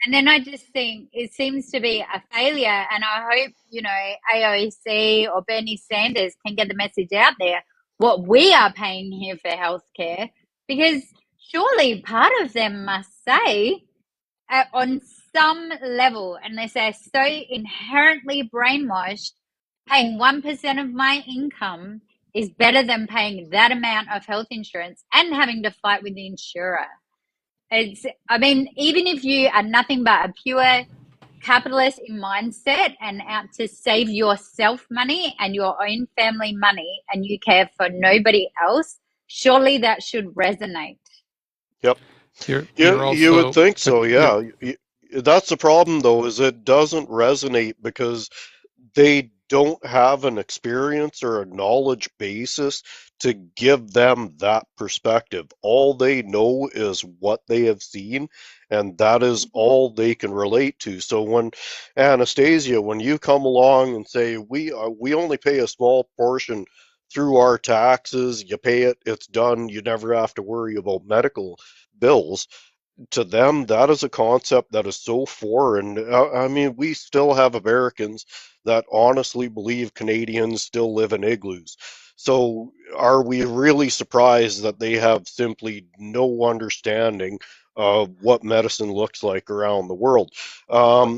And then I just think it seems to be a failure. And I hope, AOC or Bernie Sanders can get the message out there what we are paying here for healthcare, because surely part of them must say on some level, unless they're so inherently brainwashed, paying 1% of my income is better than paying that amount of health insurance and having to fight with the insurer. I mean, even if you are nothing but a pure capitalist in mindset and out to save yourself money and your own family money, and you care for nobody else, surely that should resonate. Yep. You're You would also, think but so, yeah. That's the problem, though, is it doesn't resonate because they don't have an experience or a knowledge basis to give them that perspective. All they know is what they have seen, and that is all they can relate to. So when Anastasia, when you come along and say we only pay a small portion through our taxes, you pay it, it's done, you never have to worry about medical bills, to them, that is a concept that is so foreign. I mean, we still have Americans that honestly believe Canadians still live in igloos. So, are we really surprised that they have simply no understanding of what medicine looks like around the world?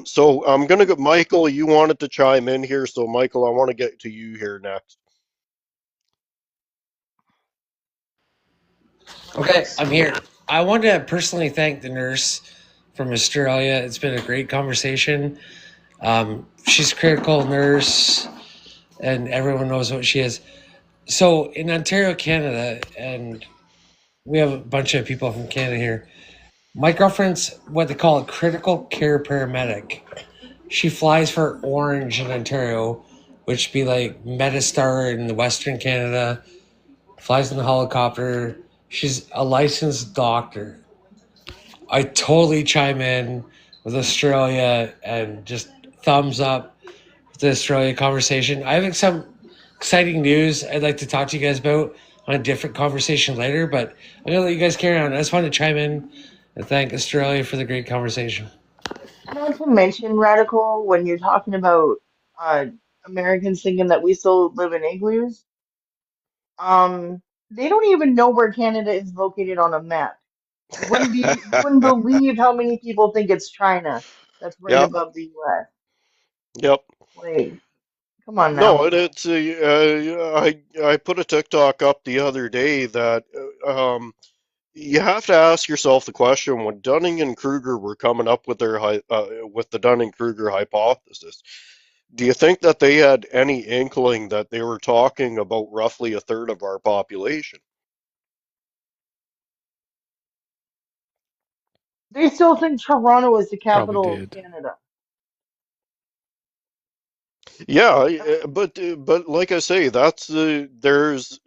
So, I'm going to go, Michael, you wanted to chime in here. So, Michael, I want to get to you here next. Okay, I'm here. I want to personally thank the nurse from Australia. It's been a great conversation. She's a critical nurse, and everyone knows what she is. So in Ontario, Canada, and we have a bunch of people from Canada here. My girlfriend's what they call a critical care paramedic. She flies for Orange in Ontario, which be like Metastar in the Western Canada. Flies in the helicopter. She's a licensed doctor. I totally chime in with Australia and just thumbs up the Australia conversation. I think exciting news I'd like to talk to you guys about on a different conversation later, but I'm going to let you guys carry on. I just wanted to chime in and thank Australia for the great conversation. Not to mention, Radical, when you're talking about uh, Americans thinking that we still live in igloos, they don't even know where Canada is located on a map. You wouldn't believe how many people think it's China that's right Yep. above the US. Yep. Like, come on No, now. and it's I put a TikTok up the other day that you have to ask yourself the question when Dunning and Kruger were coming up with with the Dunning Kruger hypothesis. Do you think that they had any inkling that they were talking about roughly a third of our population? They still think Toronto is the Probably capital of did. Canada. Yeah, but like I say, that's there's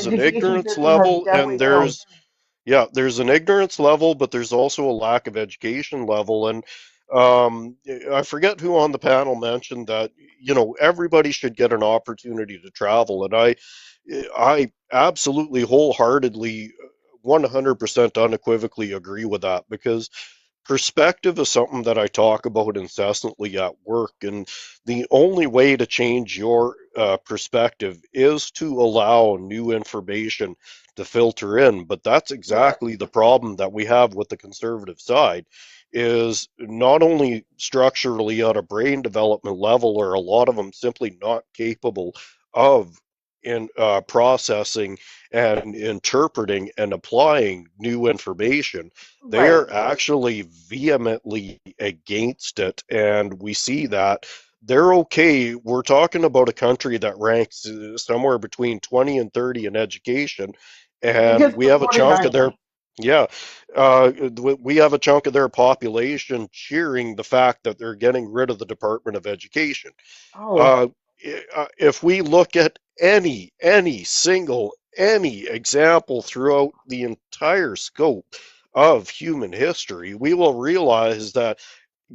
an Education ignorance system has level definitely and failed. there's an ignorance level, but there's also a lack of education level. And I forget who on the panel mentioned that, everybody should get an opportunity to travel. And I absolutely wholeheartedly 100% unequivocally agree with that because perspective is something that I talk about incessantly at work. And the only way to change your perspective is to allow new information to filter in. But that's Yeah. exactly the problem that we have with the conservative side is not only structurally at a brain development level are a lot of them simply not capable of in processing and interpreting and applying new information. They Right. are actually vehemently against it, and we see that they're okay. We're talking about a country that ranks somewhere between 20 and 30 in education, I think and it's we the have a chunk of 49th. their, yeah, we have a chunk of their population cheering the fact that they're getting rid of the Department of Education. Oh, Uh, if we look at any example throughout the entire scope of human history, we will realize that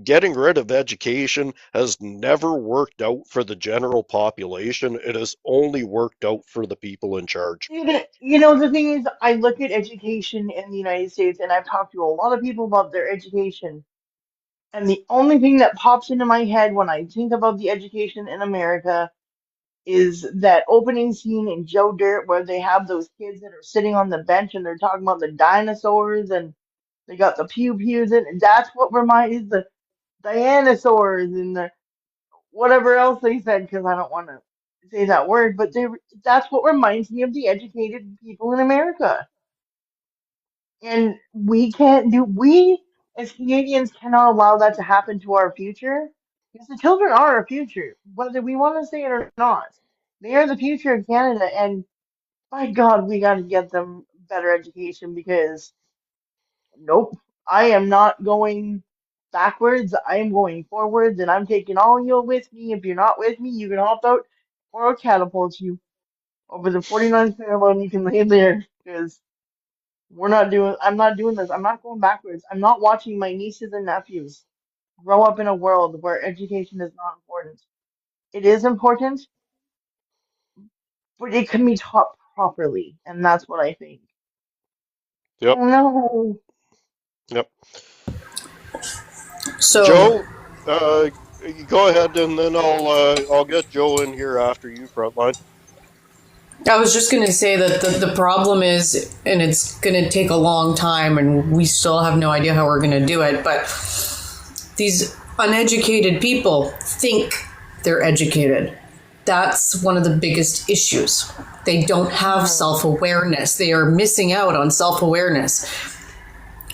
getting rid of education has never worked out for the general population. It has only worked out for the people in charge. the thing is, I look at education in the United States, and I've talked to a lot of people about their education. And the only thing that pops into my head when I think about the education in America is that opening scene in Joe Dirt where they have those kids that are sitting on the bench and they're talking about the dinosaurs and they got the pew pews in. And that's what reminds the dinosaurs and the whatever else they said because I don't want to say that word, but that's what reminds me of the educated people in America. And we as Canadians cannot allow that to happen to our future because the children are our future, whether we want to say it or not. They are the future of Canada, and by God, we got to get them better education because nope, I am not going backwards. I am going forwards, and I'm taking all you with me. If you're not with me, you can hop out or I'll catapult you over the 49th parallel and you can lay there because I'm not doing this. I'm not going backwards. I'm not watching my nieces and nephews grow up in a world where education is not important. It is important, but it can be taught properly, and that's what I think. Yep, Oh no. yep. So Joe, you go ahead, and then I'll get Joe in here after you, frontline. I was just going to say that the problem is, and it's going to take a long time, and we still have no idea how we're going to do it, but these uneducated people think they're educated. That's one of the biggest issues. They don't have Mhm. self awareness. They are missing out on self awareness,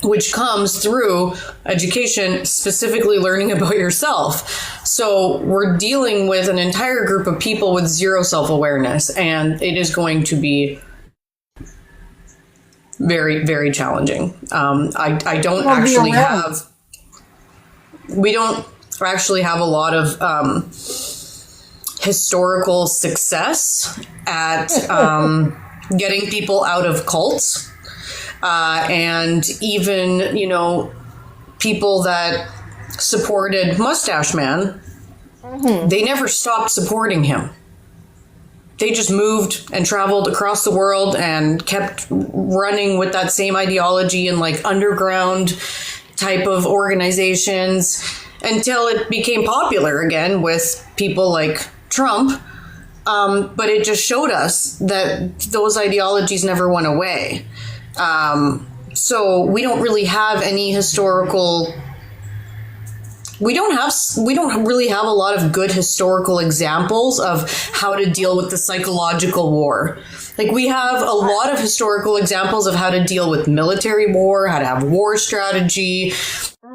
which comes through education, specifically learning about yourself. So we're dealing with an entire group of people with zero self awareness, and it is going to be very, very challenging. I don't It'll be actually around. have, we don't actually have a lot of historical success at getting people out of cults. And even, people that supported Mustache Man, Hmm. they never stopped supporting him. they just moved and traveled across the world and kept running with that same ideology and like underground type of organizations until it became popular again with people like Trump. But it just showed us that those ideologies never went away. So we don't really have any historical. We don't really have a lot of good historical examples of how to deal with the psychological war. Like we have a lot of historical examples of how to deal with military war, how to have war strategy.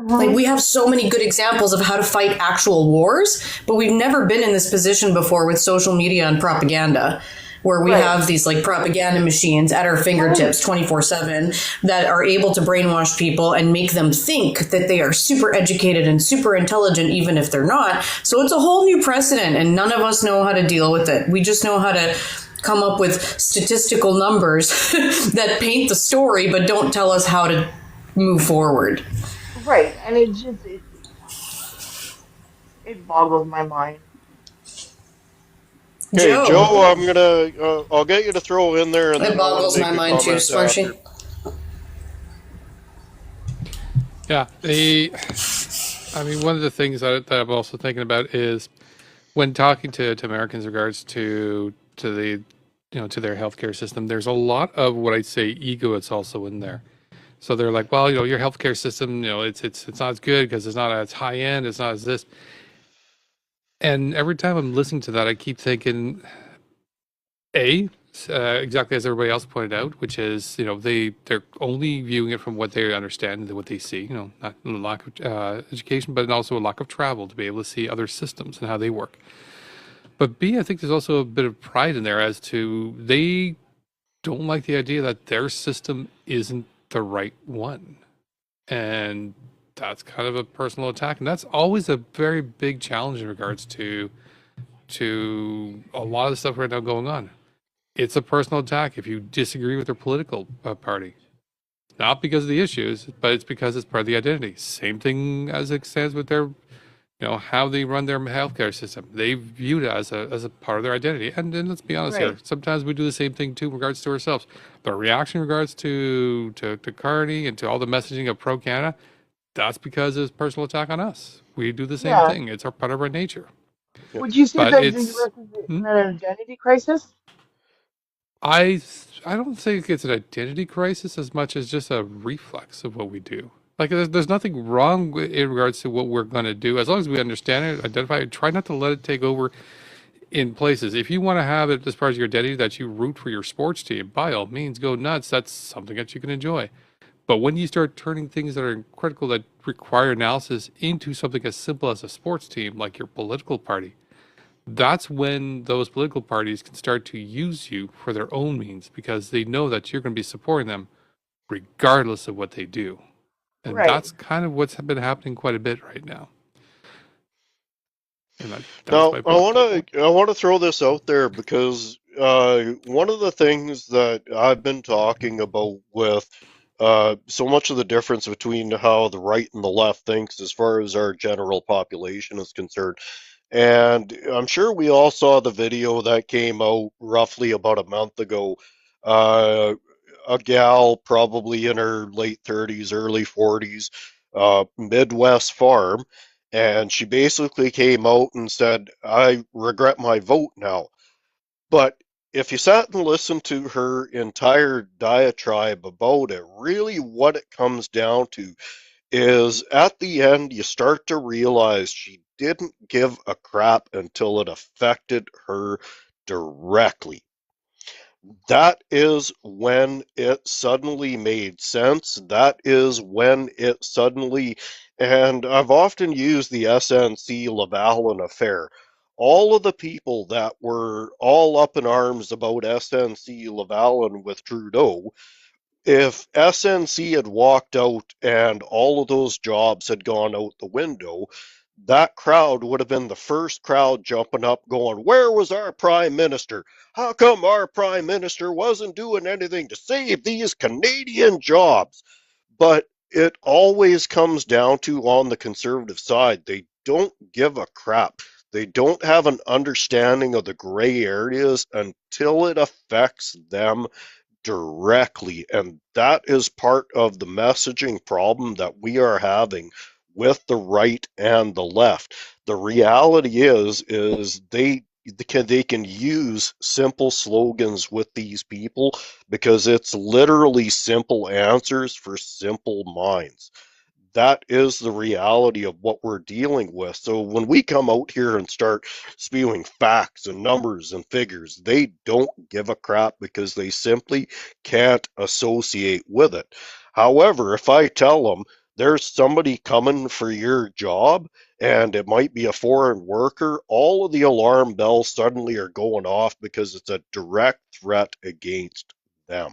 Like we have so many good examples of how to fight actual wars, but we've never been in this position before with social media and propaganda, where we have these like propaganda machines at our fingertips 24/7 that are able to brainwash people and make them think that they are super educated and super intelligent, even if they're not. So it's a whole new precedent, and none of us know how to deal with it. We just know how to come up with statistical numbers that paint the story, but don't tell us how to move forward. Right, and it boggles my mind. Hey, Joe, Joe, I'll get you to throw in there, and it then I want to boggles my make a mind too, comment Smarshy. after. Yeah, I mean, one of the things that I'm also thinking about is when talking to Americans in regards to the to their healthcare system. There's a lot of what I'd say ego. It's also in there. So they're like, well, your healthcare system, it's not as good because it's not as high end. It's not as this. And every time I'm listening to that, I keep thinking, exactly as everybody else pointed out, which is, they're only viewing it from what they understand and what they see, not a lack of education, but also a lack of travel to be able to see other systems and how they work. But B, I think there's also a bit of pride in there as to they don't like the idea that their system isn't the right one. And that's kind of a personal attack. And that's always a very big challenge in regards to a lot of the stuff right now going on. It's a personal attack if you disagree with their political party. Not because of the issues, but it's because it's part of the identity. Same thing as it stands with their, how they run their healthcare system. They view it as a part of their identity. And then let's be honest here. Right. Sometimes we do the same thing too in regards to ourselves. The reaction in regards to Carney and to all the messaging of pro Canada, that's because it's personal attack on us. We do the same Yeah. thing. It's our part of our nature. Yeah. Would you say But that the it's U.S. is in an identity crisis? I I don't think it's an identity crisis as much as just a reflex of what we do. Like there's nothing wrong in regards to what we're going to do as long as we understand it, identify it, try not to let it take over in places. If you want to have it as part of your identity that you root for your sports team, by all means go nuts. That's something that you can enjoy. But when you start turning things that are critical that require analysis into something as simple as a sports team, like your political party, that's when those political parties can start to use you for their own means because they know that you're going to be supporting them regardless of what they do. And Right. that's kind of what's been happening quite a bit right now. And that's Now, my I point. want to throw this out there because one of the things that I've been talking about with so much of the difference between how the right and the left thinks as far as our general population is concerned. And I'm sure we all saw the video that came out roughly about a month ago. Uh, a gal, probably in her late 30s, early 40s, Midwest farm, and she basically came out and said, I regret my vote now. But if you sat and listened to her entire diatribe about it, really what it comes down to is at the end, you start to realize she didn't give a crap until it affected her directly. That is when it suddenly made sense. That is when it suddenly, and I've often used the SNC Lavalin affair. All of the people that were all up in arms about SNC Lavalin with Trudeau, if SNC had walked out and all of those jobs had gone out the window, that crowd would have been the first crowd jumping up going, where was our prime minister? How come our prime minister wasn't doing anything to save these Canadian jobs? But it always comes down to on the conservative side, they don't give a crap. They don't have an understanding of the gray areas until it affects them directly. And that is part of the messaging problem that we are having with the right and the left. The reality is they can use simple slogans with these people because it's literally simple answers for simple minds. That is the reality of what we're dealing with. So when we come out here and start spewing facts and numbers and figures, they don't give a crap because they simply can't associate with it. However, if I tell them there's somebody coming for your job and it might be a foreign worker, all of the alarm bells suddenly are going off because it's a direct threat against them.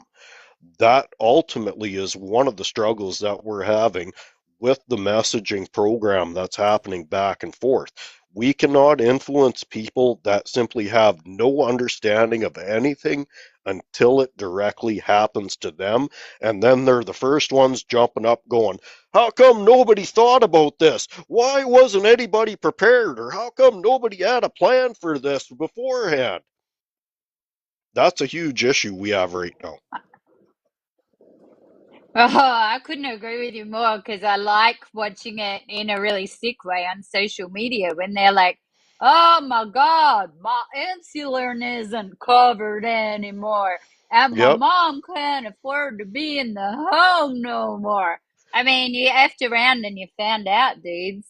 That ultimately is one of the struggles that we're having with the messaging program that's happening back and forth. We cannot influence people that simply have no understanding of anything until it directly happens to them. And then they're the first ones jumping up going, how come nobody thought about this? Why wasn't anybody prepared? Or how come nobody had a plan for this beforehand? That's a huge issue we have right now. Oh, I couldn't agree with you more because I like watching it in a really sick way on social media when they're like, oh my God, my insulin isn't covered anymore. And my Yep, mom can't afford to be in the home no more. I mean, you effed around and you found out, dudes.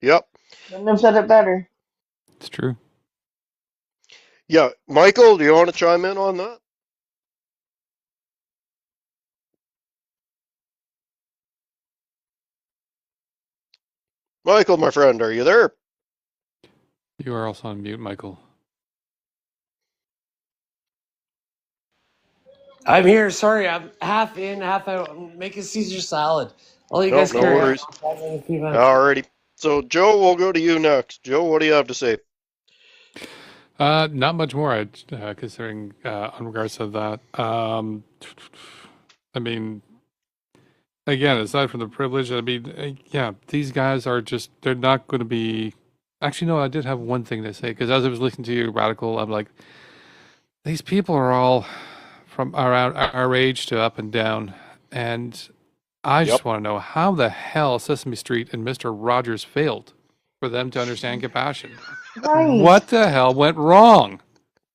yep. Couldn't have said it better. It's true. Yeah, Michael, do you want to chime in on that? Michael, my friend, are you there? You are also on mute, Michael. I'm here. Sorry, I'm half in, half out. I'm making Caesar salad. I'll let you No, guys no carry on. worries. I'll chat in a few minutes. Alrighty. So, Joe, we'll go to you next. Joe, what do you have to say? Not much more, considering on regards to that. I mean, again, aside from the privilege, I mean, yeah, these guys are just—they're not going to be. Actually, no, I did have one thing to say because as I was listening to you, Radical, I'm like, these people are all from around our age to up and down, and I Yep. just want to know how the hell Sesame Street and Mister Rogers failed for them to understand compassion. Right. What the hell went wrong?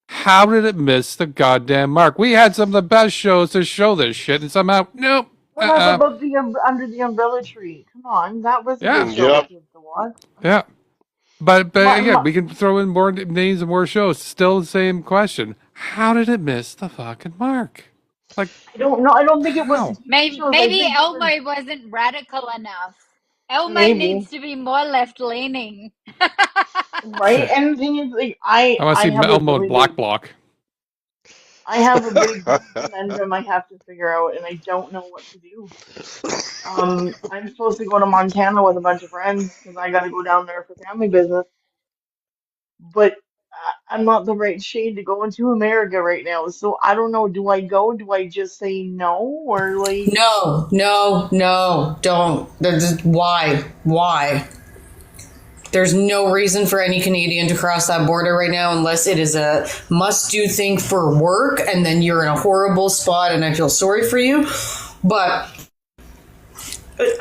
How did it miss the goddamn mark? We had some of the best shows to show this shit, and somehow, nope. What about the under the umbrella tree? Come on, that was a good Yeah, show for Yep. kids to watch. yeah. But My, again, my, we can throw in more names and more shows. Still the same question. How did it miss the fucking mark? Like, I don't know. I don't think it was the how? TV Maybe, shows. I maybe think it was Elmo wasn't radical enough. Elmo needs maybe to be more left leaning. right. And the thing is, like, I want to see Elmo in Black Block. I have a big conundrum I have to figure out, and I don't know what to do. I'm supposed to go to Montana with a bunch of friends because I got to go down there for family business, but I'm not the right shade to go into America right now. So I don't know. Do I go? Do I just say no, or like? No, no, no, don't. Why? Why? There's no reason for any Canadian to cross that border right now unless it is a must do thing for work, and then you're in a horrible spot, and I feel sorry for you. But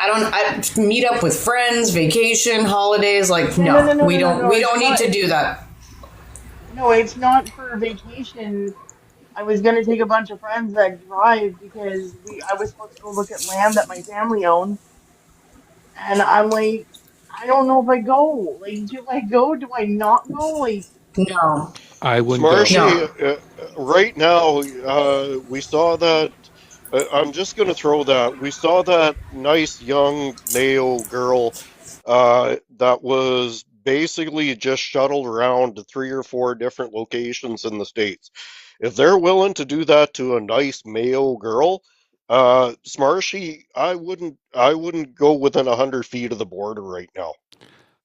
I meet up with friends, vacation, holidays. Like, No, no, no, no, no, we no, no, don't. no. We It's don't need not. to do that. No, it's not for vacation. I was gonna take a bunch of friends that drive because I was supposed to go look at land that my family owns, and I'm like, I don't know if I go. Like, do I go? Do I not go? Like, No, I wouldn't go. Smarshy, no. right now, we saw that. I'm just going to throw that. We saw that nice young Mayo girl that was basically just shuttled around to 3 or 4 different locations in the States. If they're willing to do that to a nice Mayo girl, Smarshy, I wouldn't go within 100 feet of the border right now.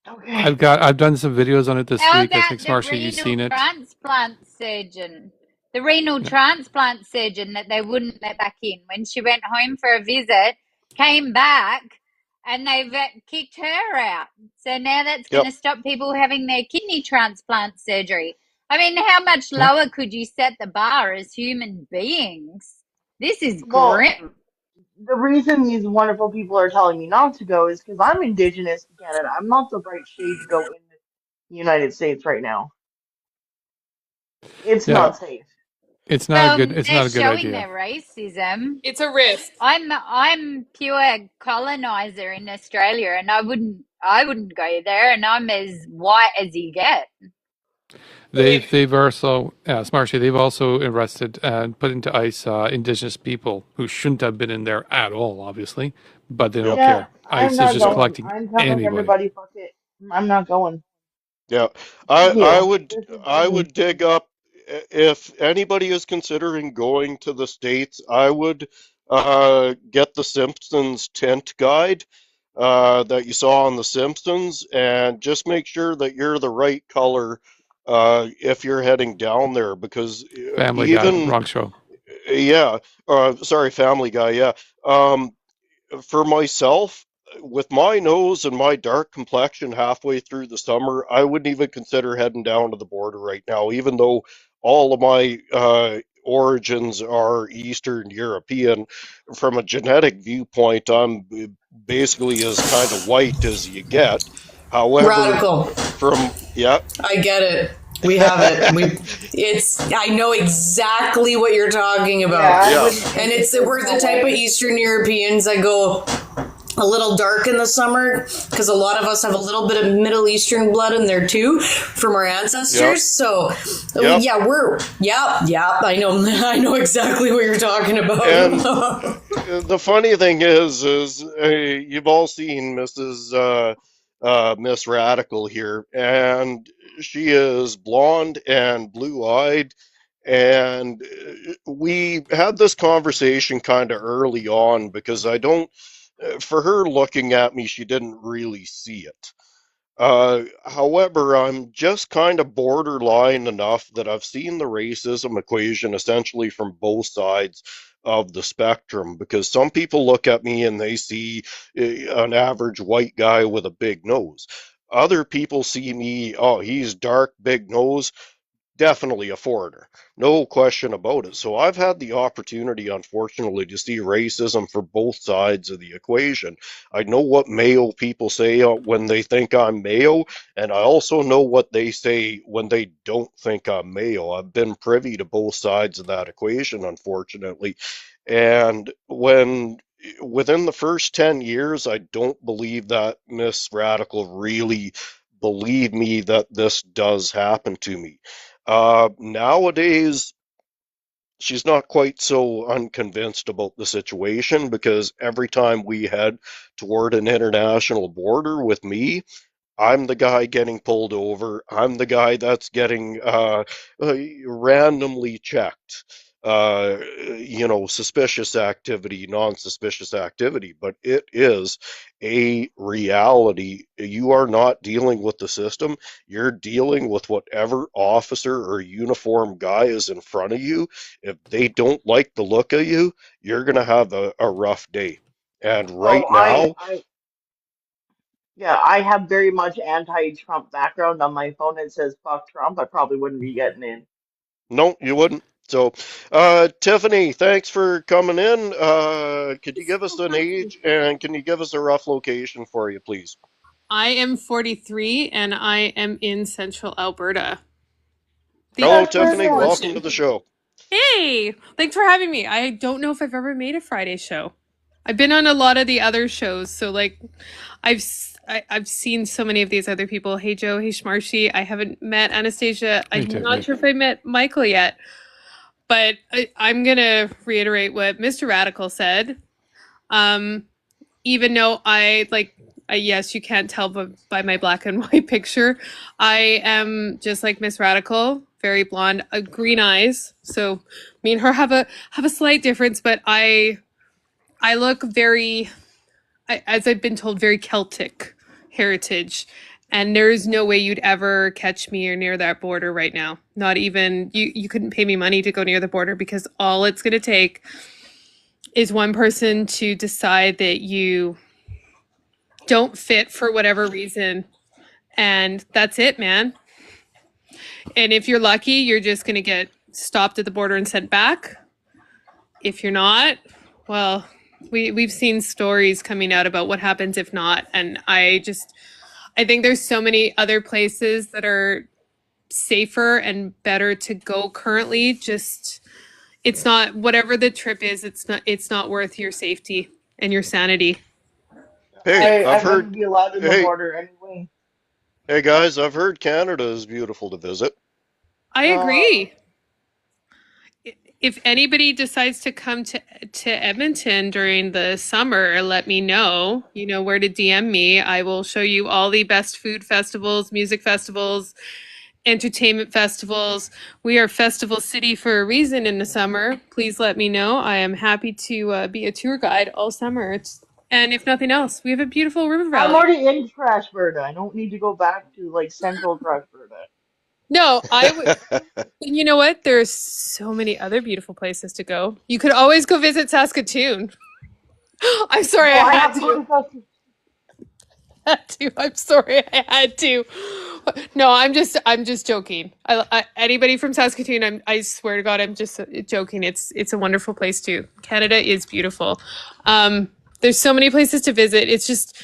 okay, I've done some videos on it this How week. I about think the Smarsha, you've renal seen it. transplant surgeon? The renal Yeah. transplant surgeon that they wouldn't let back in when she went home for a visit, came back, and they've kicked her out. So now that's going Yep. to stop people having their kidney transplant surgery. I mean, how much lower could you set the bar as human beings? This is Well, grim. the reason these wonderful people are telling me not to go is because I'm indigenous to Canada. I'm not the right shade to go in the United States right now. It's Yeah, not safe. it's not a Well, good. It's they're not a good showing idea. their racism. It's a risk. I'm pure colonizer in Australia, and I wouldn't go there, and I'm as white as you get. They've also Smarshy. They've also arrested and put into ICE Indigenous people who shouldn't have been in there at all, obviously, but they don't Yep. Yeah, care. I'm ICE is not just Yep. going. collecting I'm telling anybody. everybody, fuck it. I'm not going. Yeah, Thank I you. would This has I been would dig up if anybody is considering going to the States, I would get the Simpsons tent guide that you saw on the Simpsons, and just make sure that you're the right color if you're heading down there, because Family Guy, even wrong show. yeah, sorry, Family Guy, yeah. Um, for myself, with my nose and my dark complexion halfway through the summer, I wouldn't even consider heading down to the border right now, even though all of my origins are Eastern European. From a genetic viewpoint, I'm basically as kind of white as you get. However, Radical. yeah. I get it. We have it. I know exactly what you're talking yeah. about. I Yeah, wouldn't And entertain we're the no type of way. Eastern Europeans that go a little dark in the summer because a lot of us have a little bit of Middle Eastern blood in there too from our yep, ancestors. So yep. yeah, I know I know exactly what you're talking And about. the funny thing is you've all seen Miss Radical here, and she is blonde and blue-eyed, and we had this conversation kind of early on because I don't, for her looking at me, she didn't really see it. However, I'm just kind of borderline enough that I've seen the racism equation essentially from both sides of the spectrum, because some people look at me and they see an average white guy with a big nose. Other people see me, oh, he's dark, big nose, definitely a foreigner, no question about it. So I've had the opportunity, unfortunately, to see racism for both sides of the equation. I know what Mayo people say when they think I'm Mayo, and I also know what they say when they don't think I'm Mayo. I've been privy to both sides of that equation, unfortunately. And when within the first 10 years, I don't believe that Miss Radical really believed me that this does happen to me. Nowadays, she's not quite so unconvinced about the situation, because every time we head toward an international border with me, I'm the guy getting pulled over. I'm the guy that's getting randomly checked. Suspicious activity, non-suspicious activity, but it is a reality. You are not dealing with the system. You're dealing with whatever officer or uniform guy is in front of you. If they don't like the look of you, you're going to have a rough day. And Oh, right now, yeah, I have very much anti-Trump background on my phone. It says "fuck Trump." I probably wouldn't be getting in. no, you wouldn't. So, Tiffany, thanks for coming in. Could you It's give us so an funky. age, and can you give us a rough location for you, please? I am 43 and I am in central Alberta. The Hello, opposite Tiffany. Alberta. Welcome to ocean. the show. Hey, thanks for having me. I don't know if I've ever made a Friday show. I've been on a lot of the other shows, so like I've seen so many of these other people. Hey Joe, hey Shmarshy. I haven't met Anastasia. Hey, I'm not Tiffany. sure if I met Michael yet, but I'm gonna reiterate what Mr. Radical said. Um, even though yes, you can't tell by my black and white picture. I am just like Miss Radical, very blonde, green eyes. So me and her have a slight difference, but I look very, as I've been told, very Celtic heritage. And there's no way you'd ever catch me or near that border right now. Not even you couldn't pay me money to go near the border, because all it's gonna take is one person to decide that you don't fit for whatever reason. And that's it, man. And if you're lucky, you're just going to get stopped at the border and sent back. If you're not, well, we've seen stories coming out about what happens if not. And I think there's so many other places that are safer and better to go currently. Just, it's not, whatever the trip is, it's not worth your safety and your sanity. Hey, I I've wouldn't heard. be allowed in the Hey, border anyway. hey guys, I've heard Canada is beautiful to visit. I Uh, agree. If anybody decides to come to Edmonton during the summer, let me know. You know where to DM me. I will show you all the best food festivals, music festivals, entertainment festivals. We are Festival City for a reason in the summer. Please let me know. I am happy to be a tour guide all summer. And if nothing else, we have a beautiful river I'm valley. already in Trashberta. I don't need to go back to like central Trashberta. No, I would. You know what? There's so many other beautiful places to go. You could always go visit Saskatoon. I'm sorry, No, I I had have to go to. to Saskatoon. Had to. I'm sorry, I had to. No, I'm just joking. Anybody from Saskatoon, I swear to God, I'm just joking. It's a wonderful place too. Canada is beautiful. There's so many places to visit. It's just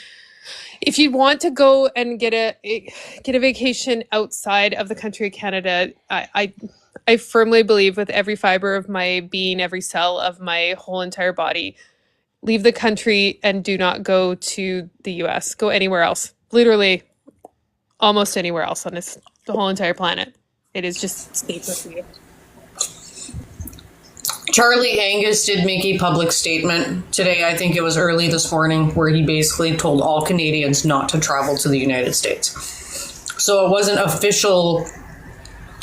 if you want to go and get a vacation outside of the country of Canada, I firmly believe with every fiber of my being, every cell of my whole entire body, leave the country and do not go to the US. Go anywhere else. Literally almost anywhere else on the whole entire planet. It is just safer for you. Charlie Angus did make a public statement today, I think it was early this morning, where he basically told all Canadians not to travel to the United States. So it wasn't official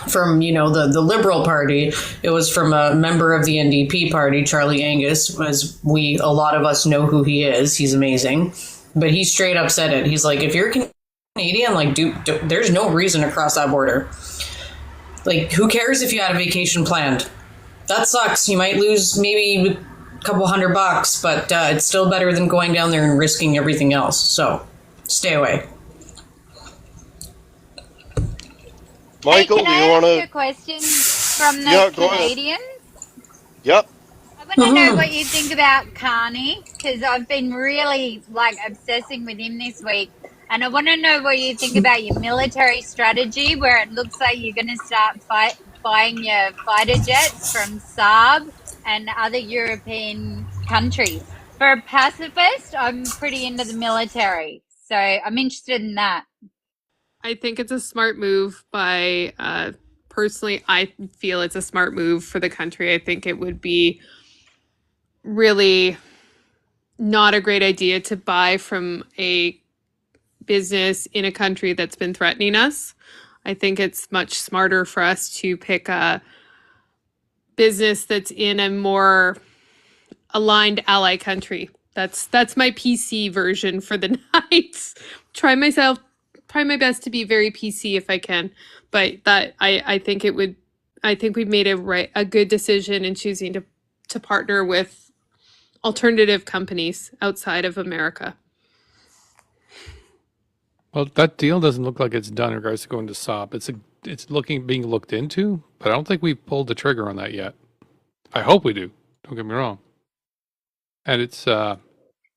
from, the Liberal Party. It was from a member of the NDP party, Charlie Angus, as a lot of us know who he is. He's amazing. But he straight up said it. He's like, if you're Canadian, there's no reason to cross that border. Like, who cares if you had a vacation planned? That sucks. You might lose maybe a couple $100, but it's still better than going down there and risking everything else. So stay away. Michael, Hey, can do you I want ask you a to? question from the Yeah, go ahead. Canadians? Yep. I want to know what you think about Carney because I've been really obsessing with him this week. And I want to know what you think about your military strategy where it looks like you're going to start buying your fighter jets from Saab and other European countries. For a pacifist, I'm pretty into the military. So I'm interested in that. I think it's a smart move by personally, I feel it's a smart move for the country. I think it would be really not a great idea to buy from a business in a country that's been threatening us. I think it's much smarter for us to pick a business that's in a more aligned ally country. That's my PC version for the night. Try my best to be very PC if I can, but I think it would. I think we've made a good decision in choosing to partner with alternative companies outside of America. Well, that deal doesn't look like it's done in regards to going to SOP. It's being looked into, but I don't think we've pulled the trigger on that yet. I hope we do. Don't get me wrong. And it's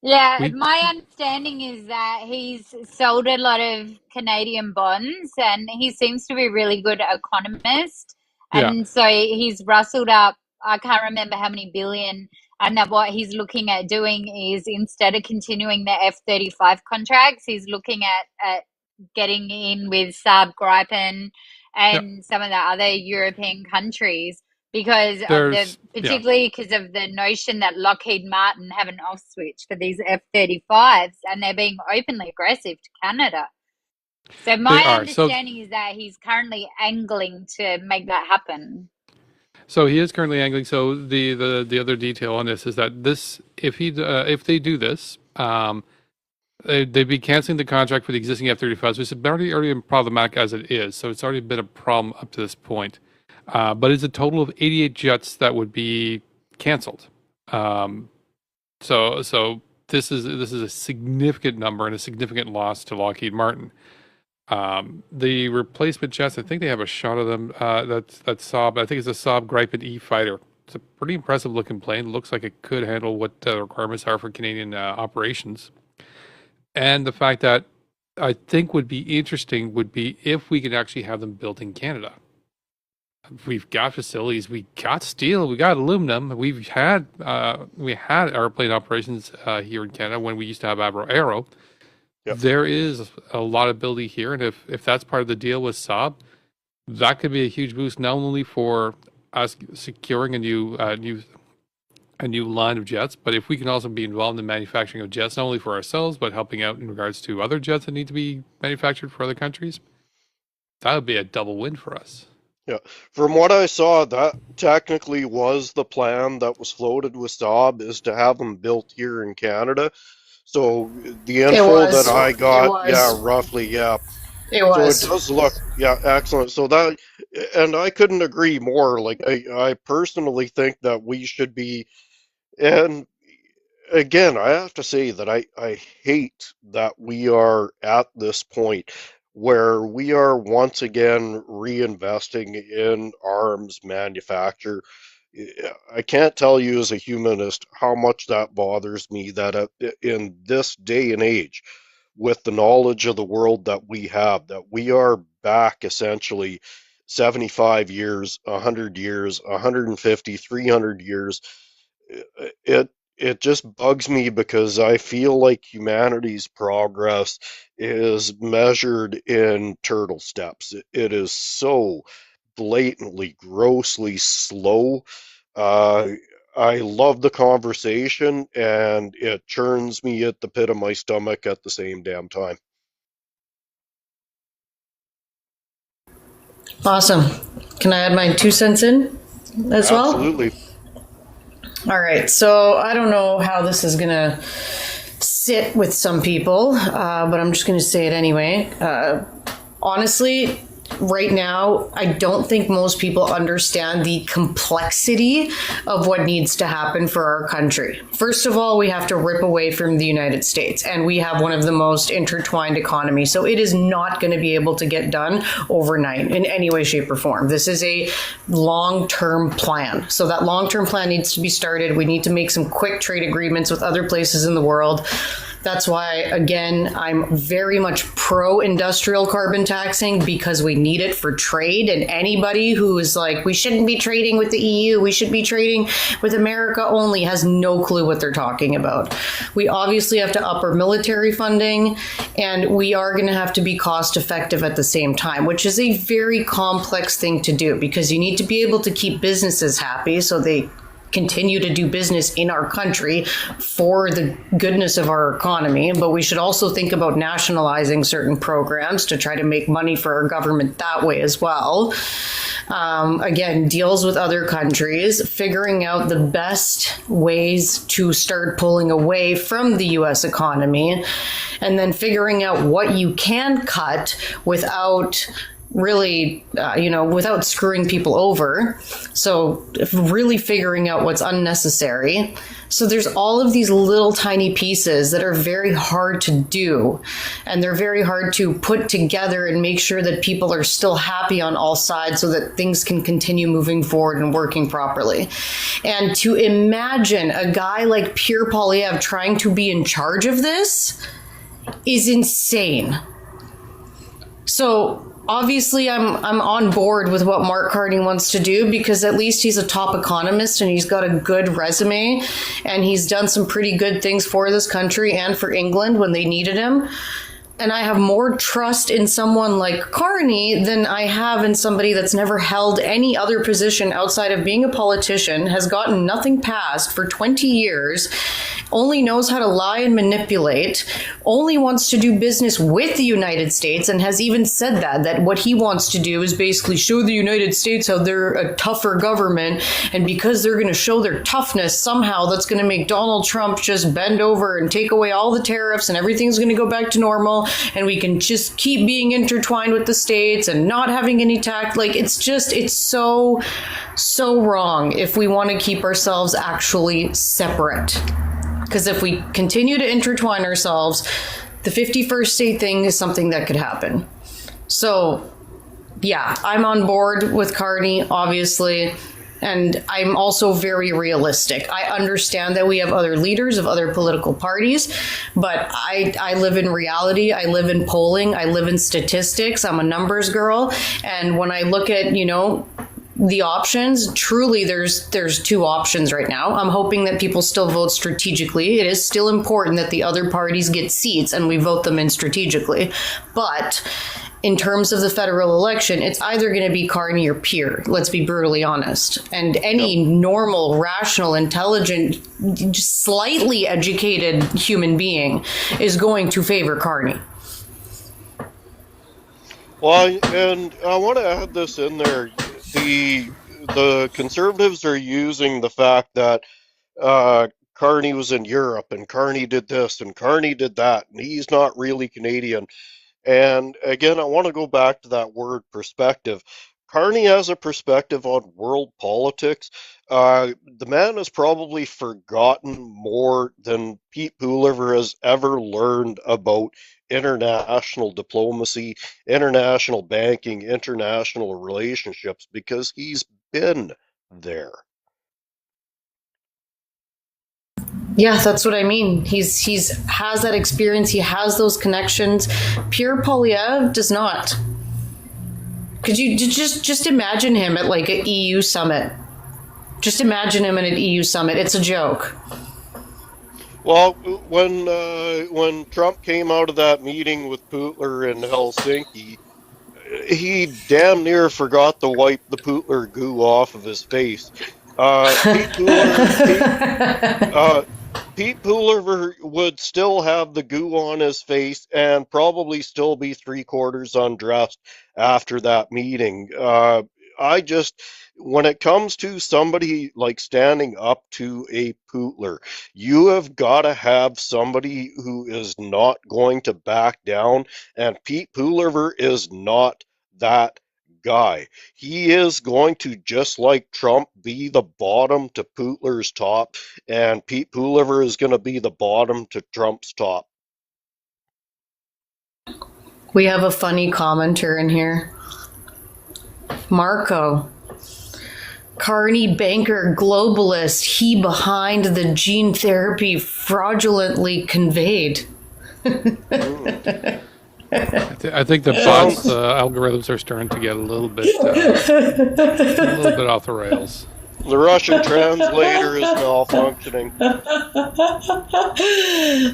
Yeah, we my understanding is that he's sold a lot of Canadian bonds and he seems to be a really good economist. yeah. And so he's rustled up, I can't remember how many billion. And that what he's looking at doing is instead of continuing the F-35 contracts, he's looking at getting in with Saab Gripen Yeah. and some of the other European countries because of the There's yeah. particularly because of the notion that Lockheed Martin have an off switch for these F-35s and they're being openly aggressive to Canada. So They my are. understanding is that he's currently angling to make that happen. So he is currently angling. So the other detail on this is that if they do this, they'd be canceling the contract for the existing F-35s, which is already been problematic as it is. So it's already been a problem up to this point. But it's a total of 88 jets that would be canceled. So this is a significant number and a significant loss to Lockheed Martin. The replacement jets, I think they have a shot of them. That's Saab. I think it's a Saab Gripen E fighter. It's a pretty impressive looking plane. It looks like it could handle what the requirements are for Canadian operations. And the fact that I think would be interesting would be if we could actually have them built in Canada. We've got facilities, we got steel, we got aluminum. We had airplane operations here in Canada when we used to have Aero. Yep. There is a lot of ability here, and if that's part of the deal with Saab, that could be a huge boost not only for us securing a new line of jets, but if we can also be involved in the manufacturing of jets, not only for ourselves but helping out in regards to other jets that need to be manufactured for other countries, that would be a double win for us. Yeah, from what I saw, that technically was the plan that was floated with Saab, is to have them built here in Canada. So the info that I got, yeah, roughly, yeah. It was. So it does look, yeah, excellent. So that, and I couldn't agree more. Like, I personally think that we should be, and again, I have to say that I hate that we are at this point where we are once again reinvesting in arms manufacture. I can't tell you as a humanist how much that bothers me, that in this day and age, with the knowledge of the world that we are back essentially 75 years, 100 years, 150, 300 years. It just bugs me because I feel like humanity's progress is measured in turtle steps. It is so blatantly, grossly slow. Uh, I love the conversation, and it churns me at the pit of my stomach at the same damn time. Awesome. Can I add my 2 cents in as well? Absolutely. All right. So I don't know how this is going to sit with some people, but I'm just going to say it anyway. Honestly, right now, I don't think most people understand the complexity of what needs to happen for our country. First of all, we have to rip away from the United States, and we have one of the most intertwined economies. So it is not going to be able to get done overnight in any way, shape, or form. This is a long-term plan. So that long-term plan needs to be started. We need to make some quick trade agreements with other places in the world. That's why, again, I'm very much pro-industrial carbon taxing, because we need it for trade. And anybody who is like, we shouldn't be trading with the EU, we should be trading with America only, has no clue what they're talking about. We obviously have to up our military funding, and we are going to have to be cost effective at the same time, which is a very complex thing to do, because you need to be able to keep businesses happy so they continue to do business in our country for the goodness of our economy. But we should also think about nationalizing certain programs to try to make money for our government that way as well. Again, deals with other countries, figuring out the best ways to start pulling away from the US economy, and then figuring out what you can cut without really, without screwing people over. So really figuring out what's unnecessary. So there's all of these little tiny pieces that are very hard to do, and they're very hard to put together and make sure that people are still happy on all sides so that things can continue moving forward and working properly. And to imagine a guy like Pierre Poilievre trying to be in charge of this is insane. So obviously, I'm on board with what Mark Carney wants to do, because at least he's a top economist and he's got a good resume, and he's done some pretty good things for this country and for England when they needed him. And I have more trust in someone like Carney than I have in somebody that's never held any other position outside of being a politician, has gotten nothing passed for 20 years, only knows how to lie and manipulate, only wants to do business with the United States, and has even said that what he wants to do is basically show the United States how they're a tougher government, and because they're going to show their toughness, somehow that's going to make Donald Trump just bend over and take away all the tariffs and everything's going to go back to normal, and we can just keep being intertwined with the states and not having any tax. Like, it's so wrong if we want to keep ourselves actually separate. Because if we continue to intertwine ourselves, the 51st state thing is something that could happen. So, yeah, I'm on board with Carney, obviously. And I'm also very realistic. I understand that we have other leaders of other political parties, but I live in reality. I live in polling. I live in statistics. I'm a numbers girl. And when I look at, the options, truly there's two options right now. I'm hoping that people still vote strategically. It is still important that the other parties get seats and we vote them in strategically. But in terms of the federal election, it's either going to be Carney or Pierre. Let's be brutally honest. And any normal, rational, intelligent, just slightly educated human being is going to favor Carney. Well, and I want to add this in there. The conservatives are using the fact that Carney was in Europe and Carney did this and Carney did that, and he's not really Canadian. And again, I want to go back to that word perspective. Carney has a perspective on world politics. The man has probably forgotten more than Pete Pulliver has ever learned about international diplomacy, international banking, international relationships, because he's been there. Yeah, that's what I mean. He's has that experience. He has those connections. Pierre Poilievre does not. Could you just imagine him at like an EU summit? Just imagine him at an EU summit. It's a joke. Well, when Trump came out of that meeting with Putler in Helsinki, he damn near forgot to wipe the Putler goo off of his face. Pete Pulliver would still have the goo on his face and probably still be three-quarters undressed after that meeting. When it comes to somebody like standing up to a Putler, you have got to have somebody who is not going to back down, and Pete Pulliver is not that guy. He is going to, just like Trump, be the bottom to Putler's top, and Pete Pulliver is going to be the bottom to Trump's top. We have a funny commenter in here. Marco. Carney banker globalist, he behind the gene therapy fraudulently conveyed. I think the bots algorithms are starting to get a little bit off the rails. The Russian translator is malfunctioning.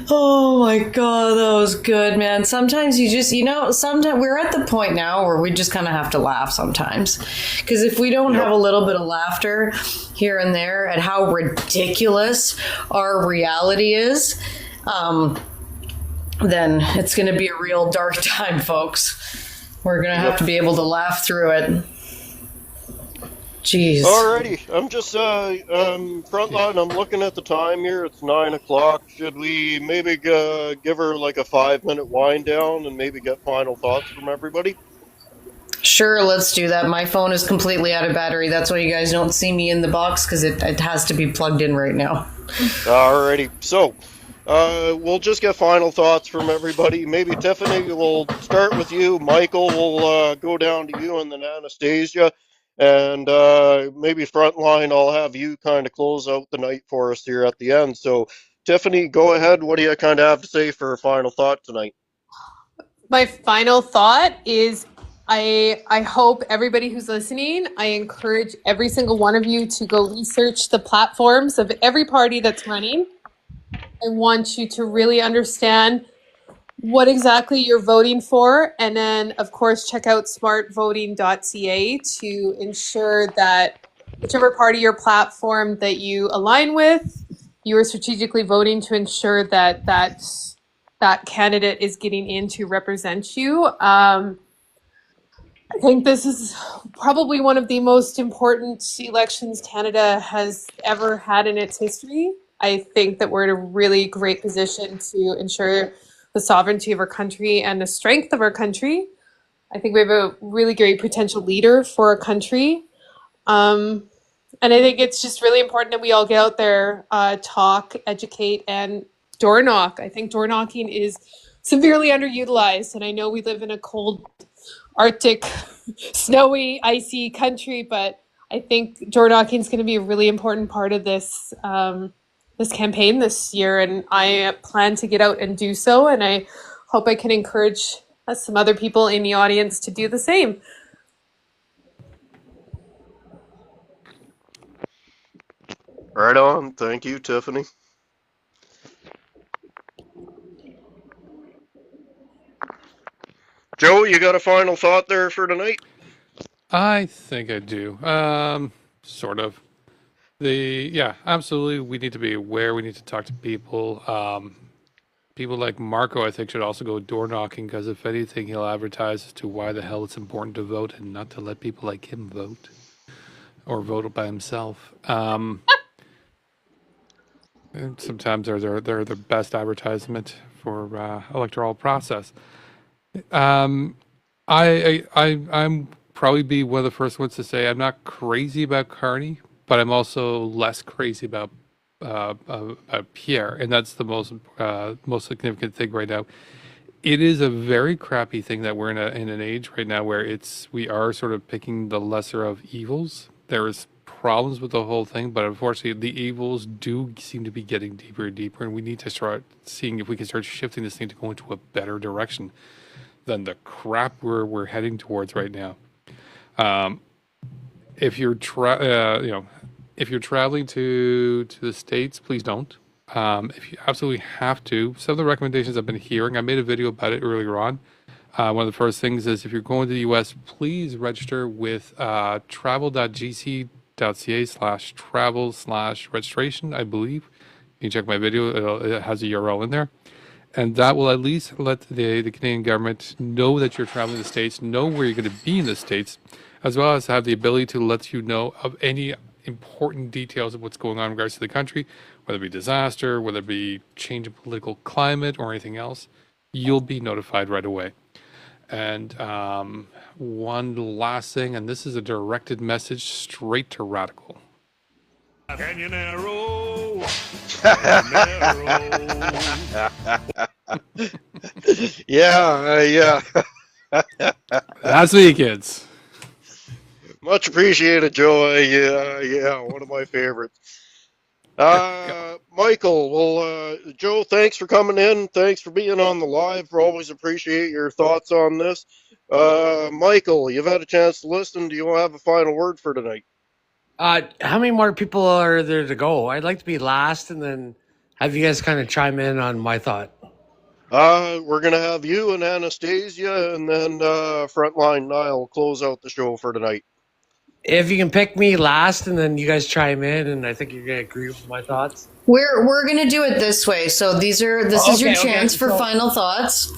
Oh my god, that was good, man. Sometimes you just, sometimes we're at the point now where we just kind of have to laugh sometimes. Because if we don't have a little bit of laughter here and there at how ridiculous our reality is, then it's going to be a real dark time, folks. We're going to have to be able to laugh through it. Jeez. Alrighty, I'm just frontline. I'm looking at the time here. It's 9 o'clock. Should we maybe give her like a 5-minute wind down and maybe get final thoughts from everybody? Sure, let's do that. My phone is completely out of battery. That's why you guys don't see me in the box, because it has to be plugged in right now. Alrighty, so we'll just get final thoughts from everybody. Maybe Tiffany, we'll start with you. Michael, we'll go down to you, and then Anastasia. And maybe Frontline, I'll have you kind of close out the night for us here at the end. So, Tiffany, go ahead. What do you kind of have to say for a final thought tonight? My final thought is I hope everybody who's listening, I encourage every single one of you to go research the platforms of every party that's running. I want you to really understand what exactly you're voting for. And then, of course, check out smartvoting.ca to ensure that whichever party or platform that you align with, you are strategically voting to ensure that that candidate is getting in to represent you. I think this is probably one of the most important elections Canada has ever had in its history. I think that we're in a really great position to ensure the sovereignty of our country and the strength of our country. I think we have a really great potential leader for our country. And I think it's just really important that we all get out there, talk, educate, and door knock. I think door knocking is severely underutilized. And I know we live in a cold, Arctic, snowy, icy country, but I think door knocking is going to be a really important part of this this campaign this year. And I plan to get out and do so. And I hope I can encourage some other people in the audience to do the same. Right on. Thank you, Tiffany. Joe, you got a final thought there for tonight? I think I do. Sort of. Yeah, absolutely. We need to be aware. We need to talk to people. People like Marco, I think, should also go door knocking because if anything, he'll advertise as to why the hell it's important to vote and not to let people like him vote or vote by himself. And sometimes they're the best advertisement for electoral process. I'm probably be one of the first ones to say I'm not crazy about Carney, but I'm also less crazy about Pierre, and that's the most significant thing right now. It is a very crappy thing that we're in an age right now where we are sort of picking the lesser of evils. There's problems with the whole thing, but unfortunately, the evils do seem to be getting deeper and deeper, and we need to start seeing if we can start shifting this thing to go into a better direction than the crap we're heading towards right now. If you're if you're traveling to the States, please don't. If you absolutely have to, some of the recommendations I've been hearing, I made a video about it earlier on. One of the first things is if you're going to the US, please register with travel.gc.ca/travel/registration, I believe. You can check my video, it has a URL in there. And that will at least let the Canadian government know that you're traveling to the States, know where you're going to be in the States, as well as have the ability to let you know of any important details of what's going on in regards to the country, whether it be disaster, whether it be change in political climate or anything else. You'll be notified right away. And one last thing, and this is a directed message straight to Radical. Canyon arrow, narrow. Yeah. That's me, kids. Much appreciated, Joe. Yeah, one of my favorites. Michael, well, Joe, thanks for coming in. Thanks for being on the live. We always appreciate your thoughts on this. Michael, you've had a chance to listen. Do you have a final word for tonight? How many more people are there to go? I'd like to be last and then have you guys kind of chime in on my thought. We're gonna have you and Anastasia, and then Frontline Niall close out the show for tonight. If you can pick me last and then you guys chime in, and I think you're gonna agree with my thoughts. We're gonna do it this way. So this is your chance for final thoughts.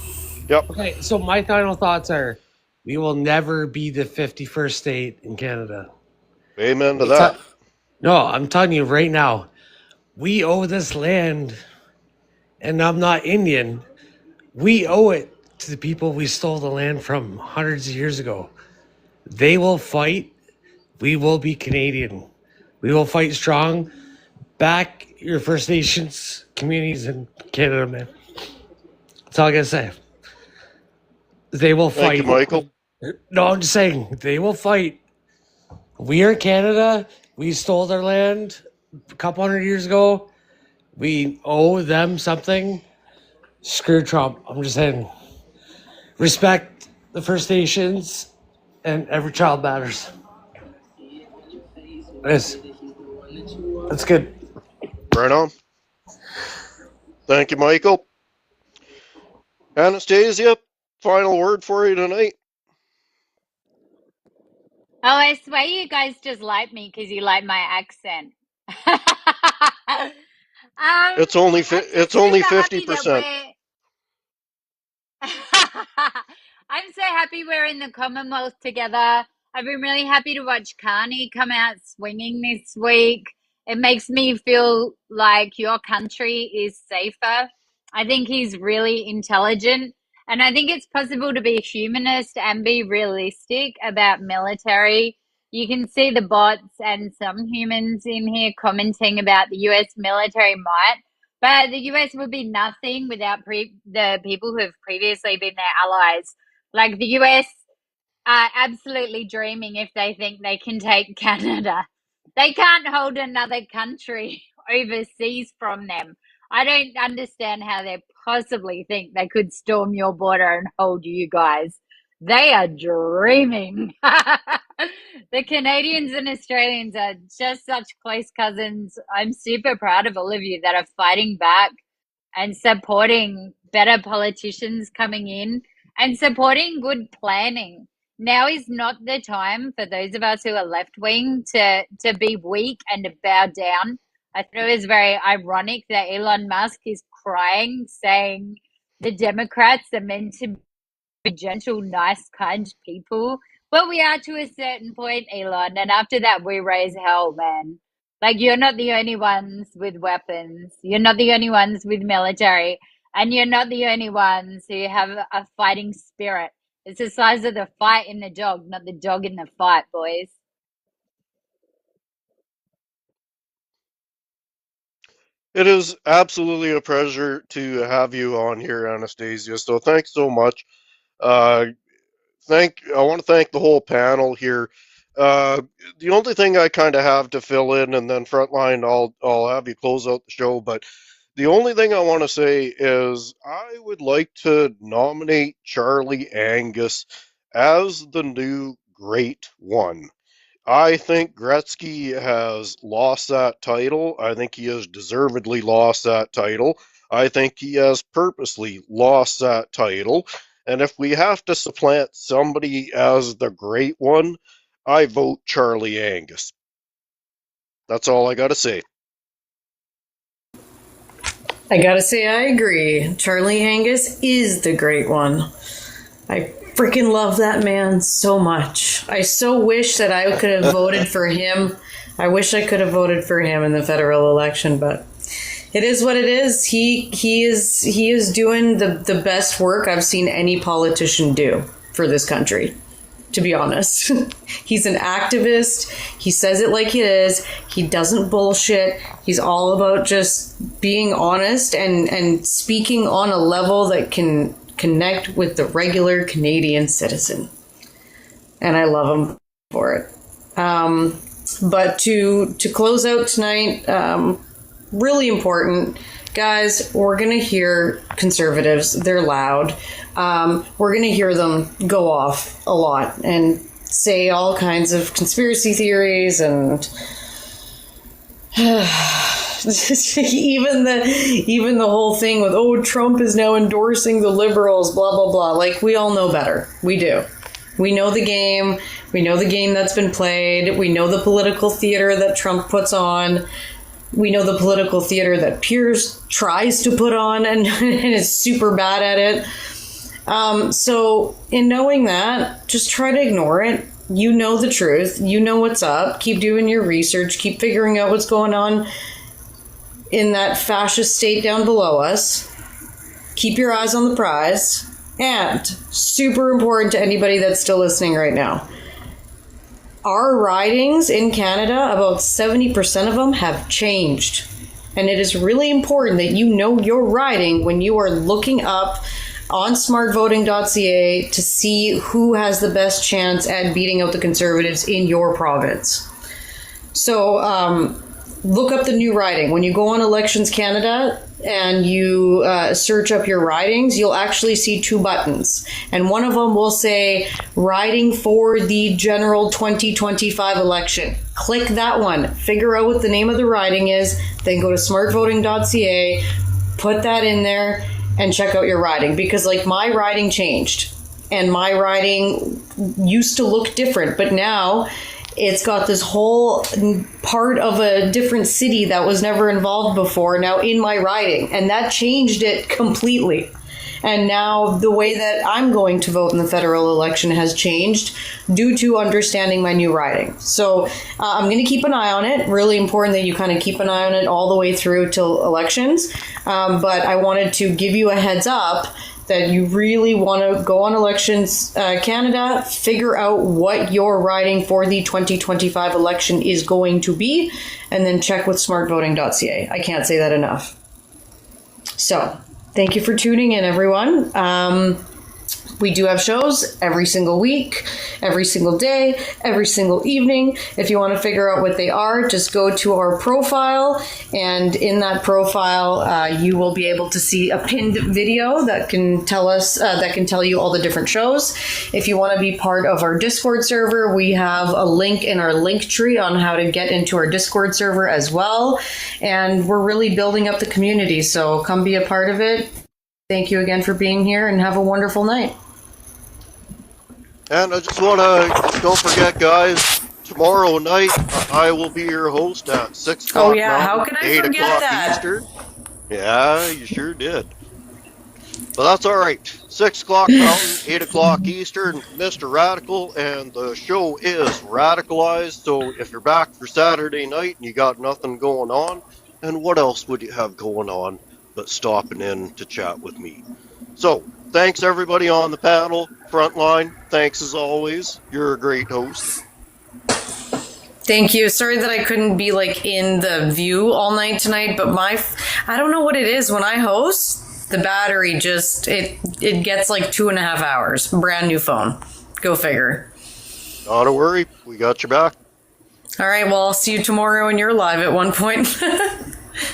Yep. Okay, so my final thoughts are: we will never be the 51st state in Canada. Amen to that. No, I'm telling you right now, we owe this land, and I'm not Indian. We owe it to the people we stole the land from hundreds of years ago. They will fight. We will be Canadian. We will fight strong. Back your First Nations communities in Canada, man. That's all I gotta say. They will fight. Thank you, Michael. No, I'm just saying, they will fight. We are Canada. We stole their land a couple hundred years ago. We owe them something. Screw Trump. I'm just saying. Respect the First Nations, and every child matters. Yes. That's good. Right on. Thank you, Michael. Anastasia, final word for you tonight. Oh, I swear you guys just like me because you like my accent. It's only 50%. I'm so happy we're in the Commonwealth together. I've been really happy to watch Carney come out swinging this week. It makes me feel like your country is safer. I think he's really intelligent. And I think it's possible to be humanist and be realistic about military You can see the bots and some humans in here commenting about the US military might, but the US would be nothing without the people who have previously been their allies. Like the US are absolutely dreaming if they think they can take Canada. They can't hold another country overseas from them. I don't understand how they possibly think they could storm your border and hold you guys. They are dreaming. The Canadians and Australians are just such close cousins. I'm super proud of all of you that are fighting back and supporting better politicians coming in and supporting good planning. Now is not the time for those of us who are left wing to be weak and to bow down. I thought it was very ironic that Elon Musk is crying, saying the Democrats are meant to be gentle, nice, kind people. Well, we are to a certain point, Elon, and after that, we raise hell, man. Like, you're not the only ones with weapons. You're not the only ones with military. And you're not the only ones who have a fighting spirit. It's the size of the fight in the dog, not the dog in the fight, boys. It is absolutely a pleasure to have you on here, Anastasia. So thanks so much. Uh, I want to thank the whole panel here. Uh, the only thing I kind of have to fill in, and then Frontline, I'll have you close out the show. But the only thing I want to say is I would like to nominate Charlie Angus as the new Great One. I think Gretzky has lost that title. I think he has deservedly lost that title. I think he has purposely lost that title. And if we have to supplant somebody as the great one, I vote Charlie Angus. That's all I got to say. I gotta say, I agree. Charlie Angus is the great one. I freaking love that man so much. I so wish that I could have voted for him. I wish I could have voted for him in the federal election, but it is what it is. He is doing the best work I've seen any politician do for this country, to be honest. He's an activist. He says it like it is. He doesn't bullshit. He's all about just being honest and speaking on a level that can connect with the regular Canadian citizen. And I love him for it. But to close out tonight, really important, guys, we're going to hear conservatives. They're loud. We're going to hear them go off a lot and say all kinds of conspiracy theories and even the whole thing with, oh, Trump is now endorsing the liberals, blah, blah, blah. Like, we all know better. We do. We know the game. We know the game that's been played. We know the political theater that Trump puts on. We know the political theater that Piers tries to put on and is super bad at it. So in knowing that, just try to ignore it. You know the truth. You know what's up. Keep doing your research. Keep figuring out what's going on in that fascist state down below us. Keep your eyes on the prize. And super important to anybody that's still listening right now, our ridings in Canada, about 70% of them have changed. And it is really important that you know your riding when you are looking up on smartvoting.ca to see who has the best chance at beating out the Conservatives in your province. So look up the new riding. When you go on Elections Canada and you search up your ridings, you'll actually see two buttons. And one of them will say, riding for the general 2025 election. Click that one. Figure out what the name of the riding is. Then go to smartvoting.ca, put that in there, and check out your riding. Because, like, my riding changed. And my riding used to look different. But now it's got this whole part of a different city that was never involved before now in my riding. And that changed it completely. And now the way that I'm going to vote in the federal election has changed due to understanding my new riding. So I'm going to keep an eye on it. Really important that you kind of keep an eye on it all the way through till elections. But I wanted to give you a heads up that you really want to go on Elections Canada, figure out what your riding for the 2025 election is going to be, and then check with smartvoting.ca. I can't say that enough. So, thank you for tuning in, everyone. We do have shows every single week, every single day, every single evening. If you want to figure out what they are, just go to our profile, and in that profile, you will be able to see a pinned video that can tell you all the different shows. If you want to be part of our Discord server, we have a link in our link tree on how to get into our Discord server as well. And we're really building up the community, so come be a part of it. Thank you again for being here, and have a wonderful night. And I just want to, don't forget, guys, tomorrow night I will be your host at 6 o'clock Oh yeah, how Mountain, could I 8 forget o'clock that? Eastern. Yeah, you sure did. But that's all right. 6 o'clock Mountain, 8 o'clock Eastern, Mr. Radical, and the show is radicalized. So if you're back for Saturday night and you got nothing going on, and what else would you have going on but stopping in to chat with me? So thanks everybody on the panel, Frontline. Thanks as always. You're a great host. Thank you. Sorry that I couldn't be like in the view all night tonight, but I don't know what it is when I host. The battery just it gets like 2.5 hours. Brand new phone. Go figure. Not a worry. We got your back. All right. Well, I'll see you tomorrow when you're live at one point.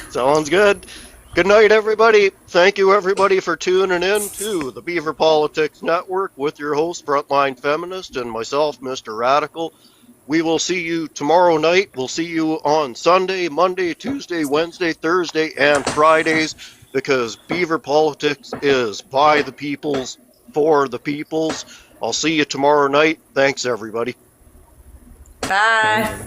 Sounds good. Good night, everybody. Thank you, everybody, for tuning in to the Beaver Politics Network with your host, Frontline Feminist, and myself, Mr. Radical. We will see you tomorrow night. We'll see you on Sunday, Monday, Tuesday, Wednesday, Thursday, and Fridays, because Beaver Politics is by the peoples, for the peoples. I'll see you tomorrow night. Thanks, everybody. Bye.